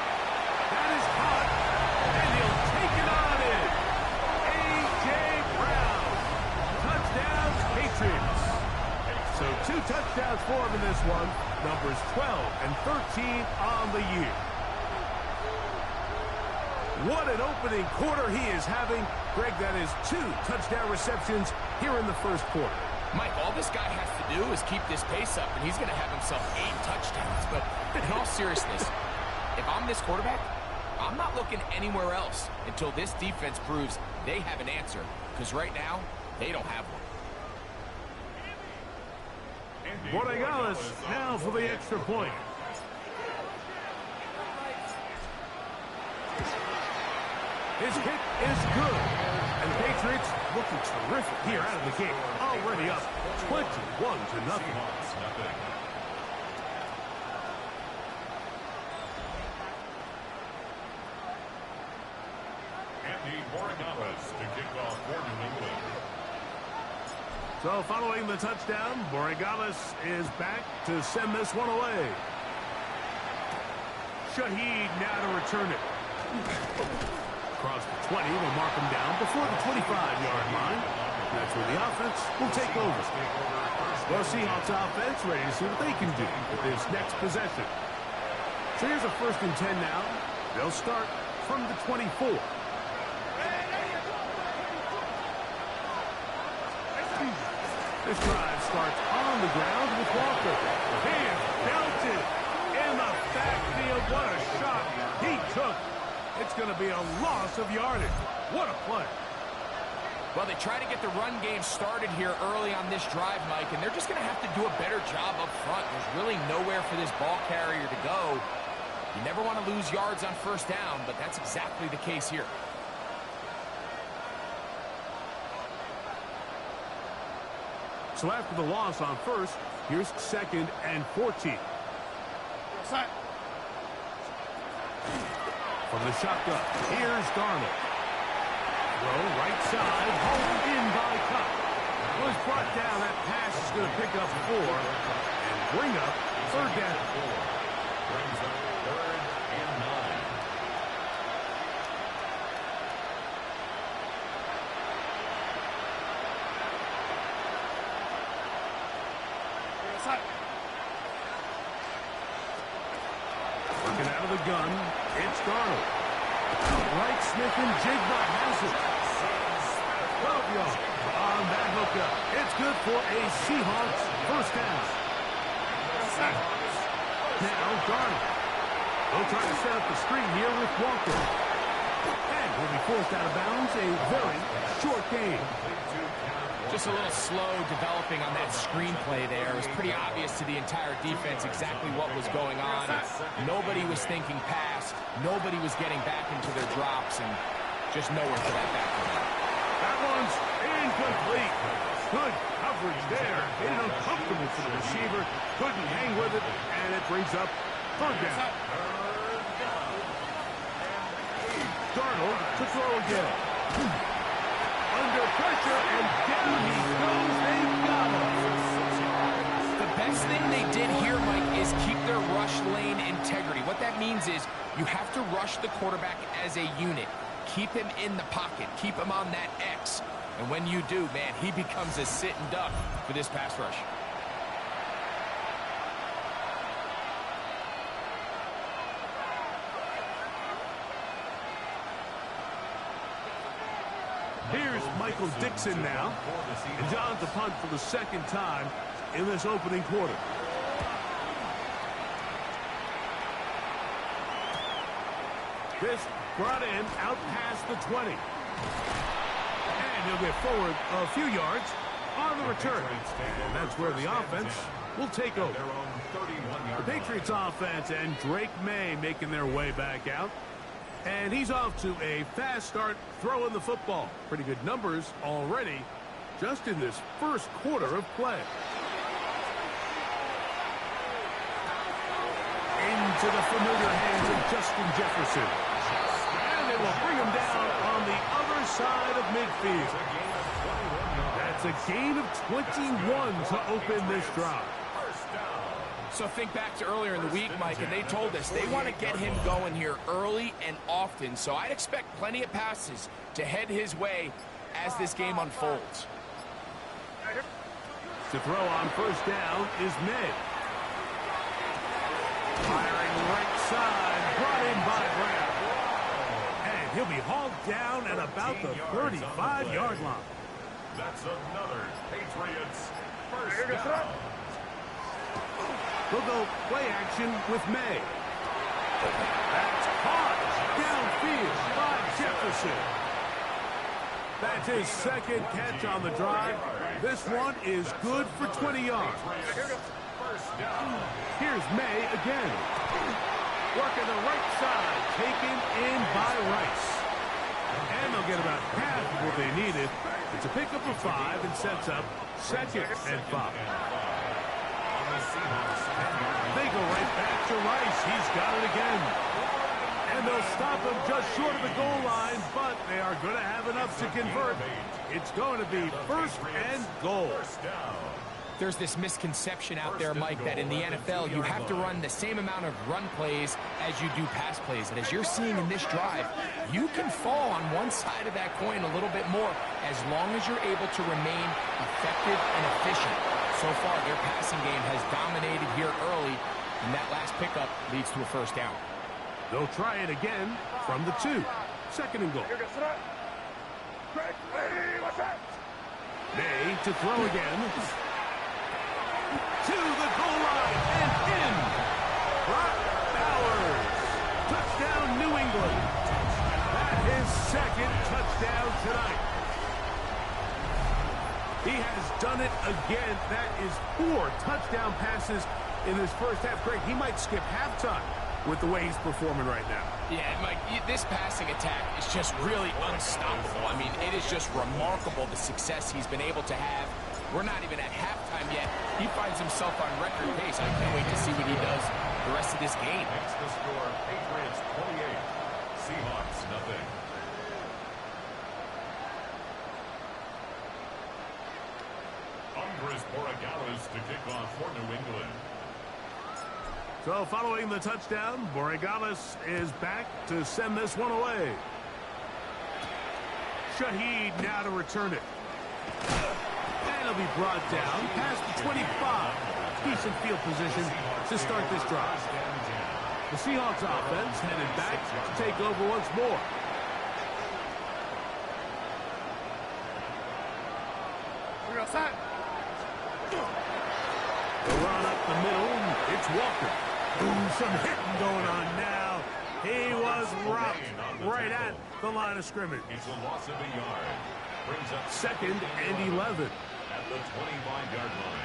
That is hot, And he'll take it on in. A.J. Brown. Touchdown, Patriots. So 2 touchdowns for him in this one. Numbers 12 and 13 on the year. What an opening quarter he is having. Greg, that is 2 touchdown receptions here in the first quarter. Mike, all this guy has to do is keep this pace up, and he's going to have himself 8 touchdowns. But in all seriousness, if I'm this quarterback, I'm not looking anywhere else until this defense proves they have an answer. Because right now, they don't have one. Borregales now for the extra point. His hit is good. And the Patriots looking terrific here out of the gate. Already up 21-0. Andy Borregales to kick off for New England. So following the touchdown, Borregales is back to send this one away. Shaheed now to return it. Across the 20, will mark him down before the 25-yard line. That's where the offense will take over. Well, Seahawks offense ready to see what they can do with this next possession. So here's a 1st and 10 now. They'll start from the 24. This drive starts on the ground with Walker. He is belted in the backfield. What a shot he took. It's going to be a loss of yardage. What a play. Well, they try to get the run game started here early on this drive, Mike, and they're just going to have to do a better job up front. There's really nowhere for this ball carrier to go. You never want to lose yards on 1st down, but that's exactly the case here. So after the loss on 1st, here's 2nd and 14. From the shotgun, here's Darnold. Throw right side, hauled in by Cup. Was brought down. That pass is going to pick up 4 and bring up 3rd down. Brings up 3rd and 9. Working out of the gun, it's Darnold. Right sniffing jig by Hassel. 12 yards on that hookup. It's good for a Seahawks 1st down. Now Darnold. They'll try to set up the screen here with Walker. And will be forced out of bounds. A very short game. Just a little slow developing on that screenplay there. It was pretty obvious to the entire defense exactly what was going on. Nobody was thinking pass. Nobody was getting back into their drops, and just nowhere for that backfield. That one's incomplete. Good coverage there. Made it uncomfortable for the receiver. Couldn't hang with it, and it brings up 3rd down. Darnold to throw again. Under pressure, and down he goes. They got him. The best thing they did here, Mike, is keep their rush lane integrity. What that means is you have to rush the quarterback as a unit. Keep him in the pocket. Keep him on that X. And when you do, man, he becomes a sitting duck for this pass rush. Here's Michael Dixon now. And John to punt for the 2nd time in this opening quarter. This brought in out past the 20. And he'll get forward a few yards on the return. And that's where the offense will take over. The Patriots offense and Drake May making their way back out. And he's off to a fast start throwing the football. Pretty good numbers already just in this 1st quarter of play. Into the familiar hands of Justin Jefferson. And they will bring him down on the other side of midfield. That's a gain of 21 to open this drive. So think back to earlier in the week, Mike, and they told us they want to get him going here early and often. So I'd expect plenty of passes to head his way as this game unfolds. To throw on first down is May. Firing right side, brought in by Brown. And he'll be hauled down at about the 35-yard line. That's another Patriots first down. We'll go play action with May. That's caught downfield by Jefferson. That's his second catch on the drive. This one is good for 20 yards. Here's May again. Working the right side, taken in by Rice. And they'll get about half of what they needed. It's a pickup of 5 and sets up 2nd and 5. They go right back to Rice. He's got it again. And they'll stop him just short of the goal line, but they are going to have enough to convert. It's going to be 1st and goal. There's this misconception out there, Mike, that in the NFL you have to run the same amount of run plays as you do pass plays. And as you're seeing in this drive, you can fall on one side of that coin a little bit more as long as you're able to remain effective and efficient. So far, their passing game has dominated here early, and that last pickup leads to a first down. They'll try it again from the 2. 2nd and goal. May to throw again. To the goal line and in. Brock Bowers. Touchdown, New England. That is 2nd touchdown tonight. He has done it again. That is 4 touchdown passes in his first half. Greg, he might skip halftime with the way he's performing right now. Yeah, Mike, this passing attack is just really unstoppable. I mean, it is just remarkable the success he's been able to have. We're not even at halftime yet. He finds himself on record pace. I can't wait to see what he does the rest of this game. Makes the score Patriots 28, Seahawks nothing. Andres Borregales to kick off for New England. So following the touchdown, Borregales is back to send this one away. Shaheed now to return it. And it'll be brought down past the 25. Decent field position to start this drive. The Seahawks offense headed back to take over once more. The run up the middle, it's Walker. Ooh, some hitting going on now. He was rocked right at the line of scrimmage. It's a loss of a yard. Brings up 2nd and 11. At the 25-yard line.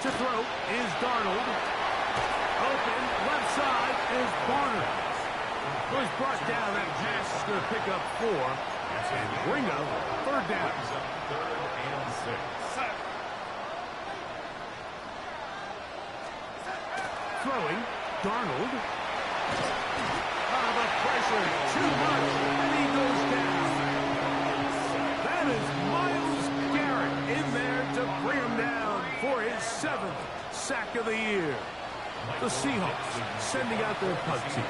To throw is Darnold. Open, left side is Barner. Was brought down. That pass is going to pick up 4 and bring up 3rd down. 3rd and 6. Throwing, Darnold. The pressure, too much, and he goes down. That is Myles Garrett in there to bring him down for his 7th sack of the year. The Seahawks sending out their punt team.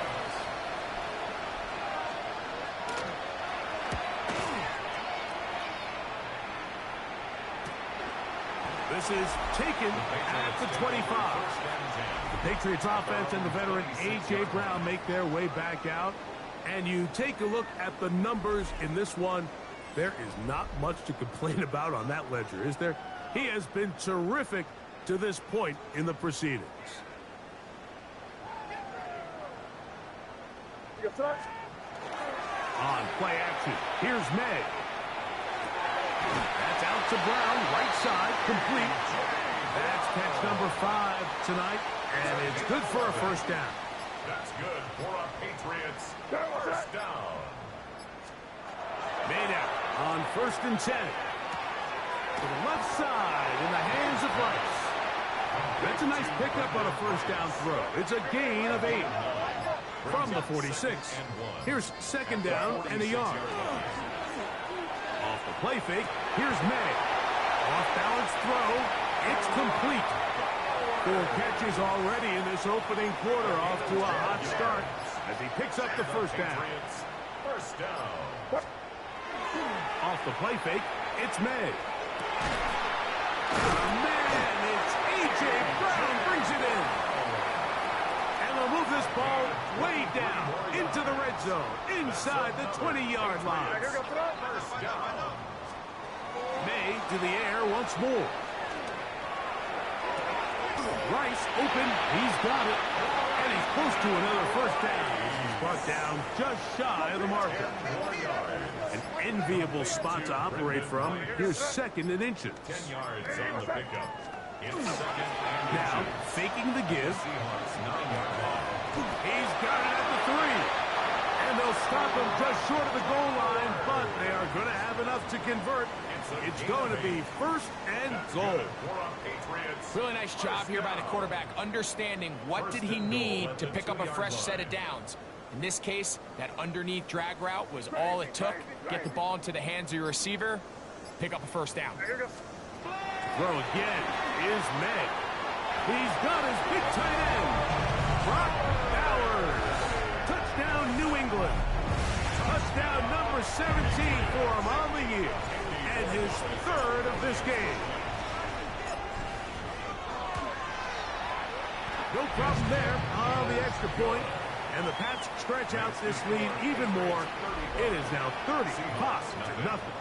This is taken at the 25. The Patriots offense and the veteran A.J. Brown make their way back out. And you take a look at the numbers in this one. There is not much to complain about on that ledger, is there? He has been terrific to this point in the proceedings. On play action, here's May. That's out to Brown, right side, complete. That's catch number 5 tonight, and it's good for a first down. That's good for a Patriots first down. Made out on 1st and 10. To the left side in the hands of Rice. That's a nice pickup on a first down throw. It's a gain of 8 from the 46. Here's 2nd down and a yard. Off the play fake, here's May. Off-balance throw. It's complete. 4 catches already in this opening quarter, off to a hot start as he picks up the first down. First down. Off the play fake, it's May. Man, it's A.J. Brown brings it in. And they'll move this ball way down into the red zone, inside the 20-yard line. May to the air once more. Rice open, he's got it. And he's close to another first down. He's brought down just shy of the marker. An enviable spot to operate from. Here's second and inches. 10 yards on the pickup. Now, faking the give. He's got it at the 3. And they'll stop him just short of the goal line, but they are going to have enough to convert. It's going to be first and goal. Really nice job here by the quarterback, understanding what did he need to pick up a fresh set of downs. In this case, that underneath drag route was all it took. Get the ball into the hands of your receiver, pick up a first down. Throw again is May. He's got his big tight end, Brock Bowers. Touchdown, New England. Touchdown number 17 for him on the year. And his third of this game. No problem there on the extra point. And the Pats stretch out this lead even more. It is now 30 to nothing.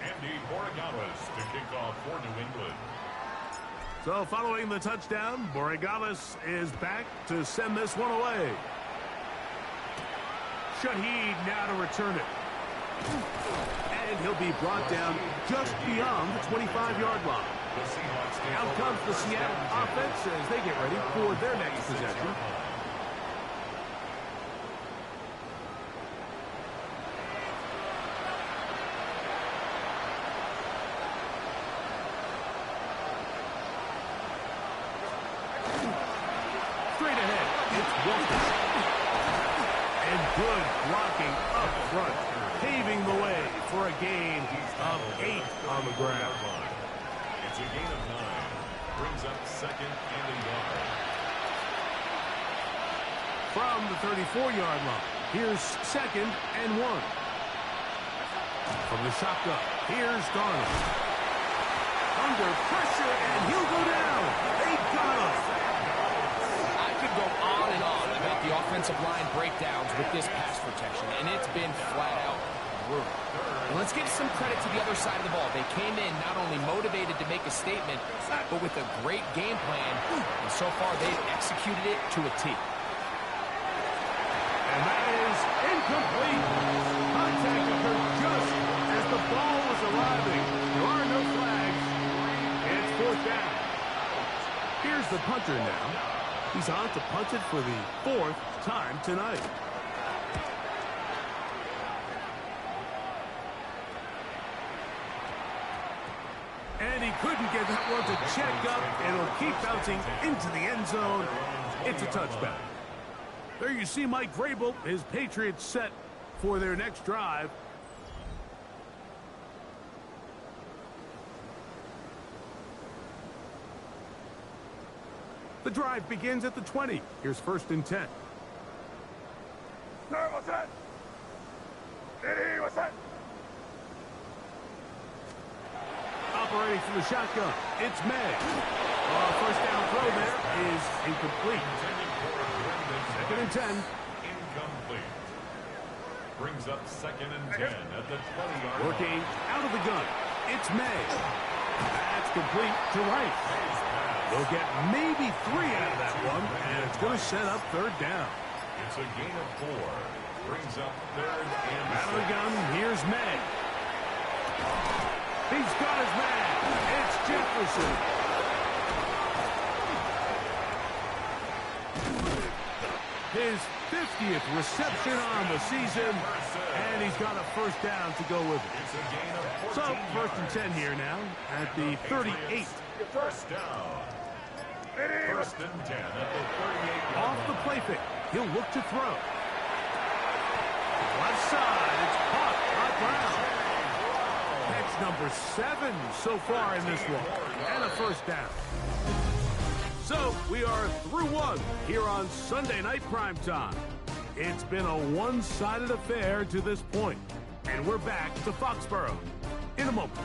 Andy Borregales to kick off for New England. So following the touchdown, Borregales is back to send this one away. Shaheed now to return it. And he'll be brought down just beyond the 25-yard line. Out comes the Seattle offense as they get ready for their next possession. Straight ahead, it's Wilson. And good blocking up front, paving the way for a gain of 8 on the ground. It's a gain of 9. Brings up second and a yard. From the 34-yard line, here's second and 1. From the shotgun, here's Darnold. Under pressure, and he'll go down. They got him. I could go on and on about the offensive line breakdowns with this pass protection, and it's been flat out brutal. And let's give some credit to the other side of the ball. They came in not only motivated to make a statement, but with a great game plan, and so far they've executed it to a T. And that is incomplete. Contact occurred just as the ball was arriving. There are no flags. It's fourth down. Here's the punter now. He's on to punt it for the 4th time tonight. And he couldn't get that one to check up. It'll keep bouncing into the end zone. It's a touchback. There you see Mike Vrabel, his Patriots set for their next drive. The drive begins at the 20. Here's first and 10. Operating from the shotgun, it's May. First down throw there is incomplete. Second and 10. Incomplete. Brings up second and 10 at the 20-yard line. Working out of the gun, it's May. That's complete to Rice. They'll get maybe 3 out of that one, and it's going to set up third down. It's a gain of 4. Brings up third and Out of the gun, here's May. He's got his man. It's Jefferson. His 50th reception on the season, and he's got a first down to go with it. it's a gain of 14 So, first and yards. 10 here now at the 38. First down. First and 10 at the 38-yard Off the line. play fake. He'll look to throw. Left side. It's caught by Brown. Catch number 7 so far in this one. And a first down. So we are through one here on Sunday Night Primetime. It's been a one-sided affair to this point. And we're back to Foxborough in a moment.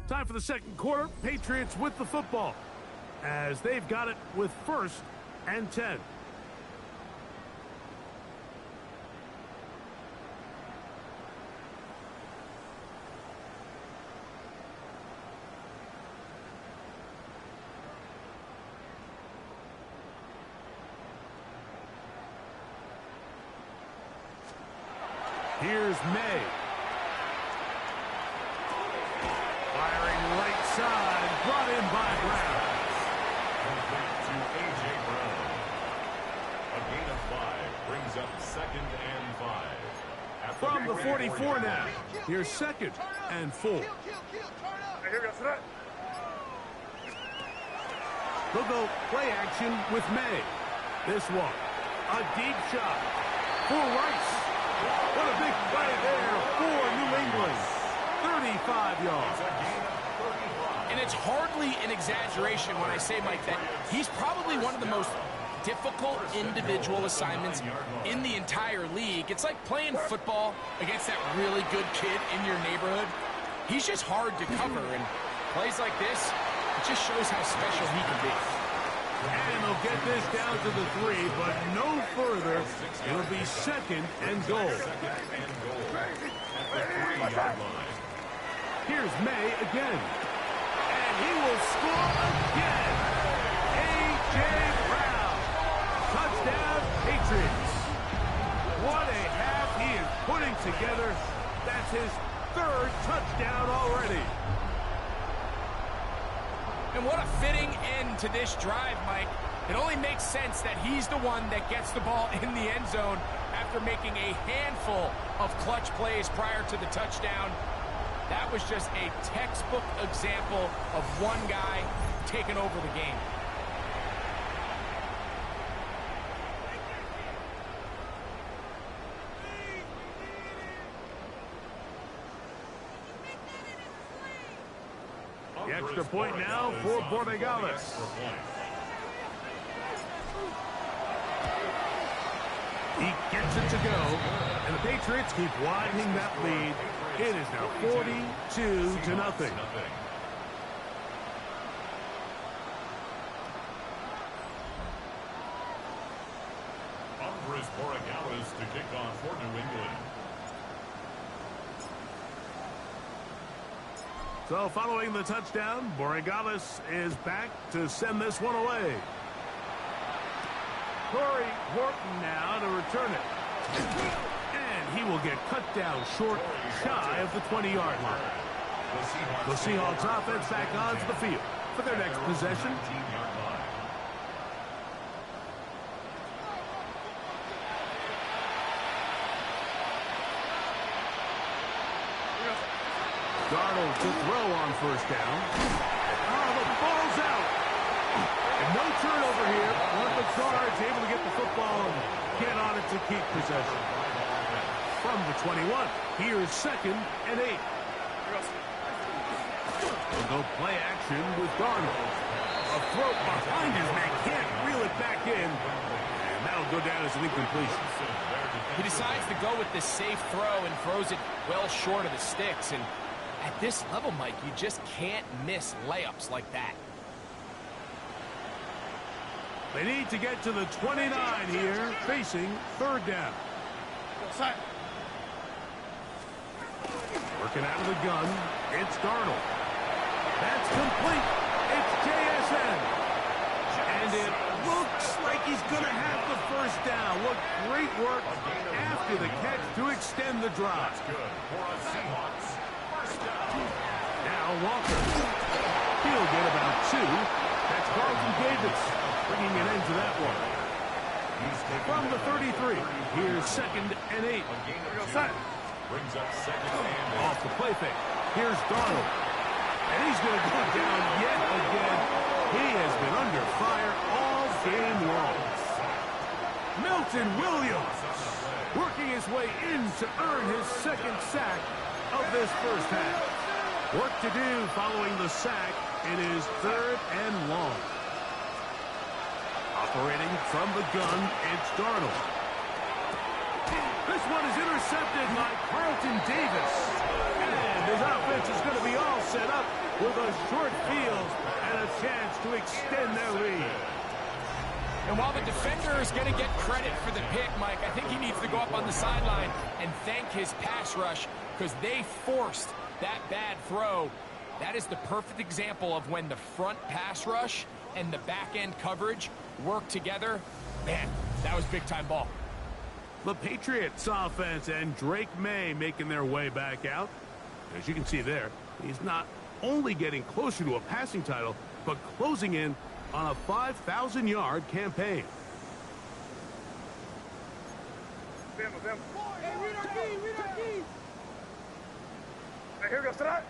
Time for the second quarter. Patriots with the football as they've got it with 1st and 10. Here's May. Firing right side, brought in by Brown. Complete to A.J. Brown. A gain of 5 brings up 2nd and 5. At the From the 44 44 now. Here's 2nd and 4. Here we go, Sonat. They'll go play action with May. This one, a deep shot for Rice. What a big play there for New England. 35 yards. And it's hardly an exaggeration when I say, Mike, that he's probably one of the most difficult individual assignments in the entire league. It's like playing football against that really good kid in your neighborhood. He's just hard to cover, and plays like this, it just shows how special he can be. And they'll get this down to the 3, but no further. It'll be 2nd and goal. Here's May again. And he will score again. A.J. Brown. Touchdown, Patriots. What a half he is putting together. That's his 3rd touchdown already. And what a fitting end to this drive, Mike. It only makes sense that he's the one that gets the ball in the end zone after making a handful of clutch plays prior to the touchdown. That was just a textbook example of one guy taking over the game. The extra point now for Borregales. He gets it to go, and the Patriots keep widening that lead. It is now 42-0. Andres Borregales to kick off for New England. So following the touchdown, Borregales is back to send this one away. Corey Horton now to return it. And he will get cut down short, shy of the 20-yard line. The Seahawks offense back onto the field for their next possession. Darnold to throw on 1st down. Oh, the ball's out. And no turnover here. One of the guards able to get the football and get on it to keep possession. From the 21, here's 2nd and 8. They'll go play action with Darnold. A throw behind his man, can't reel it back in. And that'll go down as an incompletion. He decides to go with this safe throw and throws it well short of the sticks. And at this level, Mike, you just can't miss layups like that. They need to get to the 29 here, facing 3rd down. Working out of the gun, it's Darnold. That's complete. It's JSN. And it looks like he's going to have the 1st down. What great work after the catch to extend the drive. Now Walker. He'll get about 2. That's Carlton Davis bringing an end to that one. From the 33, here's 2nd and 8. Brings up 2nd and 8. Off the play fake. Here's Darnold. And he's going to go down yet again. He has been under fire all game long. Milton Williams working his way in to earn his 2nd sack of this first half. Work to do following the sack. It is 3rd and long. Operating from the gun, it's Darnold. This one is intercepted by Carlton Davis. And his offense is going to be all set up with a short field and a chance to extend their lead. And while the defender is going to get credit for the pick, Mike, I think he needs to go up on the sideline and thank his pass rush because they forced that bad throw. That is the perfect example of when the front pass rush and the back-end coverage work together. Man, that was big-time ball. The Patriots offense and Drake May making their way back out. As you can see there, he's not only getting closer to a passing title, but closing in on a 5,000-yard campaign. Hey, here we go, strike.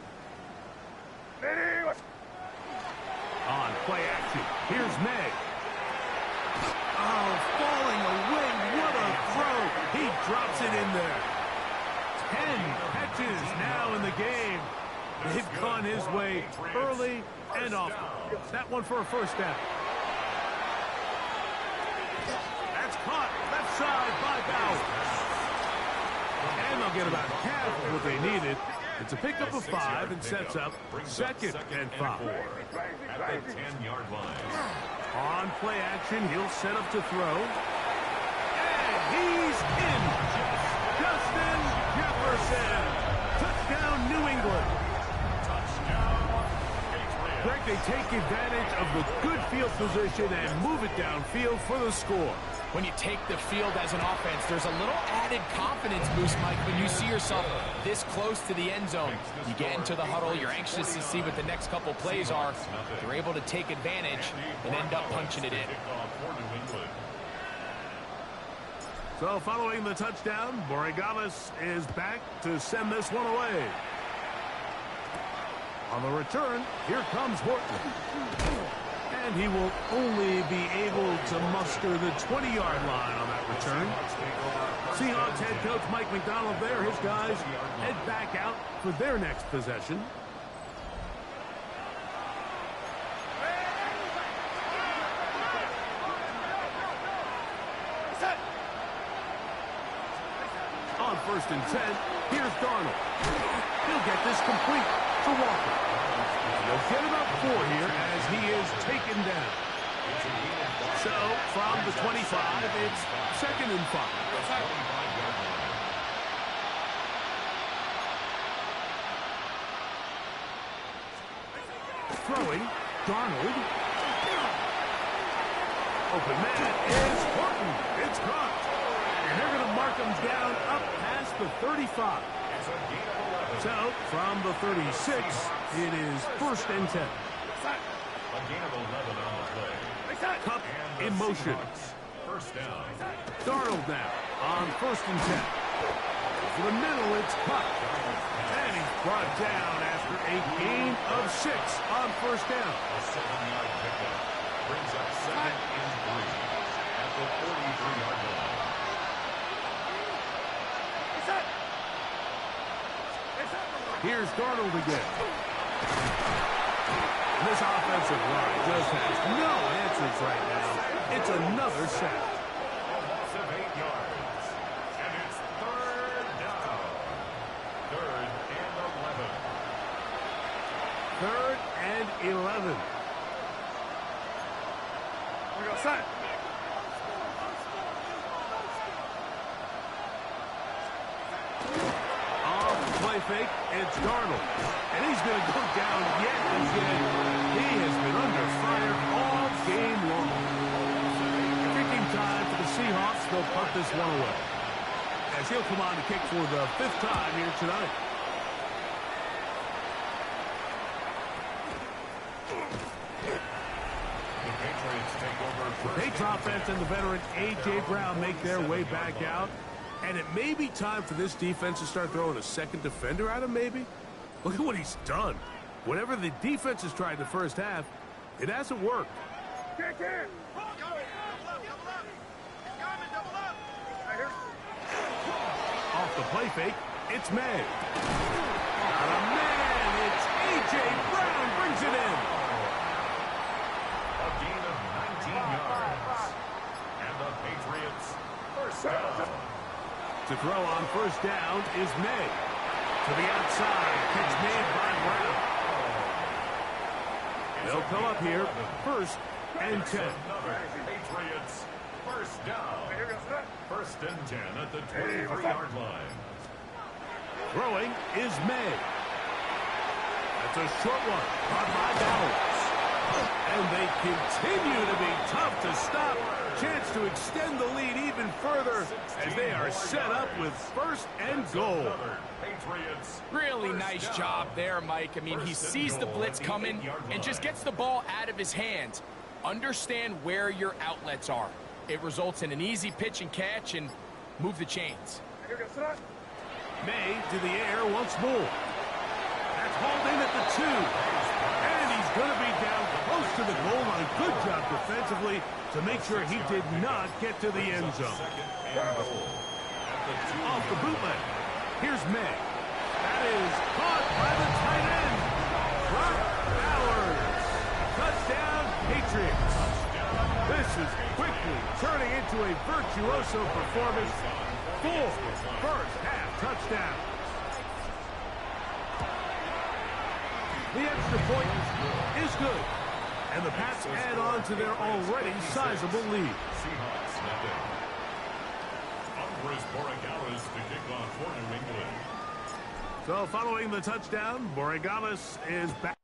On play action, here's May. Oh, falling away, what a throw. He drops it in there. 10 catches now in the game. They've gone his way early and often. That one for a first down. That's caught left side by Bowers. And they'll get about half of what they needed. It's a pickup of 5 and sets up 2nd and 5. At the 10-yard line. On play action, he'll set up to throw. And he's in. Justin Jefferson. Touchdown, New England. Greg, they take advantage of the good field position and move it downfield for the score. When you take the field as an offense, there's a little added confidence boost, Mike, when you see yourself this close to the end zone. You get into the huddle, you're anxious to see what the next couple plays are. You're able to take advantage and end up punching it in. So following the touchdown, Borregales is back to send this one away. On the return, here comes Horton. And he will only be able to muster the 20-yard line on that return. Seahawks head coach Mike McDonald there. His guys head back out for their next possession. On 1st and 10, here's Darnold. He'll get this complete to Walker. They'll get about 4 here as he is taken down. So, from the 25, it's 2nd and 5. Throwing, Darnold. Open man is Horton. It's caught. And they're going to mark him down up past the 35. So, from the 36, it is 1st and 10. A gain of 11 on the play. Cup in motion. First down. Darnold now on 1st and 10. For the middle, it's Cup. And he's brought down after a gain of 6 on 1st down. A 7-yard pickup brings up 2nd and 3 at the 43-yard line. Here's Darnold again. This offensive line just has no answers right now. It's another sack. Loss of 8 yards. And it's 3rd down. 3rd and 11. 3rd and 11. We go, son. Play fake, it's Darnold. And he's going to go down yet again. He has been under fire all game long. Kicking time for the Seahawks. They'll punt this one away. As he'll come on to kick for the 5th time here tonight. The Patriots The Patriots offense and the veteran A.J. Brown make their way back out. And it may be time for this defense to start throwing a second defender at him, maybe? Look at what he's done. Whatever the defense has tried in the first half, it hasn't worked. Off the play fake, it's May. Not a man, it's A.J. Brown brings it in. A gain of 19 yards. And the Patriots first down. To throw on first down is May. To the outside, catch made by Brown. They'll come up here, first and 10. Patriots first down. First and 10 at the 23-yard line. Throwing is May. That's a short one, caught by Bowers. And they continue to be tough to stop. Chance to extend the lead even further as they are set up with first and goal. Really nice job there, Mike. I mean, he sees the blitz coming and just gets the ball out of his hands. Understand where your outlets are. It results in an easy pitch and catch and move the chains. May to the air once more. That's hauled in at the 2. And he's going to be down close to the goal line. Good job defensively to make sure he did not get to the end zone. Off the bootleg. Here's May. That is caught by the tight end. Brock Bowers. Touchdown, Patriots. This is quickly turning into a virtuoso performance. 4 first-half touchdowns. The extra point is good. And the Pats add on to their already sizable lead. So following the touchdown, Borregales is back.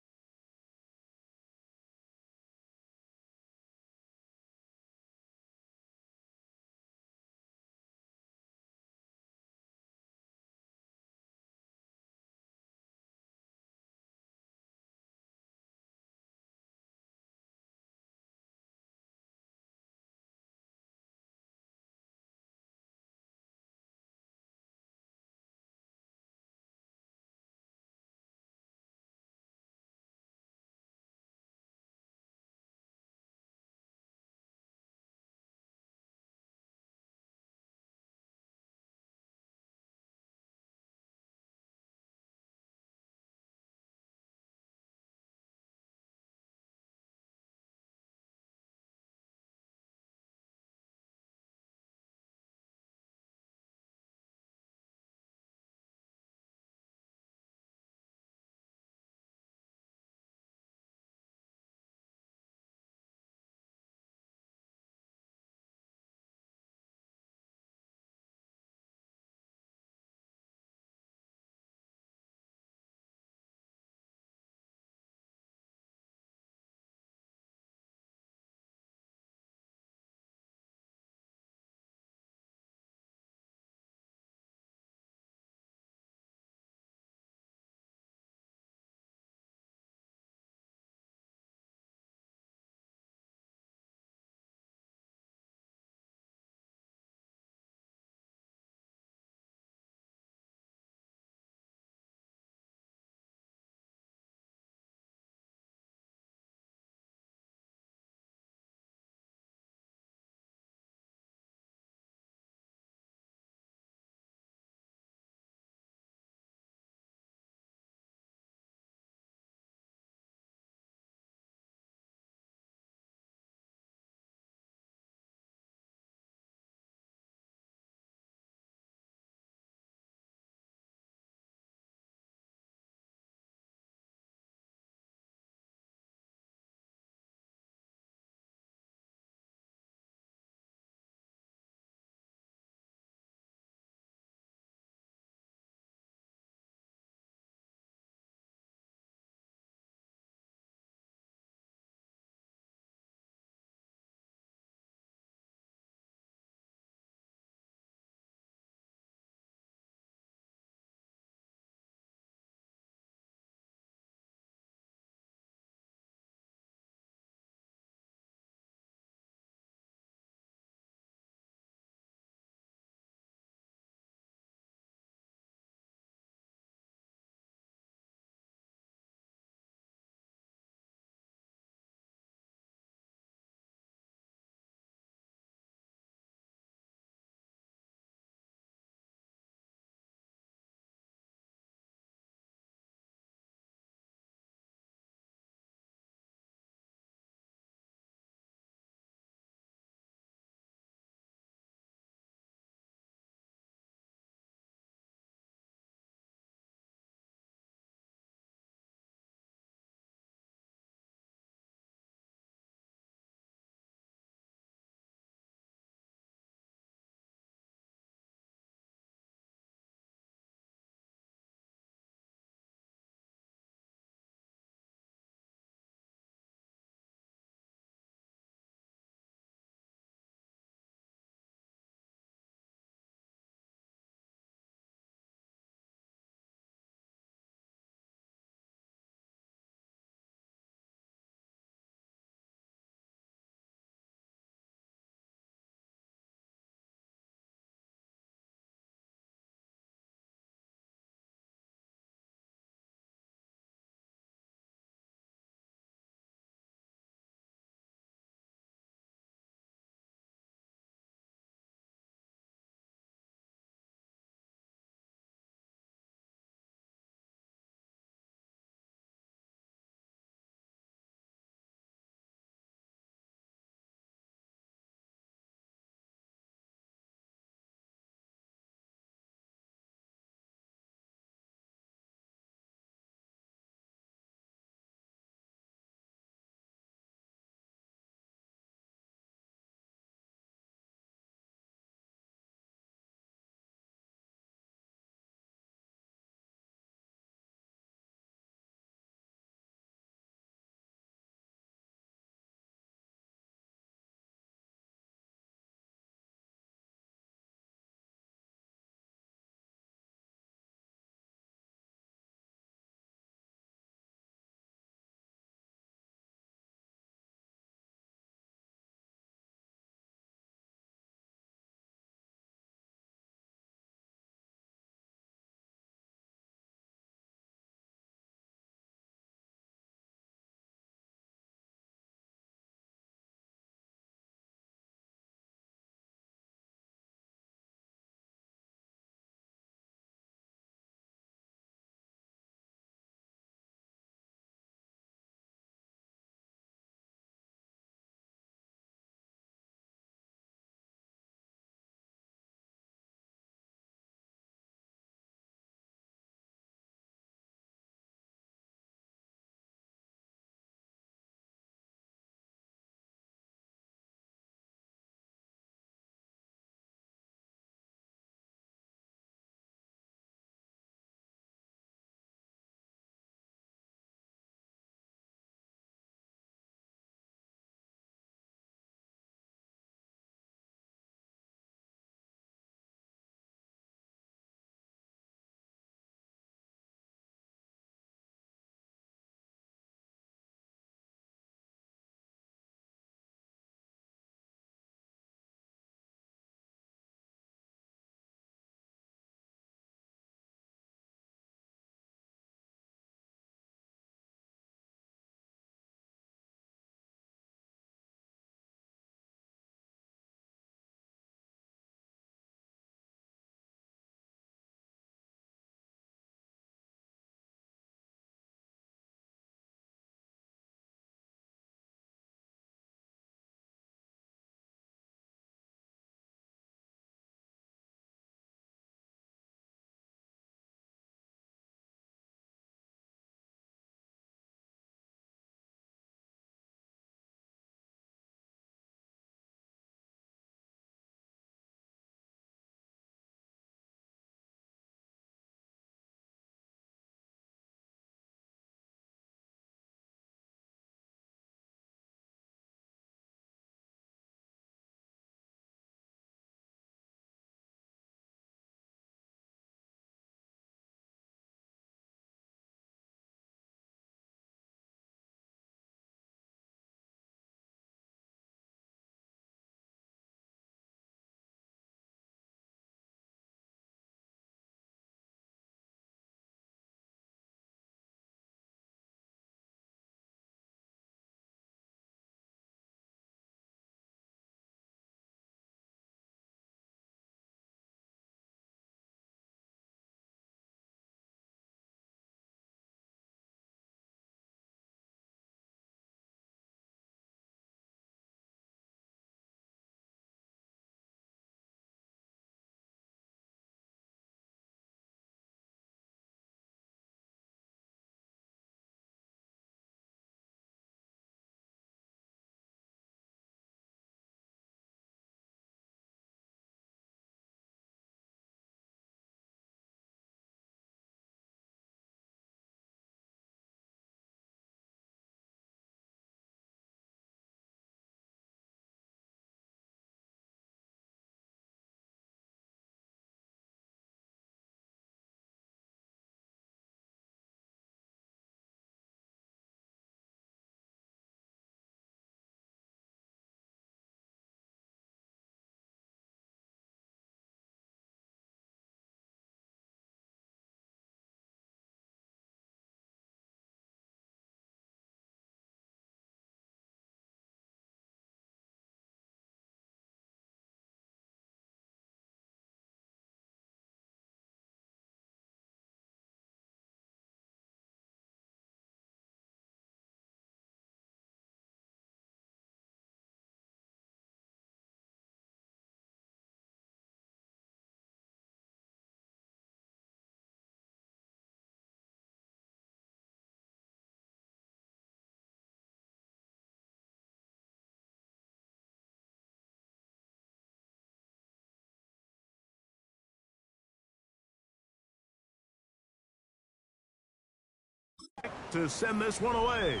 to send this one away.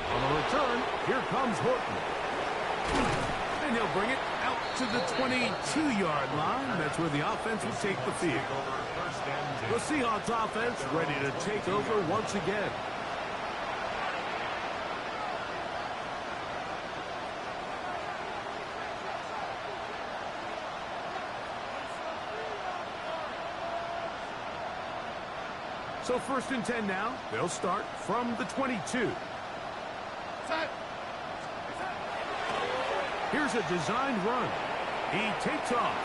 On the return, here comes Horton. And he'll bring it out to the 22-yard line. That's where the offense will take the field. The Seahawks offense ready to take over once again. So 1st and 10 now. They'll start from the 22. Here's a designed run. He takes off.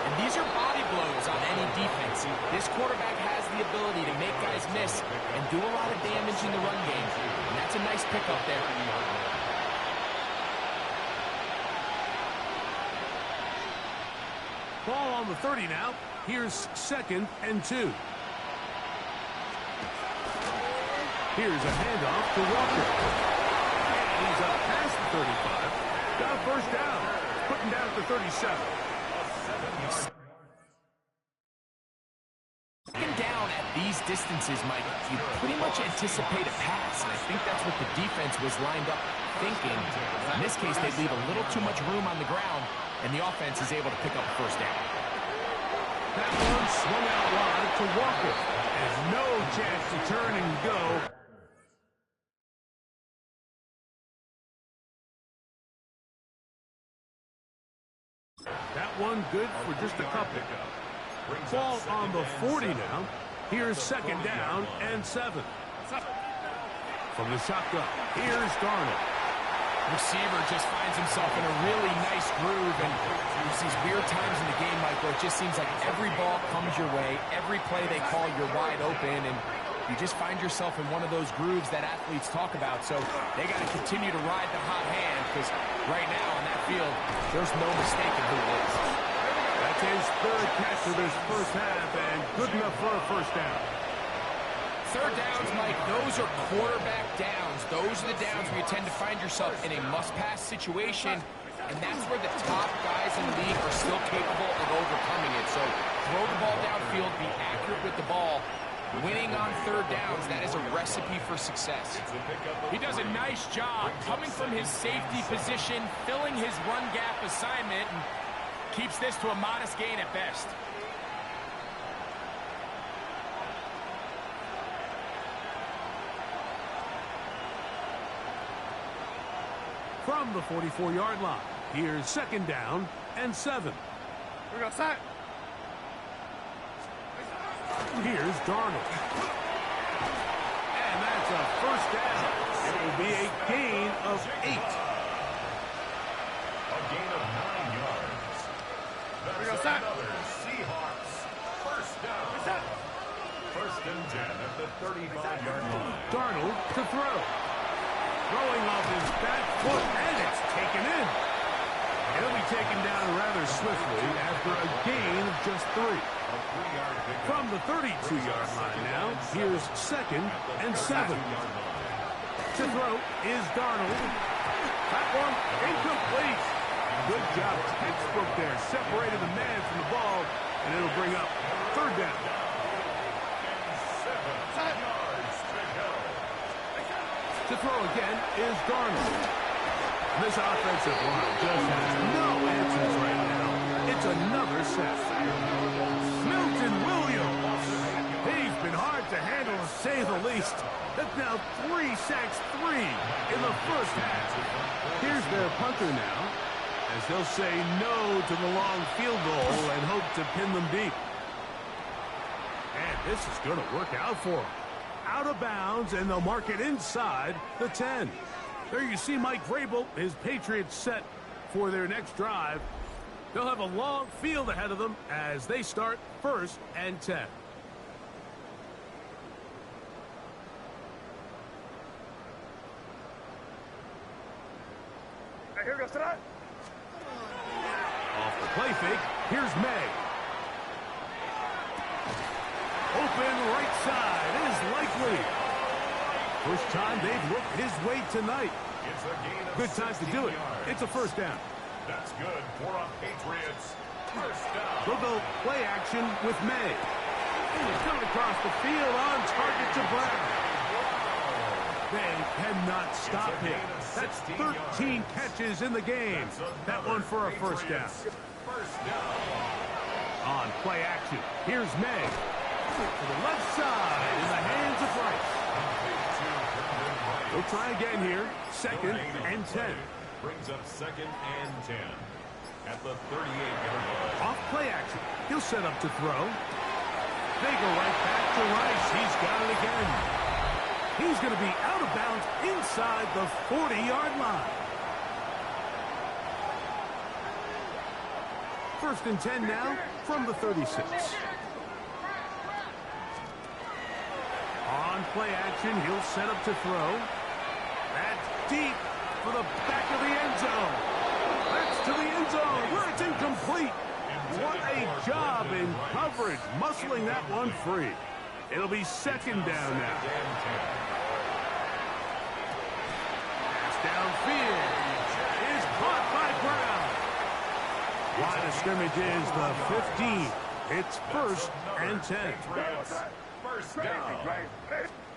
And these are body blows on any defense. This quarterback has the ability to make guys miss and do a lot of damage in the run game. And that's a nice pickup there. Ball on the 30 now. Here's 2nd and 2. Here's a handoff to Walker. He's up past the 35. Got a first down. Putting down at the 37. Second down at these distances, Mike, you pretty much anticipate a pass, and I think that's what the defense was lined up thinking. In this case, they leave a little too much room on the ground, and the offense is able to pick up a first down. That one swung out wide to Walker. There's no chance to turn and go. That one good for just a couple. Ball on the 40 now. Here's 2nd down and 7. From the shotgun, here's Darnold. Receiver just finds himself in a really nice groove, and there's these weird times in the game, Mike, where it just seems like every ball comes your way, every play they call, you're wide open, and you just find yourself in one of those grooves that athletes talk about. So they got to continue to ride the hot hand, because right now on that field, there's no mistaking who it is. That's his 3rd catch of this first half, and good enough for a first down. 3rd downs, Mike, those are quarterback downs. Those are the downs where you tend to find yourself in a must-pass situation, and that's where the top guys in the league are still capable of overcoming it. So throw the ball downfield, be accurate with the ball. Winning on 3rd downs, that is a recipe for success. He does a nice job coming from his safety position, filling his run gap assignment, and keeps this to a modest gain at best. From the 44-yard line, here's 2nd down and 7. We're going to start. Here's Darnold. And that's a first down. It will be a gain of 8. A gain of 9 yards. That's another Seahawks first down. 1st and 10 at the 35-yard line. Darnold to throw. Throwing off his back foot, and it's taken in. He'll be taken down rather swiftly after a gain of just 3. From the 32-yard line now, here's 2nd and 7. To throw is Darnold. That one incomplete. Good job, textbook there. Separated the man from the ball, and it'll bring up 3rd down. To throw again is Darnold. This offensive line just has no answers right now. It's another sack. Milton Williams. He's been hard to handle, to say the least. That's now 3 sacks, 3 in the first half. Here's their punter now, as they'll say no to the long field goal and hope to pin them deep. And this is going to work out for them. Out of bounds, and they'll mark it inside the 10. There you see Mike Vrabel, his Patriots set for their next drive. They'll have a long field ahead of them as they start 1st and 10. Here goes tonight. Off the play fake, here's May. Open right side is likely. First time they've looked his way tonight. It's a gain of Good time to do it. yards. It's a first down. That's good for a Patriots They'll go play action with May. He's coming across the field on target to Brown. They cannot stop him. That's 13 catches in the game. That one for a first down. On play action, here's May. To the left side in the hands of Rice. We'll try again here. 2nd and 10. Brings up 2nd and 10. At the 38-yard line. Off play action. He'll set up to throw. They go right back to Rice. He's got it again. He's going to be out of bounds inside the 40-yard line. 1st and 10 now from the 36. On play action, he'll set up to throw. That's deep for the back of the end zone. That's to the end zone where it's incomplete. What a job in coverage, muscling that one free. It'll be 2nd down now. Pass downfield is caught by Brown. Line of scrimmage is the 15. It's 1st and 10. First down.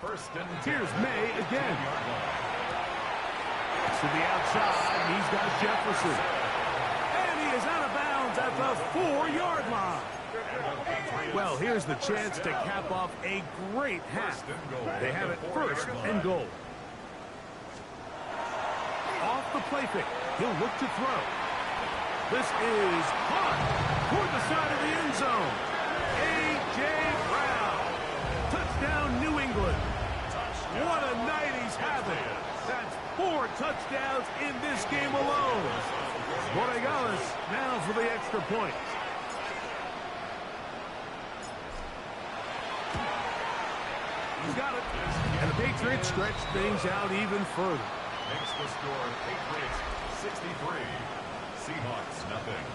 1st and 10. Here's May again. To the outside, he's got Jefferson. And he is out of bounds at the 4-yard line. Well, here's the chance to cap off a great half. They have it 1st and goal. Off the play fake, he'll look to throw. This is caught toward the side of the end zone. A.J. Brown. Touchdown, New England. What a night he's having. That's 4 touchdowns in this game alone. Borregales now for the extra point. He's got it. And the Patriots stretch things out even further. Makes the score Patriots 63. Seahawks nothing.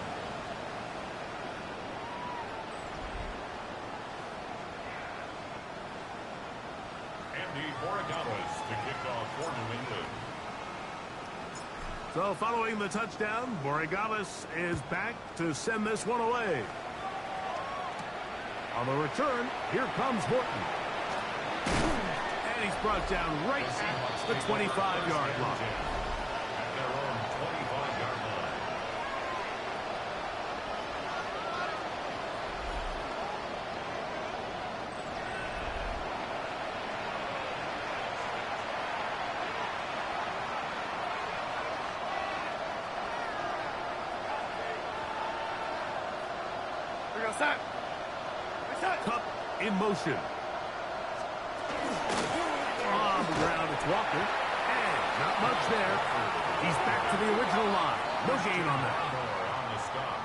Andy Borregales to kick off for New England. So following the touchdown, Borregales is back to send this one away. On the return, here comes Horton. And he's brought down right at the 25-yard line. At their own 25-yard line. Cup in motion. On the ground, it's Walker. And not much there. He's back to the original line. No gain on that. On the stop.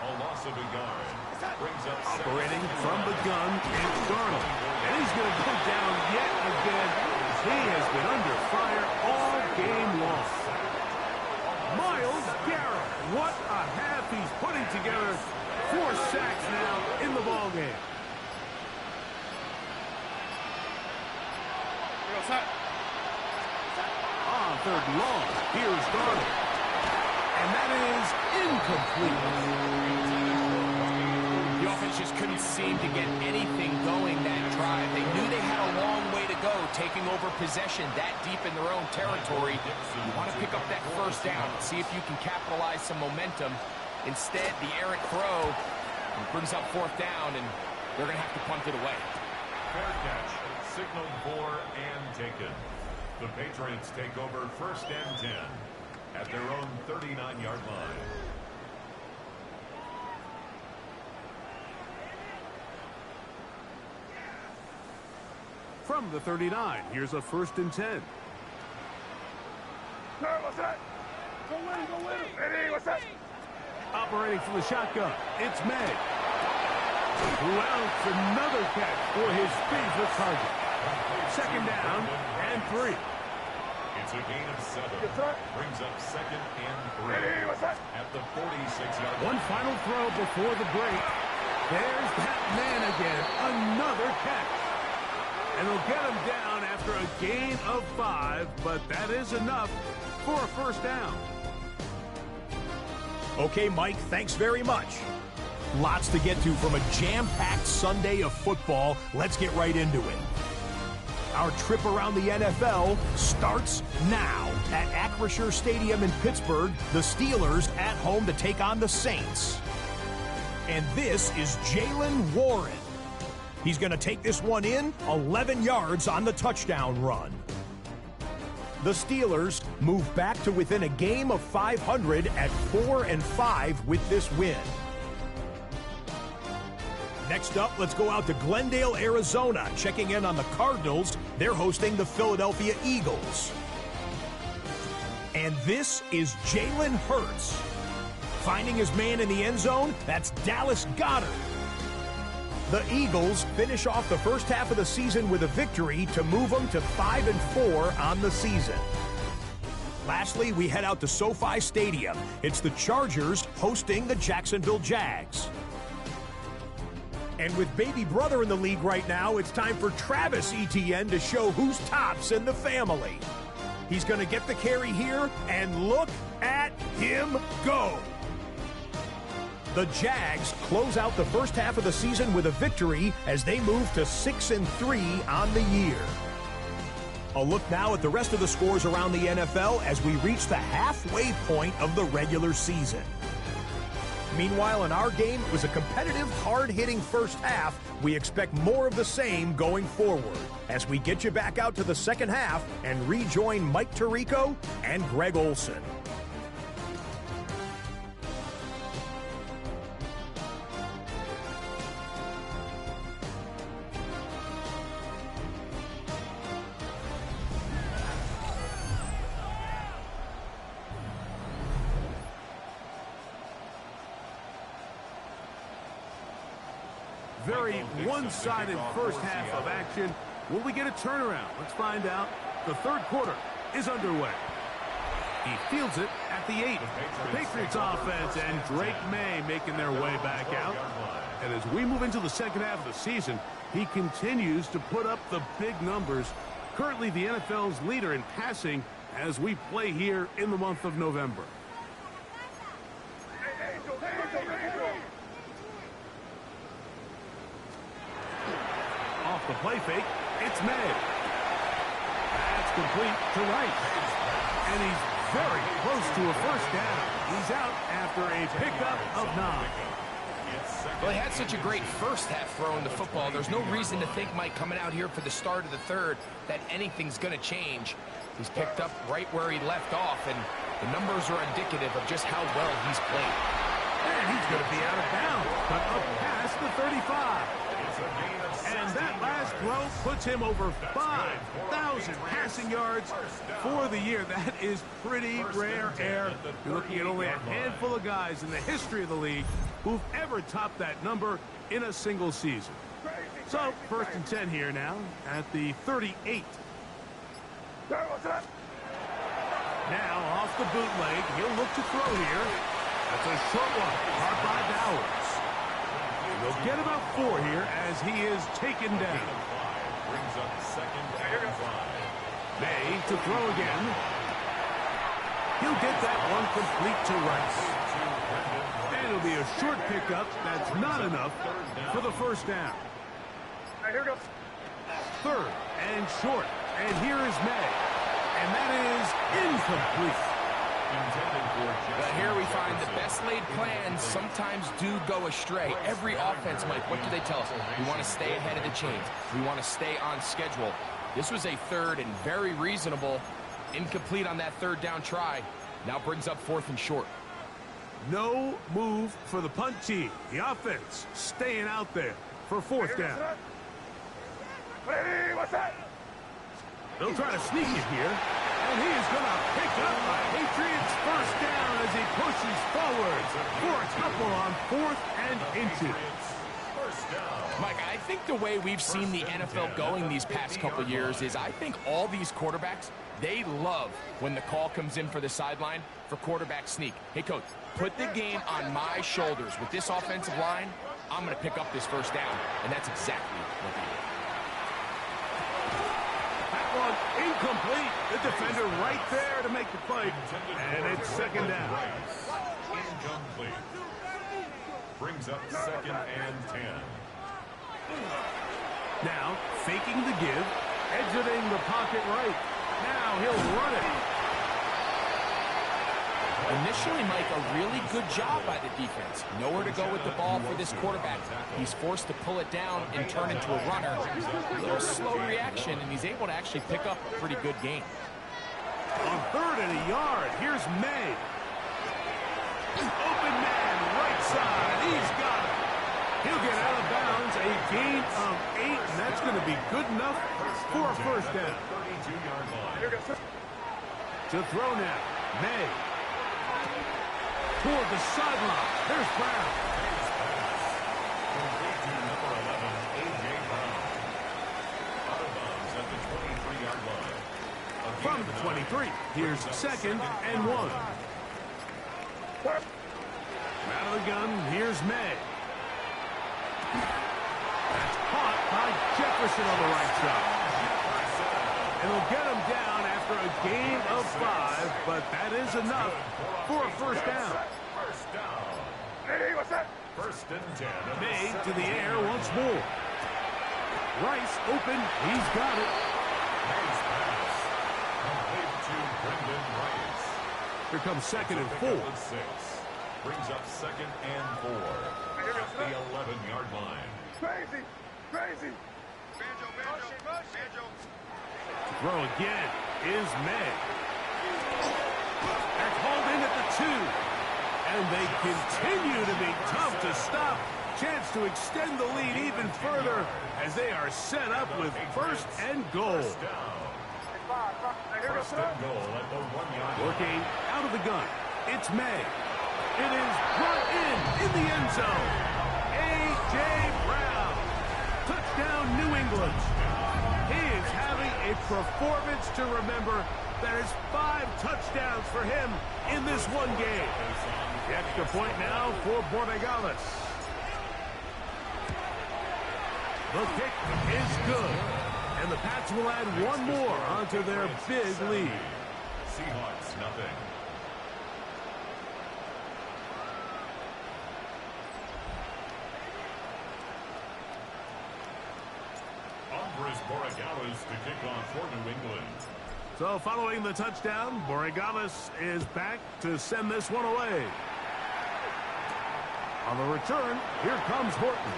A loss of a yard. Brings up Operating from the gun, it's Darnold. And he's going to go down yet again. He has been under fire all game long. Miles Garrett. What a half he's putting together. 4 sacks now in the ballgame. On 3rd and long, here's Darnold. And that is incomplete. The offense just couldn't seem to get anything going that drive. They knew they had a long way to go, taking over possession that deep in their own territory. You want to pick up that 1st down and see if you can capitalize some momentum. Instead, the errant throw brings up 4th down, and they're going to have to punt it away. fair catch. Signaled for and taken. The Patriots take over 1st and 10 at their own 39-yard line. From the 39, here's a 1st and 10. What's that? Go win. Eddie, what's that? Operating from the shotgun, it's May. Who else? Another catch for his favorite target. 2nd down and 3. It's a gain of 7. Brings up 2nd and 3 Eddie, what's that? at the 46-yard line. One final throw before the break. There's that man again. Another catch. And they'll get him down after a gain of 5, but that is enough for a 1st down. Okay, Mike, thanks very much. Lots to get to from a jam-packed Sunday of football. Let's get right into it. Our trip around the NFL starts now. At Acrisure Stadium in Pittsburgh, the Steelers at home to take on the Saints. And this is Jaylen Warren. He's going to take this one in, 11 yards on the touchdown run. The Steelers move back to within a game of 500 at 4-5 with this win. Next up, let's go out to Glendale, Arizona, checking in on the Cardinals. They're hosting the Philadelphia Eagles. And this is Jalen Hurts. Finding his man in the end zone, that's Dallas Goedert. The Eagles finish off the first half of the season with a victory to move them to 5-4 on the season. Lastly, we head out to SoFi Stadium. It's the Chargers hosting the Jacksonville Jags. And with baby brother in the league right now, it's time for Travis Etienne to show who's tops in the family. He's going to get the carry here, and look at him go. The Jags close out the first half of the season with a victory as they move to 6-3 on the year. A look now at the rest of the scores around the NFL as we reach the halfway point of the regular season. Meanwhile, in our game, it was a competitive, hard-hitting first half. We expect more of the same going forward as we get you back out to the second half and rejoin Mike Tirico and Greg Olson. Very one-sided first half of action. Will we get a turnaround? Let's find out. The third quarter is underway. He fields it at the 8. The Patriots offense and Drake May making their way back out. And as we move into the second half of the season, he continues to put up the big numbers. Currently the NFL's leader in passing as we play here in the month of November. Off the play fake, it's May. That's complete to Rice. And he's very close to a first down. He's out after a pickup of 9. Well, he had such a great first half throwing the football. There's no reason to think, Mike, coming out here for the start of the third, that anything's going to change. He's picked up right where he left off, and the numbers are indicative of just how well he's played. And he's going to be out of bounds, but up past the 35. And that last throw puts him over 5,000 passing yards for the year. That is pretty rare air. You're looking at only a handful of guys in the history of the league who've ever topped that number in a single season. So, 1st and 10 here now at the 38. Now, off the bootleg, he'll look to throw here. That's a short one, caught by Bowers. He'll get about 4 here as he is taken down. May to throw again. He'll get that one complete to Rice. And it'll be a short pickup. That's not enough for the first down. Here goes. 3rd and short. And here is May. And that is incomplete. But here we find the best laid plans sometimes do go astray. Every offense, Mike, what do they tell us? We want to stay ahead of the chains. We want to stay on schedule. This was a 3rd and very reasonable. Incomplete on that 3rd down try. Now brings up 4th and short. No move for the punt team. The offense staying out there for 4th down. Ready, what's that? They'll try to sneak it here. And he is going to pick up the Patriots first down as he pushes forward for a couple on 4th and inches. Mike, I think the way we've seen the NFL going these past couple years is I think all these quarterbacks, they love when the call comes in for the sideline for quarterback sneak. Hey, coach, put the game on my shoulders. With this offensive line, I'm going to pick up this first down. And that's exactly what they did. Incomplete. The defender right there to make the play. And it's 2nd down. incomplete. Brings up 2nd and 10. Now, faking the give, exiting the pocket right. Now he'll run it. Initially, Mike, a really good job by the defense. Nowhere to go with the ball for this quarterback. He's forced to pull it down and turn into a runner. A little slow reaction, and he's able to actually pick up a pretty good gain. On 3rd and a yard, here's May. Open man, right side. He's got it. He'll get out of bounds, a gain of 8, and that's going to be good enough for a first down. 32-yard line. To throw now, May. Toward the sideline. There's Brown. Complete to number 11, A.J. Brown. Out of bounds at the 23-yard line. From the 23, here's 2nd and 1. Out of the gun, here's May. That's caught by Jefferson on the right side. And they'll get him down after a gain of 5, but that is enough for a first down. First down. Hey, what's that? 1st and 10. May to the air once more. Rice open. He's got it. May's pass. Complete to Brendan Rice. Here comes 2nd and 4. 6. Brings up 2nd and 4. At the 11-yard line. Crazy, crazy. Throw again is May. That's hauled in at the 2. And they continue to be tough to stop. Chance to extend the lead even further as they are set up with 1st and goal. First down. 1st and goal at the 1-yard line. Working out of the gun. It's May. It is brought in the end zone. A.J. Brown. Touchdown, New England. He is having a performance to remember. There's 5 touchdowns for him in this one game. The extra point now for Borregales. The kick is good. And the Pats will add one more onto their big lead. Seahawks, nothing. Andres Borregales to kick off for New England. So following the touchdown, Borregales is back to send this one away. On the return, here comes Horton.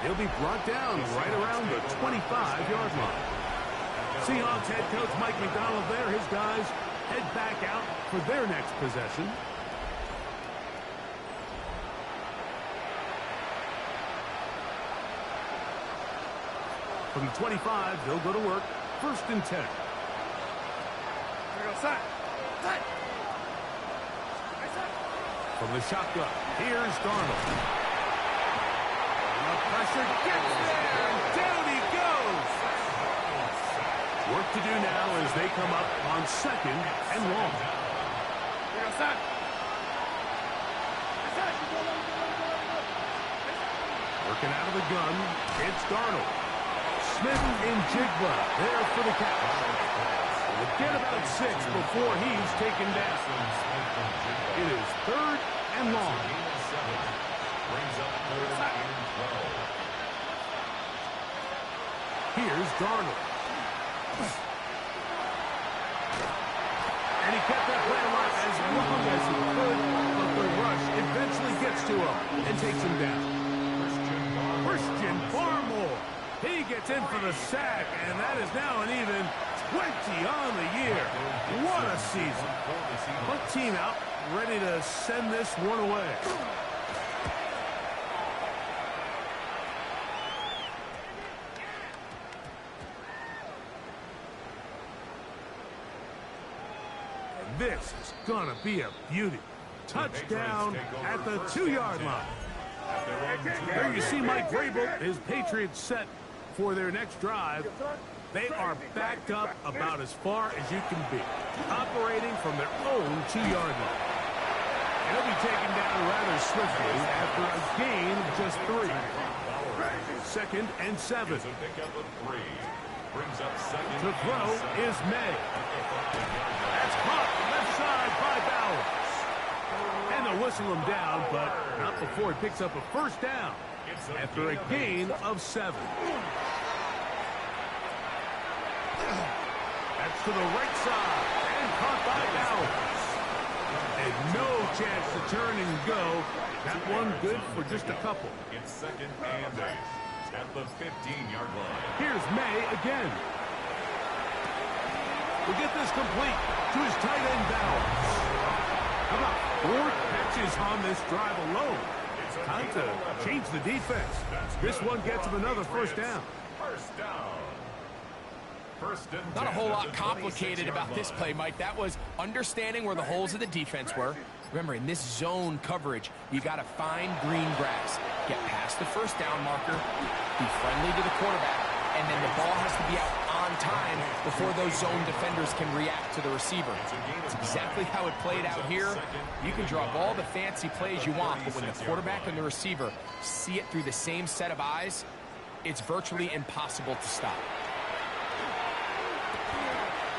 He'll be brought down right around the 25-yard line. Seahawks head coach Mike McDonald there. His guys head back out for their next possession. From the 25, they'll go to work. 1st and 10. Here we go, side. Side. From the shotgun, here's Darnold. The pressure gets there, and down he goes. Work to do now as they come up on 2nd and long. Here we go, side. Working out of the gun, it's Darnold. Smith and Jigba there for the catch. We'll get about 6 before he's taken down. It is 3rd and long. Brings up 3rd and 12. Here's Darnold. And he kept that play alive as long as he could, but the rush eventually gets to him and takes him down. Christian Barmore. He gets in for the sack, and that is now an even 20 on the year. What a season. One team out, ready to send this one away. And this is going to be a beauty. Touchdown at the 2-yard line. There you see Mike Vrabel, his Patriots set for their next drive. They are backed up about as far as you can be, operating from their own 2-yard line. And he'll be taken down rather swiftly after a gain of just 3. 2nd and 7. It's a pickup of 3. Brings up 2nd. To throw is May. That's caught left side by Bowers. to whistle him down, but not before he picks up a first down after a gain of 7. That's to the right side and caught by Bowers. And no chance to turn and go. That one good for just a couple. It's 2nd and 8 at the 15-yard line. Here's May again. We'll get this complete to his tight end Bowers. How about 4 catches on this drive alone? Time to change the defense. This one gets him another first down. First down. Not a whole lot complicated about this play, Mike. That was understanding where the holes of the defense were. Remember, in this zone coverage, you got to find green grass, get past the first down marker, be friendly to the quarterback, and then the ball has to be out on time before those zone defenders can react to the receiver. It's exactly how it played out here. You can draw up all the fancy plays you want, but when the quarterback and the receiver see it through the same set of eyes, it's virtually impossible to stop.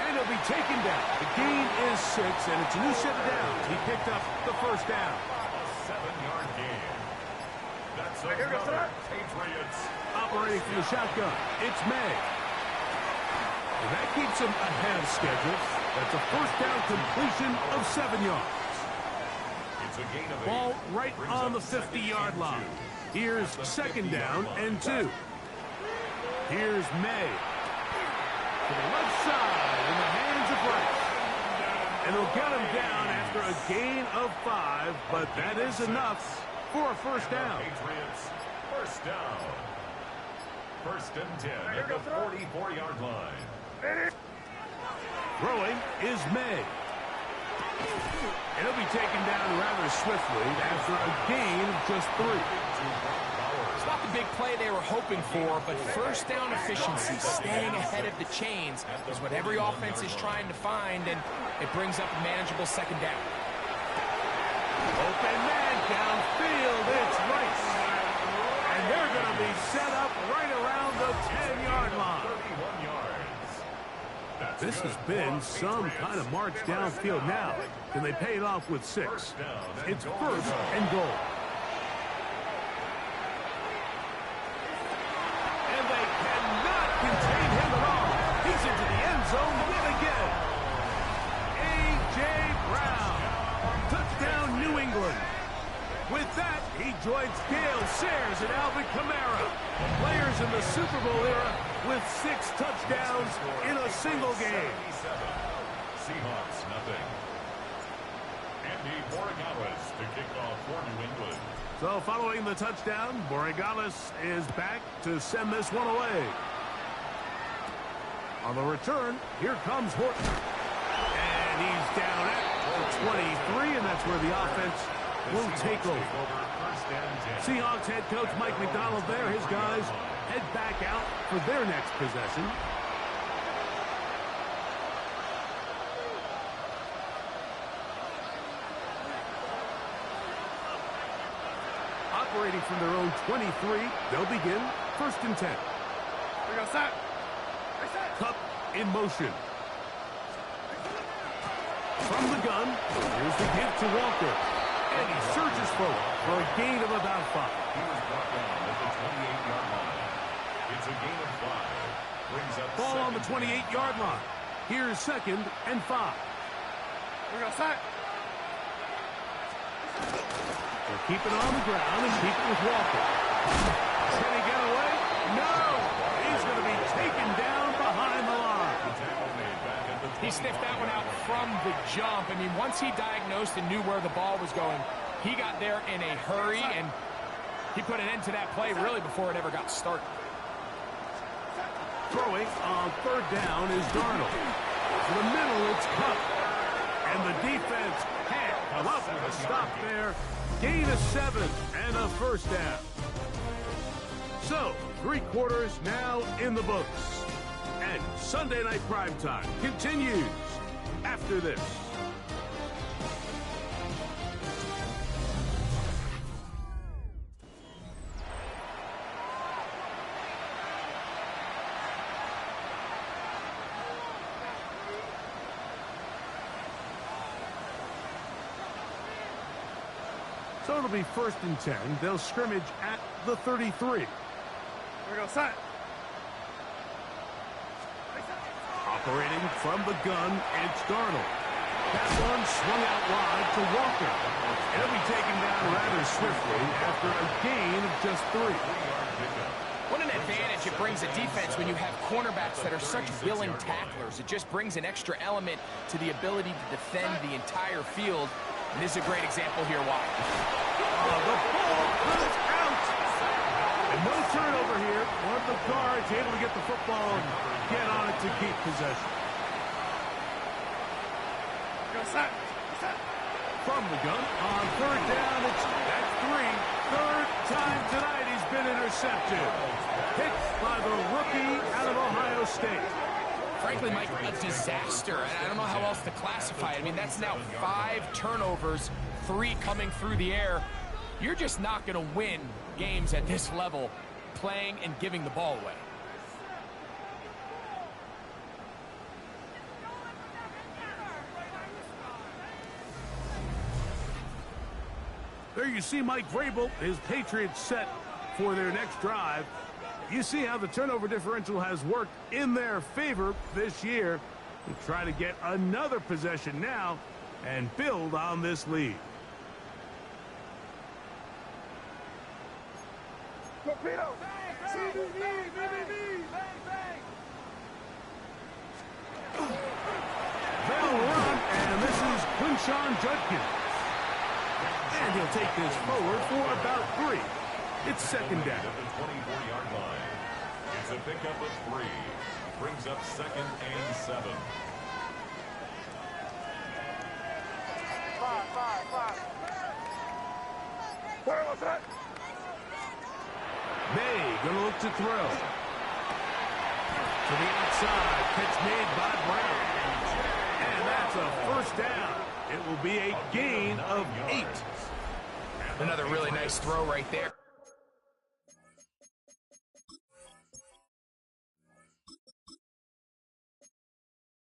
And he'll be taken down. The gain is 6, and it's a new set of downs. He picked up the first down. A 7-yard gain. That's another Patriots. Operating from the shotgun, it's May. And that keeps him ahead of schedule. That's a first down completion of 7 yards. It's a gain of 8. Ball right on the 50-yard line. Here's 2nd down and 2. Here's May. To the left side in the hands of Rice. And they'll get him down after a gain of 5, but that is enough for a first down. Patriots, first down. 1st and 10 at the 44-yard line. Throwing is May. And he'll be taken down rather swiftly after a gain of just 3. It's not the big play they were hoping for, but first down efficiency, staying ahead of the chains, is what every offense is trying to find, and it brings up a manageable 2nd down. Open man downfield, it's Rice. And they're going to be set up right around the 10-yard line. 31 yards. This has been some kind of march downfield now. Can they pay it off with 6? It's 1st and goal. And they cannot contain him at all. He's into the end zone yet again. A.J. Brown. Touchdown, New England. With that, he joins Gale Sayers and Alvin Kamara, players in the Super Bowl era with 6 touchdowns in a single game. Seahawks, nothing. Andy Borregales to kick off for New England. So following the touchdown, Borregales is back to send this one away. On the return, here comes Horton. And he's down at the 23, and that's where the offense will take over. Seahawks head coach Mike McDonald there. His guys head back out for their next possession. Operating from their own 23, they'll begin 1st and 10. Cup in motion. From the gun, here's the give to Walker. And he surges forward for a gain of about 5. He was brought down at the 28-yard line. It's a gain of 5. Brings up ball on the 28-yard line. Here's 2nd and 5. They'll keep it on the ground and keep it with Walker. Can he get away? No! He's going to be taken down behind the line. He sniffed that one out from the jump. I mean, once he diagnosed and knew where the ball was going, he got there in a hurry, and he put an end to that play really before it ever got started. Throwing on 3rd down is Darnold. To the middle, it's Cup. And the defense can't come up with a stop there. Gain of 7 and a first down. So, 3 quarters now in the books. And Sunday Night Primetime continues after this. So it'll be 1st and 10. They'll scrimmage at the 33. Here we go, set. Operating from the gun, it's Darnold. That one swung out wide to Walker. He'll be taken down rather swiftly after a gain of just 3. What an advantage it brings a defense when you have cornerbacks that are such willing tacklers. It just brings an extra element to the ability to defend the entire field. And this is a great example here why. The ball is out. And no turnover here. One of the guards able to get the football and get on it to keep possession. Go, set. Set. From the gun, on 3rd down, that's 3. 3rd time tonight he's been intercepted. Picked by the rookie out of Ohio State. Frankly, Mike, a disaster. I don't know how else to classify it. I mean, that's now 5 turnovers, 3 coming through the air. You're just not going to win games at this level playing and giving the ball away. There you see Mike Vrabel, his Patriots set for their next drive. You see how the turnover differential has worked in their favor this year. They try to get another possession now and build on this lead. Torpedo. CBB. They'll run, and this is Quinshon Judkins. And he'll take this forward for about 3. It's 2nd down. At the 24-yard line. It's a pickup of 3. Brings up 2nd and 7. 5. Where was that? May gonna look to throw. To the outside. Catch made by Brown. And that's a 1st down. It will be a gain of 8. Another really nice throw right there.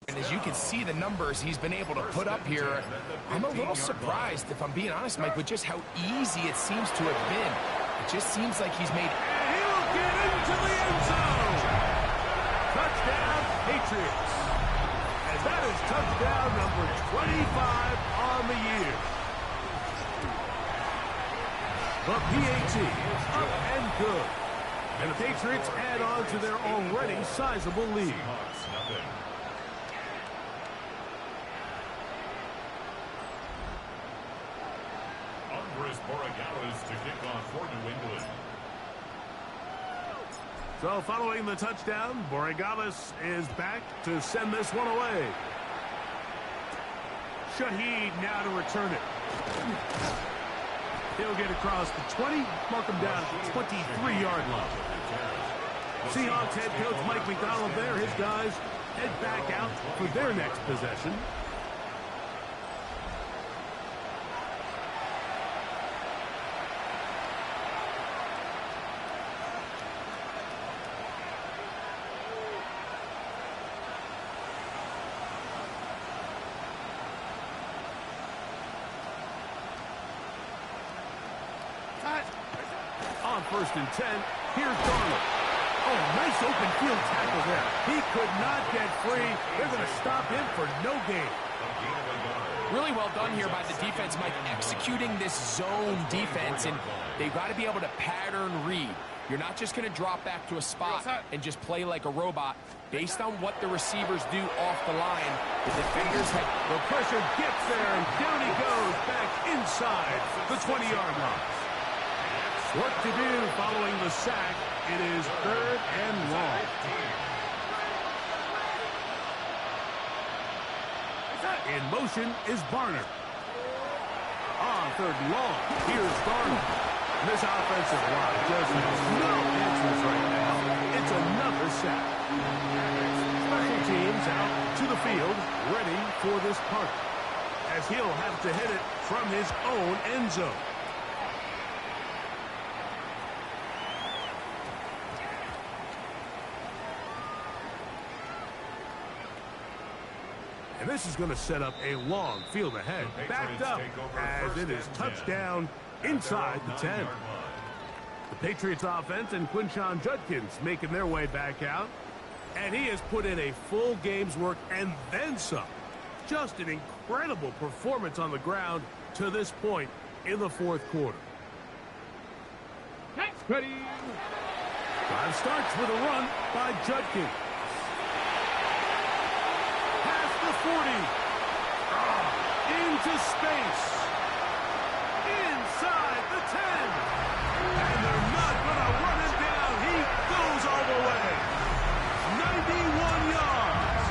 And as you can see the numbers he's been able to put up here, I'm a little surprised, if I'm being honest, Mike, with just how easy it seems to have been. It just seems like he's made... And he'll get into the end zone! Touchdown, Patriots! And that is touchdown number 25 on the year. The PAT is up and good. And the Patriots add on to their already sizable lead. To kick off for New England. So following the touchdown, Borregales is back to send this one away. Shaheed now to return it. He'll get across the 20, mark him down at the 23-yard line. Seahawks head coach Mike McDonald there. His guys head back out for their next possession. On 1st and 10, here's Darnold. Oh, nice open field tackle there. He could not get free. They're going to stop him for no gain. Really well done here by the defense, Mike, executing this zone defense, and they've got to be able to pattern read. You're not just going to drop back to a spot and just play like a robot. Based on what the receivers do off the line, the defenders have... The pressure gets there, and down he goes back inside the 20-yard line. Work to do following the sack. It is 3rd and long. In motion is Barner. On 3rd and long, here's Darnold. This offensive line just has no answers right now. It's another sack. Special teams out to the field, ready for this punt, as he'll have to hit it from his own end zone. And this is going to set up a long field ahead. Backed up as it is touchdown inside the 10. The Patriots offense and Quinshon Judkins making their way back out. And he has put in a full game's work and then some. Just an incredible performance on the ground to this point in the fourth quarter. Ready. Drive starts with a run by Judkins. Past the 40. Into space. Inside the 10. And they're not going to run it down. He goes all the way. 91 yards.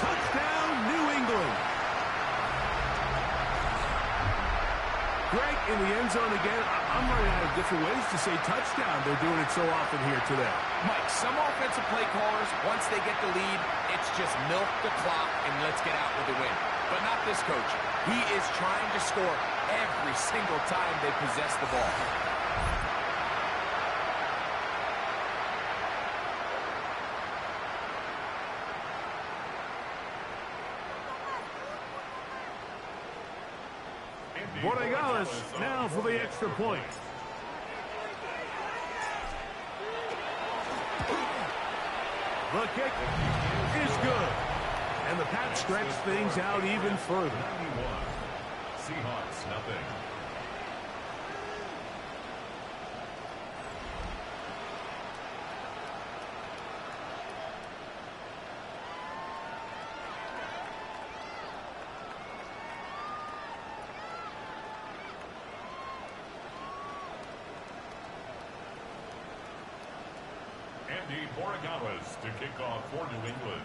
Touchdown, New England. Greg, in the end zone again. I'm running out of different ways to say touchdown. They're doing it so often here today. Mike, some offensive play callers, once they get the lead, it's just milk the clock and let's get out with a win. But not this coach. He is trying to score every single time they possess the ball. Borregales now for the extra point. The kick is good. And the Pats stretch things out even further. 91. Seahawks, nothing. Andy Borregales to kick off for New England.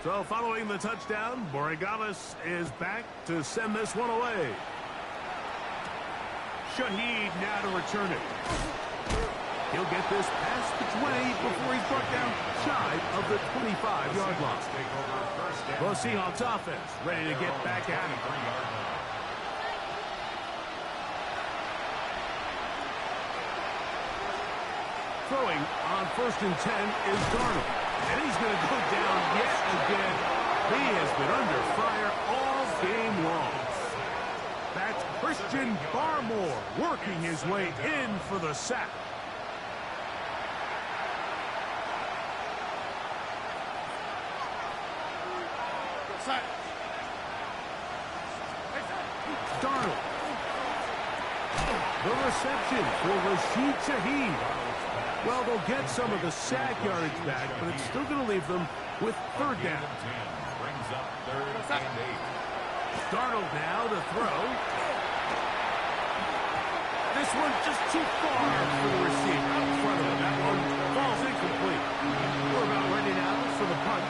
So following the touchdown, Borregales is back to send this one away. Shaheed now to return it. He'll get this past the 20 before he's brought down shy of the 25-yard line. The Seahawks offense ready to get back at it. Throwing on 1st and 10 is Darnold. And he's going to go down yet again. He has been under fire all game long. That's Christian Barmore working his way in for the sack. Darnold. The reception for Rashid Shaheed. Well, they'll get some of the sack yardage back, but it's still going to leave them with 3rd down. Brings up 3rd and 8. Darnold now to throw. This one just too far for the receiver. Out in front of him. That one falls incomplete. We're about ready now for the punt.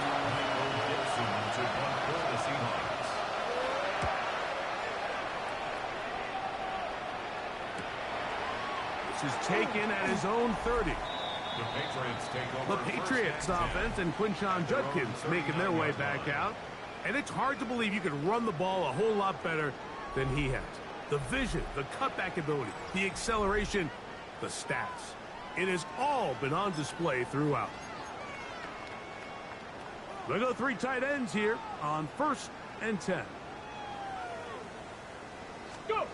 Gibson to punt for the Seahawks. This is taken at his own 30. The Patriots take over. The Patriots offense and Quinshon Judkins making their way back out. And it's hard to believe you can run the ball a whole lot better than he has. The vision, the cutback ability, the acceleration, the stats. It has all been on display throughout. They go 3 tight ends here on 1st and 10. Go!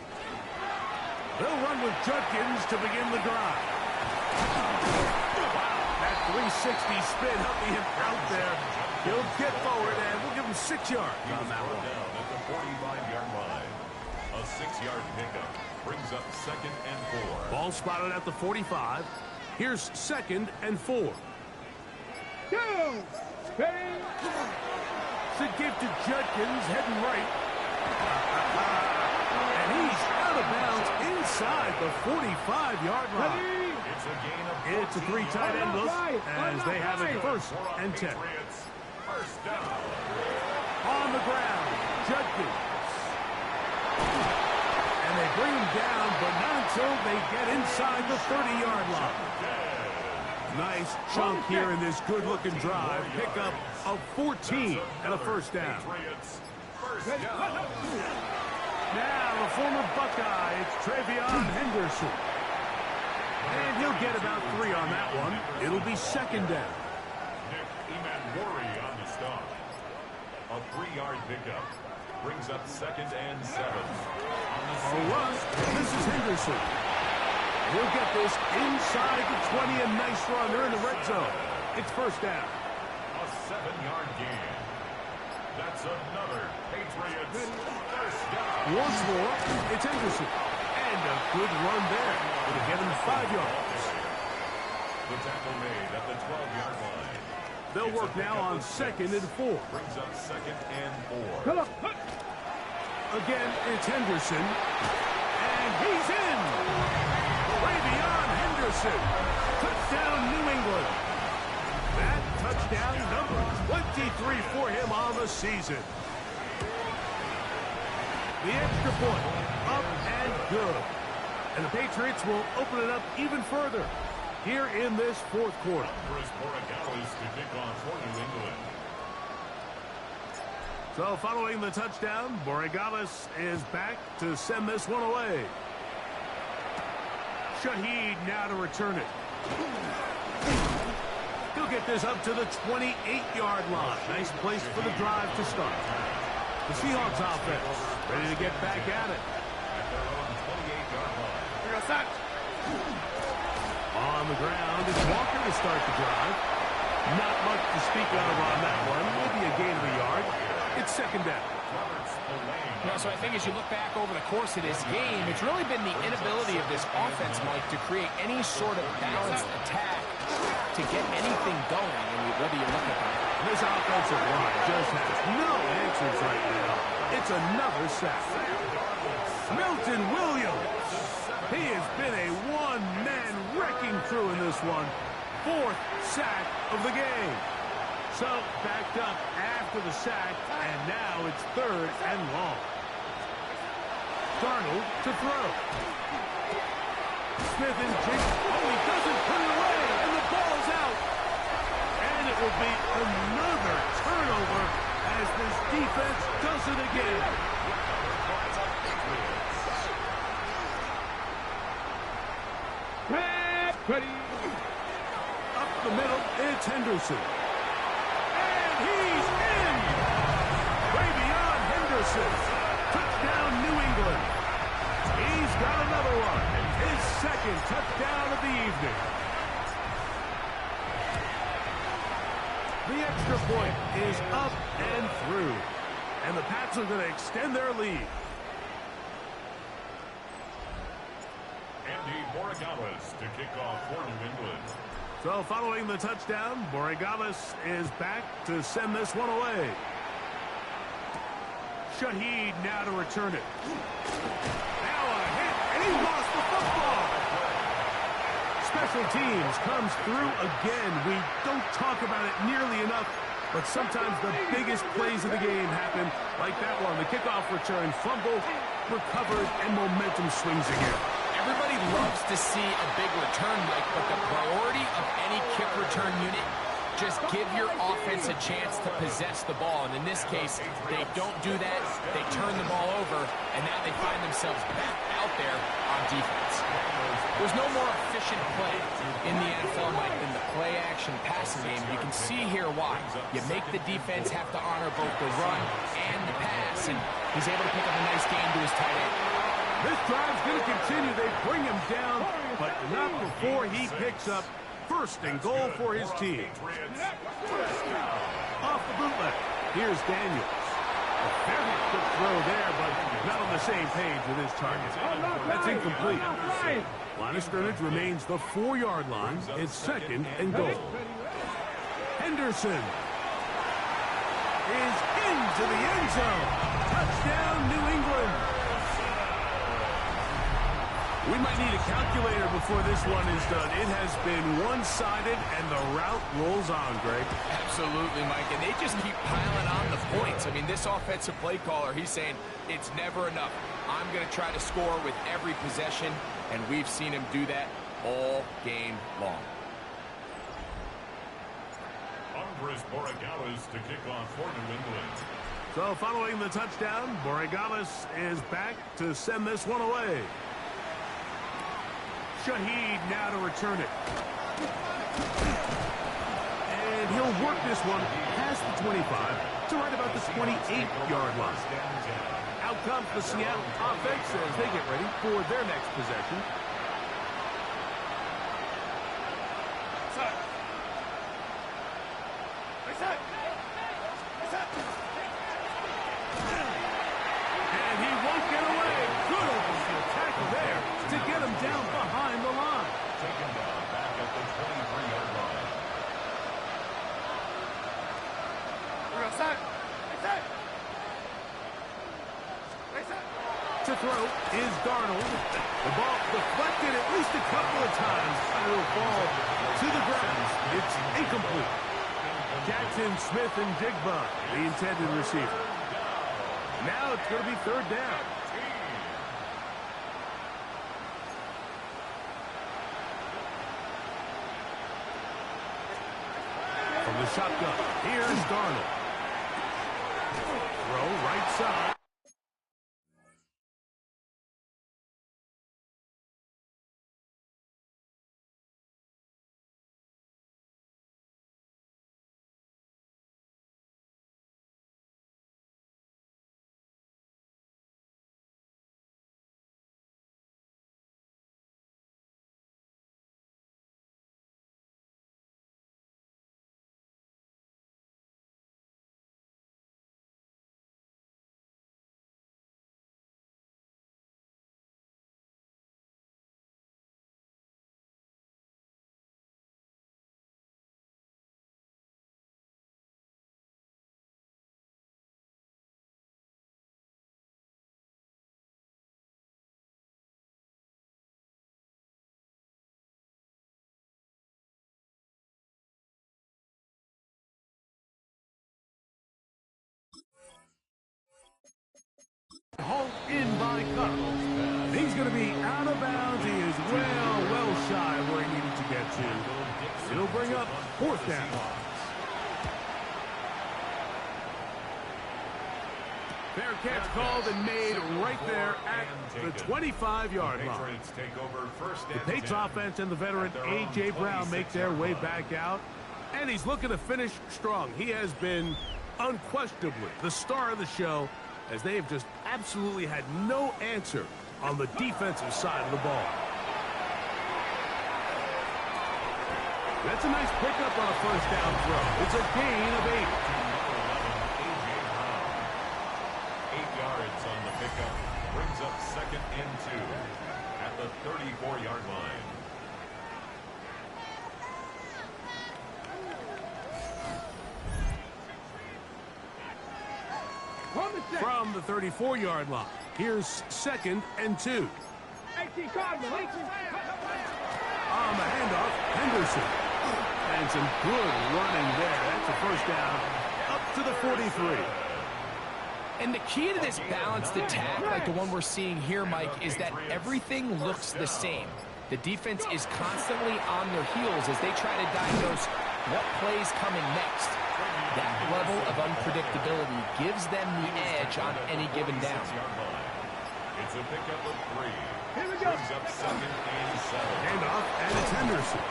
They'll run with Judkins to begin the drive. That 360 spin helping him out there. He'll get forward, and we'll give him 6 yards on that one. Down at the 45-yard line. A 6-yard pickup brings up 2nd and 4. Ball spotted at the 45. Here's 2nd and 4. Go! It's a give to Judkins, heading right. And he's out of bounds inside the 45-yard line. It's a gain of It's a 3 tight end look as they have it 1st and 10. First down. On the ground, Judkins. And they bring him down, but not until they get inside the 30-yard line. Nice chunk here in this good-looking drive. Pickup of 14 and a 1st down. Now, the former Buckeye, it's Travion Henderson. And he'll get about 3 on that one. It'll be 2nd down. Nick Emanwari on the stop. A 3-yard pickup. Brings up 2nd and 7. All right, this is Henderson. He'll get this inside the 20, a nice run. They're in the red zone. It's first down. A 7-yard gain. That's another Patriots first down. Once more, it's Henderson. And a good run there. It'll get him 5 yards. The tackle made at the 12-yard line. They'll work now on 2nd and 4. Brings up 2nd and 4. Come on. Again, it's Henderson. And he's in. Way beyond Henderson. Touchdown, New England. That touchdown number 23 for him on the season. The extra point, up and good. And the Patriots will open it up even further here in this fourth quarter. To kick off for New England. So following the touchdown, Borregales is back to send this one away. Shaheed now to return it. He'll get this up to the 28-yard line. Nice place for the drive to start. The Seahawks offense ready to get back at it. At their own 28-yard line. On the ground, it's Walker to start the drive. Not much to speak of on that one. Maybe a gain of a yard. It's second down. So I think as you look back over the course of this game, it's really been the inability of this offense, Mike, to create any sort of balanced attack to get anything going, whether you look at that. This offensive line just has no answers right now. It's another sack. Milton Williams. He has been a one-man wrecking crew in this one. 4th sack of the game. So backed up after the sack, and now it's 3rd and long. Darnold to throw. Smith and Jake. Oh, he doesn't put it away, and the ball's out. And it will be another turnover as this defense does it again. Ready. Up the middle, it's Henderson. And he's in! Way beyond Henderson. Touchdown, New England. He's got another one. His 2nd touchdown of the evening. The extra point is up and through. And the Pats are going to extend their lead. Andy Borregales to kick off for New England. So following the touchdown, Borregales is back to send this one away. Shaheed now to return it. Now a hit, and he lost the football. Special teams comes through again. We don't talk about it nearly enough, but sometimes the biggest plays of the game happen like that one. The kickoff return, fumble, recovered, and momentum swings again. Everybody loves to see a big return, Mike, but the priority of any kick return unit, just give your offense a chance to possess the ball. And in this case, they don't do that. They turn the ball over, and now they find themselves back out there on defense. There's no more efficient play in the NFL, Mike, than the play-action passing game. You can see here why. You make the defense have to honor both the run and the pass, and he's able to pick up a nice gain to his tight end. This drive's going to continue. They bring him down, but not before he picks up 1st and goal for his team. Off the bootleg, here's Daniels. A very quick throw there, but not on the same page with his target. That's incomplete. Line of scrimmage remains the 4-yard line. It's 2nd and goal. Henderson is into the end zone. Touchdown, New England. We might need a calculator before this one is done. It has been one-sided, and the route rolls on, Greg. Absolutely, Mike, and they just keep piling on the points. I mean, this offensive play caller, he's saying it's never enough. I'm going to try to score with every possession, and we've seen him do that all game long. Andres Borregales to kick off for New England. So following the touchdown, Borregales is back to send this one away. Shaheed now to return it. And he'll work this one past the 25 to right about the 28-yard line. Out comes the Seattle offense as they get ready for their next possession. And he won't get away. Good offensive tackle there to get him down behind the line. Taken down back at the 23-yard line. To throw is Darnold. The ball deflected at least a couple of times. And it'll fall to the ground. It's incomplete. Jackson, Smith, and Jigba, the intended receiver. Now it's going to be third down. From the shotgun, here's Darnold. Throw right side. Hauled in by Cup. He's going to be out of bounds. He is well shy where he needed to get to. It'll bring up fourth down. Fair catch called and made right there at the 25-yard line. The Patriots offense and the veteran A.J. Brown make their way back out, and he's looking to finish strong. He has been unquestionably the star of the show, as they have just absolutely had no answer on the defensive side of the ball. That's a nice pickup on a first down throw. It's a gain of 8. 8 yards on the pickup. Brings up second and 2 at the 34-yard line. From the 34-yard line, here's second and 2. On the handoff, Henderson. And some good running there. That's a first down up to the 43. And the key to this balanced attack, like the one we're seeing here, Mike, is that everything looks the same. The defense is constantly on their heels as they try to diagnose what play's coming next. That level of unpredictability gives them the edge on any given down. It's a pickup of 3. Here we go. Brings up second and 7. Handoff, and it's Henderson.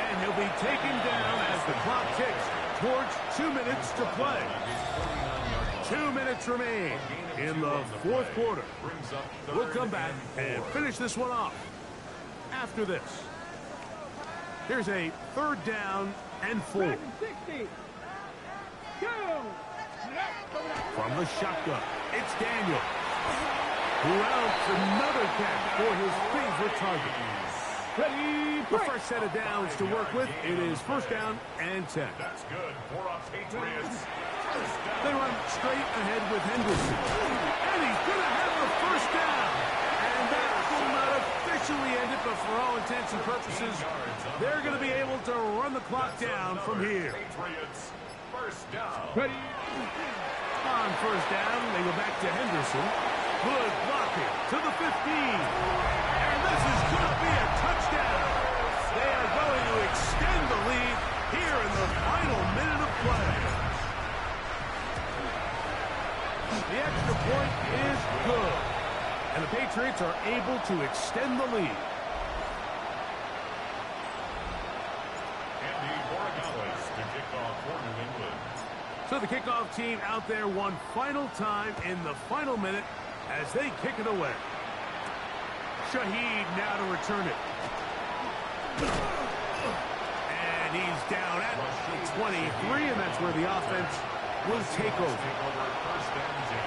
And he'll be taken down as the clock ticks towards 2 minutes to play. 2 minutes remain in the fourth quarter. We'll come back and finish this one off after this. Here's a third down and 4. From the shotgun, it's Daniel, who outs another catch for his favorite target. The first set of downs to work with. It is first down and 10. That's good for our Patriots. They run straight ahead with Henderson. And he's going to have the first down. And that will not officially end it, but for all intents and purposes, they're going to be able to run the clock down from here. Patriots, first down. On first down, they go back to Henderson. Good blocking to the 15. And this is going to be a touchdown. They are going to extend the lead here in the final minute of play. The extra point is good. And the Patriots are able to extend the lead. Andy Borregales to kick off. So the kickoff team out there one final time in the final minute as they kick it away. Shaheed now to return it. And he's down at 23, and that's where the offense will take over.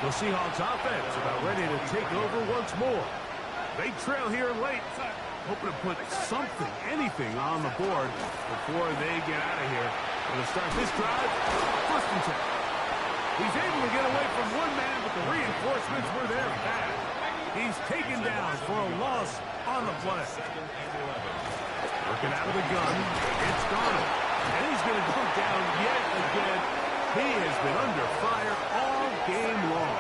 The Seahawks offense about ready to take over once more. They trail here late, hoping to put something, anything on the board before they get out of here. Going to start this drive, first and 10. He's able to get away from one man, but the reinforcements were there fast. He's taken down for a loss on the play. Working out of the gun, it's Donald. And he's going to go down yet again. He has been under fire all game long.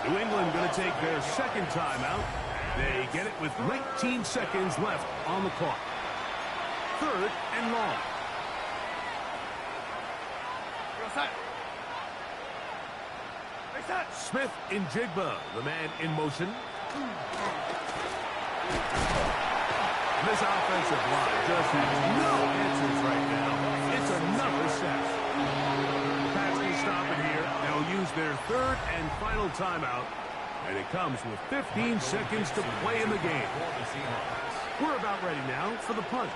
New England going to take their second timeout. They get it with 19 seconds left on the clock. Third and long. Smith in Jigba, the man in motion. This offensive line just has no answers right now. It's another sack. Pats can stop it here. They'll use their third and final timeout, and it comes with 15 seconds to play in the game. We're about ready now for the punt,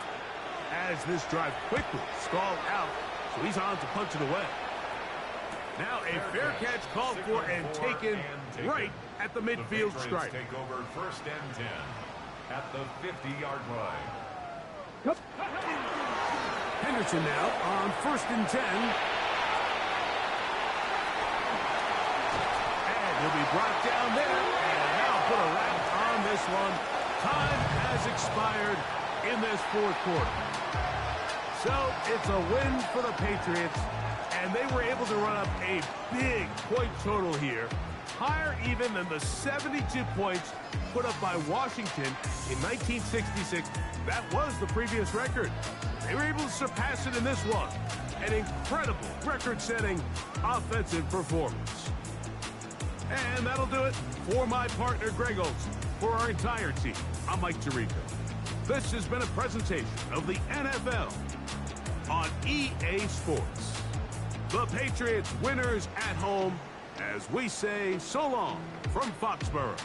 as this drive quickly stalled out, so he's on to punch it away. Now a fair catch called for and taken right at the midfield stripe. Take over first and 10 at the 50-yard line. Henderson now on first and 10. And he'll be brought down there. And now put a wrap on this one. Time has expired in this fourth quarter. So it's a win for the Patriots. And they were able to run up a big point total here, higher even than the 72 points put up by Washington in 1966. That was the previous record. They were able to surpass it in this one. An incredible record-setting offensive performance. And that'll do it for my partner, Greg Olson. For our entire team, I'm Mike Tirico. This has been a presentation of the NFL on EA Sports. The Patriots winners at home as we say so long from Foxborough.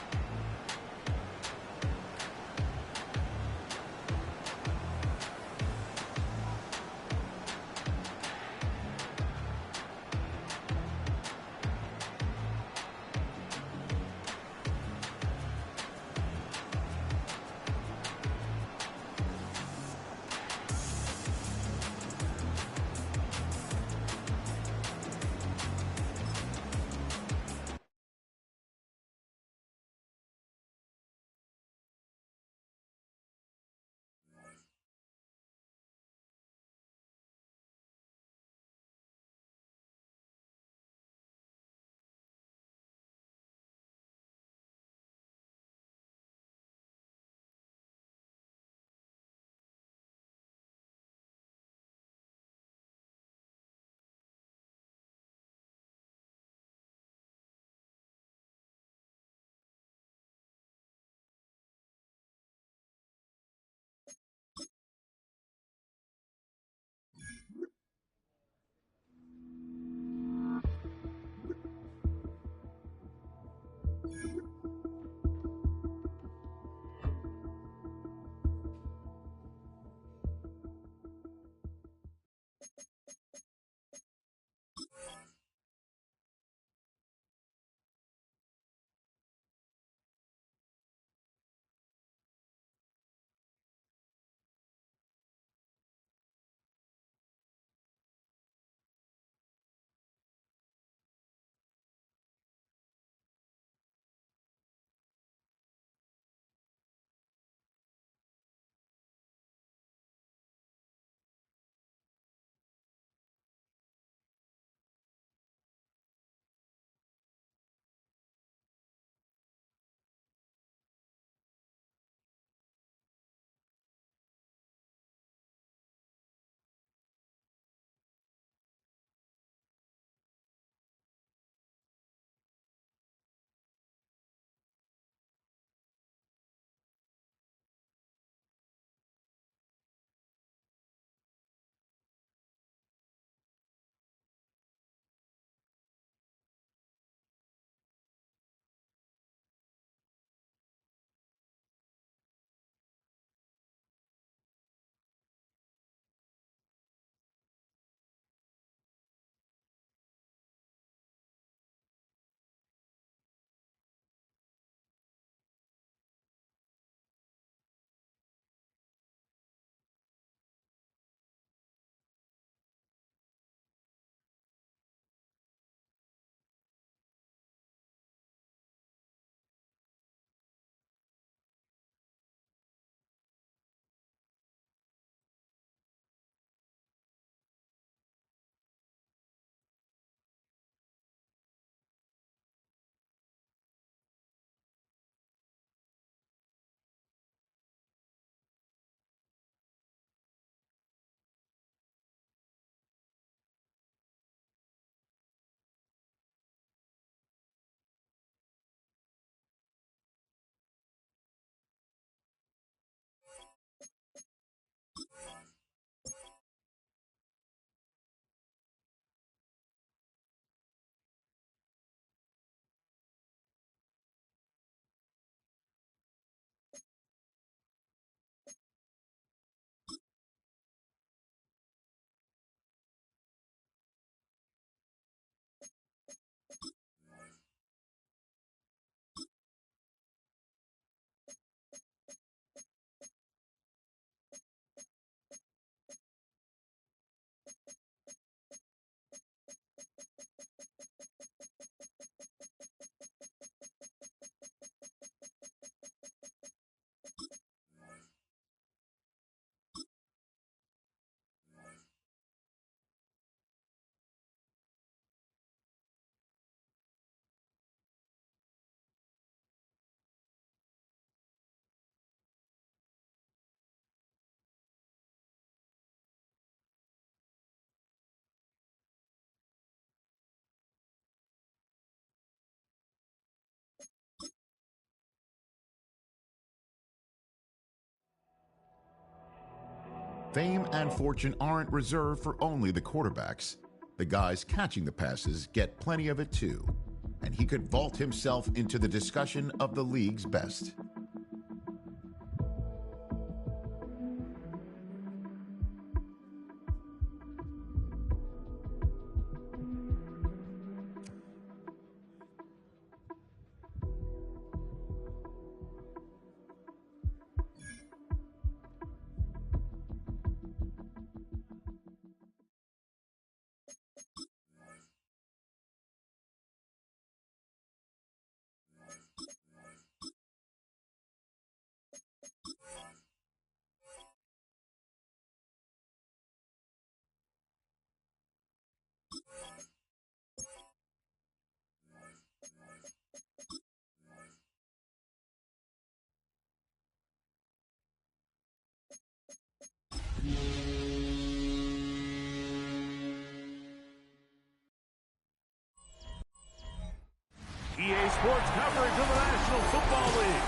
Fame and fortune aren't reserved for only the quarterbacks. The guys catching the passes get plenty of it too. And he could vault himself into the discussion of the league's best. EA Sports coverage of the National Football League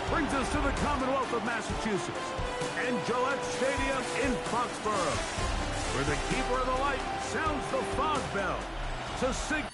brings us to the Commonwealth of Massachusetts and Gillette Stadium in Foxborough, where the keeper of the light sounds the fog bell to signal.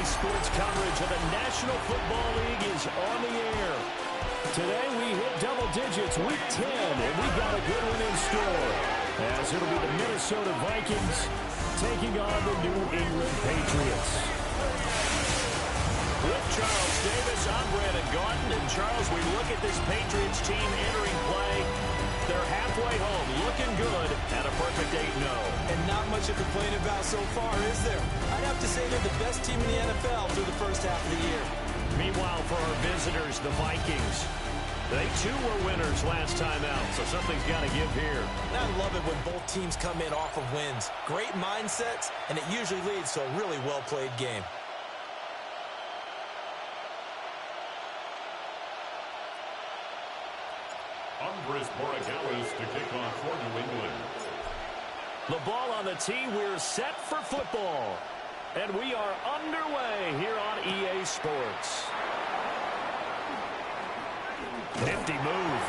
Sports coverage of the National Football League is on the air. Today we hit double digits, week 10, and we've got a good one in store, as it'll be the Minnesota Vikings taking on the New England Patriots. With Charles Davis, I'm Brandon Garden, and Charles, we look at this Patriots team entering play. They're halfway home, looking good, at a perfect 8-0. And not much to complain about so far, is there? I'd have to say they're the best team in the NFL through the first half of the year. Meanwhile, for our visitors, the Vikings, they too were winners last time out, so something's got to give here. And I love it when both teams come in off of wins. Great mindsets, and it usually leads to a really well-played game. Andres Borregales to kick off for New England. The ball on the tee. We're set for football. And we are underway here on EA Sports. Nifty move.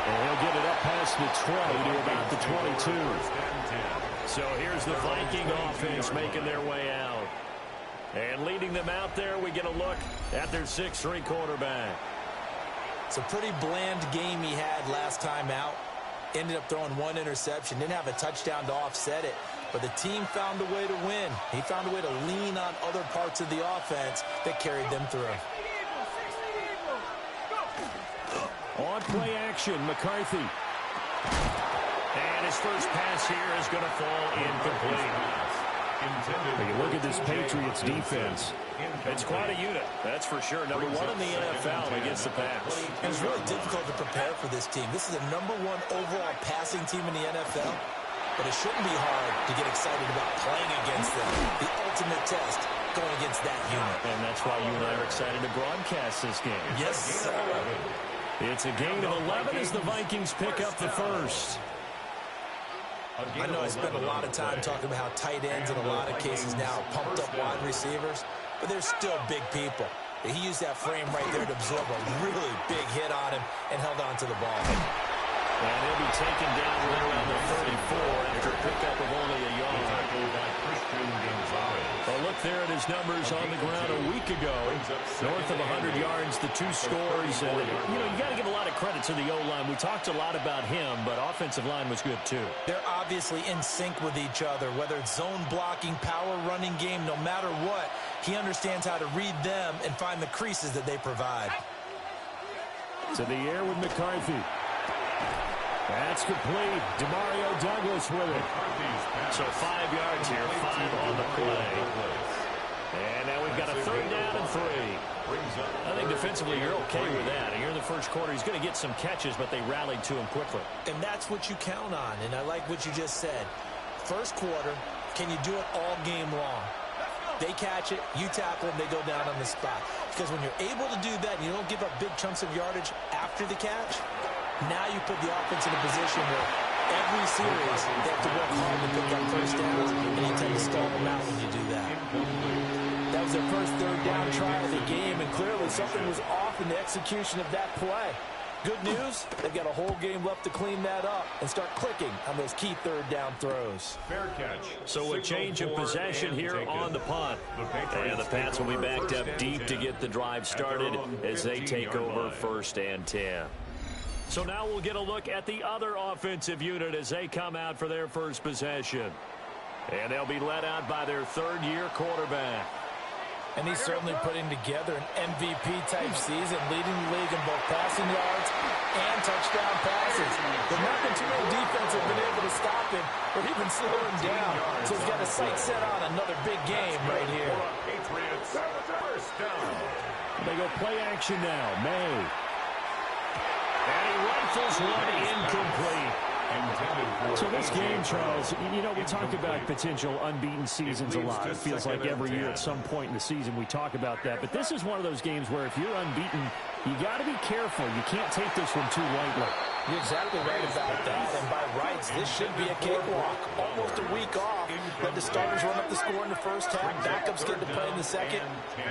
And he'll get it up past the 20 to about the 22. So here's the Viking offense making their way out. And leading them out there, we get a look at their 6'3" quarterback. It's a pretty bland game he had last time out. Ended up throwing one interception. Didn't have a touchdown to offset it. But the team found a way to win. He found a way to lean on other parts of the offense that carried them through. On play action, McCarthy. And his first pass here is going to fall incomplete. Take a look at this Patriots defense. It's quite a unit, that's for sure. Number one in the NFL against the pass. It was really difficult to prepare for this team. This is the #1 overall passing team in the NFL. But it shouldn't be hard to get excited about playing against them. The ultimate test going against that unit. And that's why you and I are excited to broadcast this game. Yes, sir. It's a gain of 11 as the Vikings pick up the first. I know I spent a lot of time talking about how tight ends in a lot of cases now pumped up wide receivers, but they're still big people. He used that frame right there to absorb a really big hit on him and held on to the ball. And he'll be taken down right around the 34 after a pickup of only a yard. A look there at his numbers on the ground a week ago. North of 100 yards, the 2 scores. And, you got to give a lot of credit to the O-line. We talked a lot about him, but offensive line was good too. They're obviously in sync with each other, whether it's zone blocking, power running game, no matter what. He understands how to read them and find the creases that they provide. To the air with McCarthy. That's complete. Demario Douglas with it. So 5 yards here, 5 on the play. And now we've got a 3rd down and 3. I think defensively you're okay with that. And you're in the first quarter. He's going to get some catches, but they rallied to him quickly. And that's what you count on. And I like what you just said. First quarter, can you do it all game long? They catch it, you tackle them, they go down on the spot. Because when you're able to do that and you don't give up big chunks of yardage after the catch, now you put the offense in a position where every series they have to work hard to pick up first downs, and you tend to stall them out when you do that. That was their first 3rd down try of the game, and clearly something was off in the execution of that play. Good news, they've got a whole game left to clean that up and start clicking on those key 3rd down throws. Fair catch. So a change of possession here on the punt. And the Pats will be backed up deep to get the drive started as they take over 1st and 10. So now we'll get a look at the other offensive unit as they come out for their first possession. And they'll be led out by their 3rd-year quarterback. And he's certainly putting together an MVP-type season, leading the league in both passing yards and touchdown passes. There's not been too many defenses have been able to stop him or even slow him down. So he's got his sight set on another big game right here. Patriots, first down. They go play action now. May. And he rifles one incomplete. So this game, Charles, we talk about potential unbeaten seasons a lot. It feels like every year at some point in the season we talk about that. But this is one of those games where if you're unbeaten, you got to be careful. You can't take this one too lightly. You're exactly right about that. And by rights, this should be a cakewalk. Almost a week off. Let the starters run up the score in the first half. Backups get to play in the second.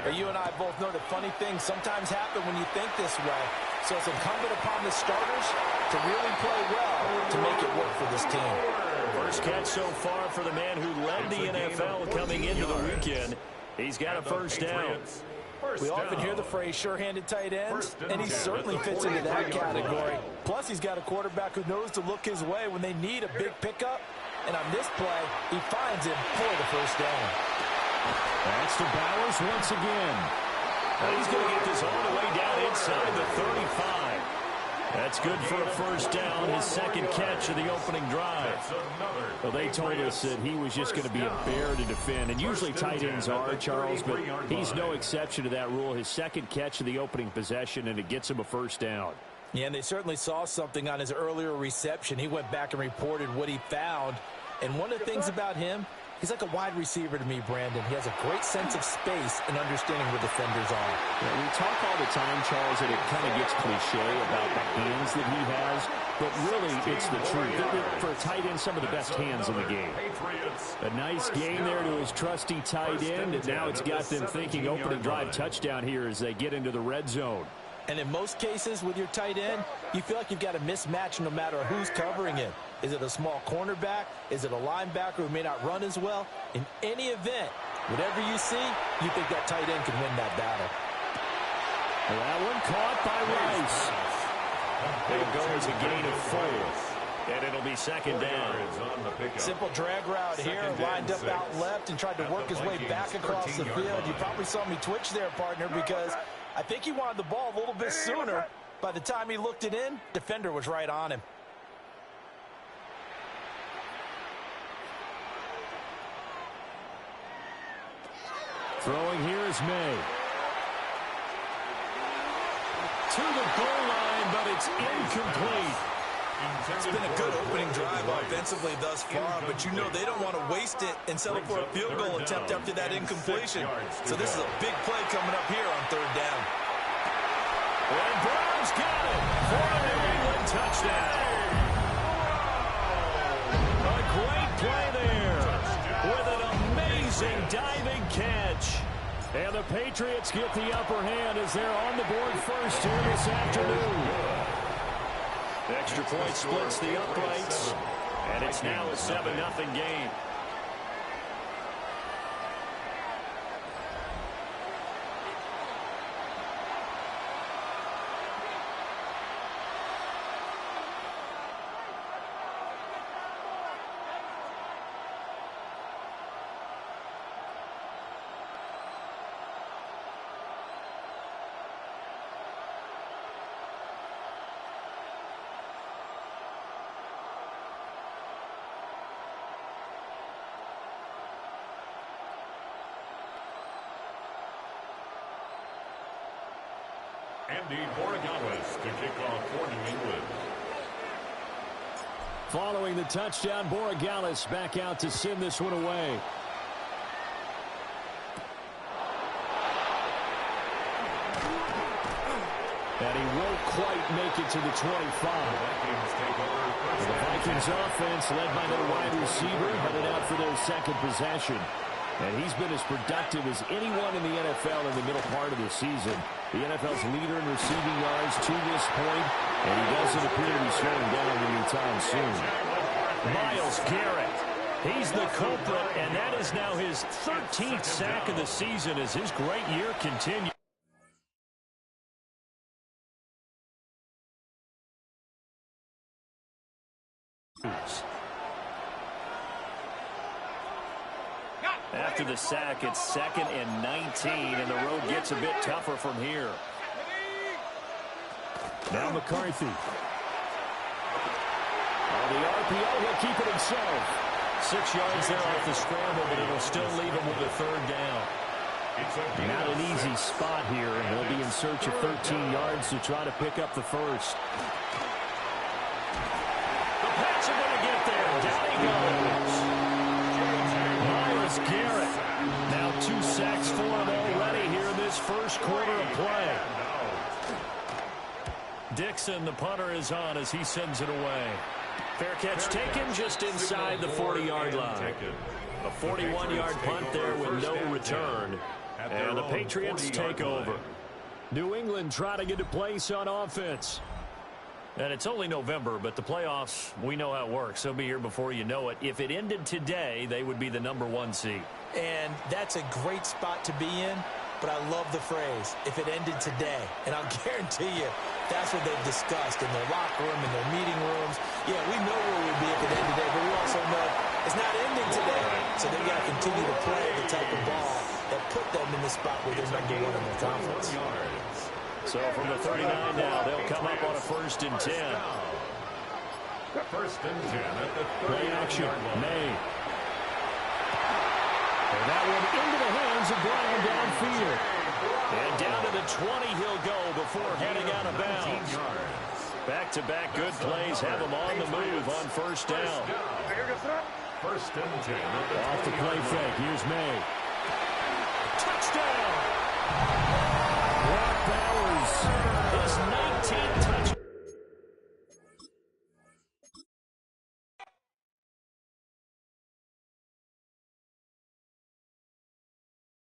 But you and I both know that funny things sometimes happen when you think this way. So it's incumbent upon the starters to really play well to make it work for this team. First catch so far for the man who led the NFL coming into the weekend. He's got a first down. We often hear the phrase sure-handed tight ends, and he certainly fits into that category. Plus, he's got a quarterback who knows to look his way when they need a big pickup. And on this play, he finds him for the first down. That's to Bowers once again. He's going to get this all the way down inside the 35. That's good for a first down, his second catch of the opening drive. Well, they told us that he was just going to be a bear to defend, and usually tight ends are, Charles, but he's no exception to that rule. His second catch of the opening possession, and it gets him a first down. Yeah, and they certainly saw something on his earlier reception. He went back and reported what he found, and one of the things about him, he's like a wide receiver to me, Brandon. He has a great sense of space and understanding where defenders are. Yeah, we talk all the time, Charles, and it kind of gets cliche about the hands that he has, but really it's the truth. For a tight end, some of the best hands in the game. A nice gain there to his trusty tight end, and now it's got them thinking opening drive touchdown here as they get into the red zone. And in most cases with your tight end, you feel like you've got a mismatch no matter who's covering him. Is it a small cornerback? Is it a linebacker who may not run as well? In any event, whatever you see, you think that tight end can win that battle. That one caught by Rice. It'll go as a gain of 4, and it'll be second down. Simple drag route here, lined up out left and tried to work his way back across the field. You probably saw me twitch there, partner, because I think he wanted the ball a little bit sooner. By the time he looked it in, defender was right on him. Throwing here is May. To the goal line, but it's incomplete. It's been a good opening drive offensively thus far, but you know they don't want to waste it and settle for a field goal attempt after that incompletion. So this is a big play coming up here on third down. And Brown's got it for a New England touchdown. A great play there with an amazing diving catch. And the Patriots get the upper hand as they're on the board first here this afternoon. Extra point splits the uprights, and it's now a 7-0 game. Andy Borregales to kick off for New England. Following the touchdown, Borregales back out to send this one away. And he won't quite make it to the 25. The Vikings offense led by their wide receiver headed out for their second possession. And he's been as productive as anyone in the NFL in the middle part of the season. The NFL's leader in receiving yards to this point, and he doesn't appear to be slowing down anytime soon. Myles Garrett, he's the culprit, and that is now his 13th sack of the season as his great year continues. After the sack, it's 2nd and 19, and the road gets a bit tougher from here. Now McCarthy. On the RPO, he'll keep it himself. 6 yards there off the scramble, but it'll still leave him with a third down. Not an easy spot here, and he'll be in search of 13 yards to try to pick up the first. The Pats are going to get there. Down he goes. Myles Garrett. Now 2 sacks for him already here in this first quarter of play. Dixon, the punter, is on as he sends it away. Fair catch taken just inside the 40-yard line. A 41-yard punt there with no return. And the Patriots take over. New England trying to get a place on offense. And it's only November, but the playoffs, we know how it works. They'll be here before you know it. If it ended today, they would be the #1 seed. And that's a great spot to be in, but I love the phrase, if it ended today. And I'll guarantee you, that's what they've discussed in their locker room, in their meeting rooms. Yeah, we know where we'd be if it ended today, but we also know it's not ending today. So they've got to continue to play the type of ball that put them in the spot where they're #1 in their conference. So from the 39 now, they'll come up on a 1st and 10. 1st and 10 at the 30. Play action. May. And that one into the hands of Brown downfield. And down to the 20 he'll go before heading out of bounds. Back-to-back good plays have him on the move on 1st down. 1st and 10. Off the play fake. Here's May.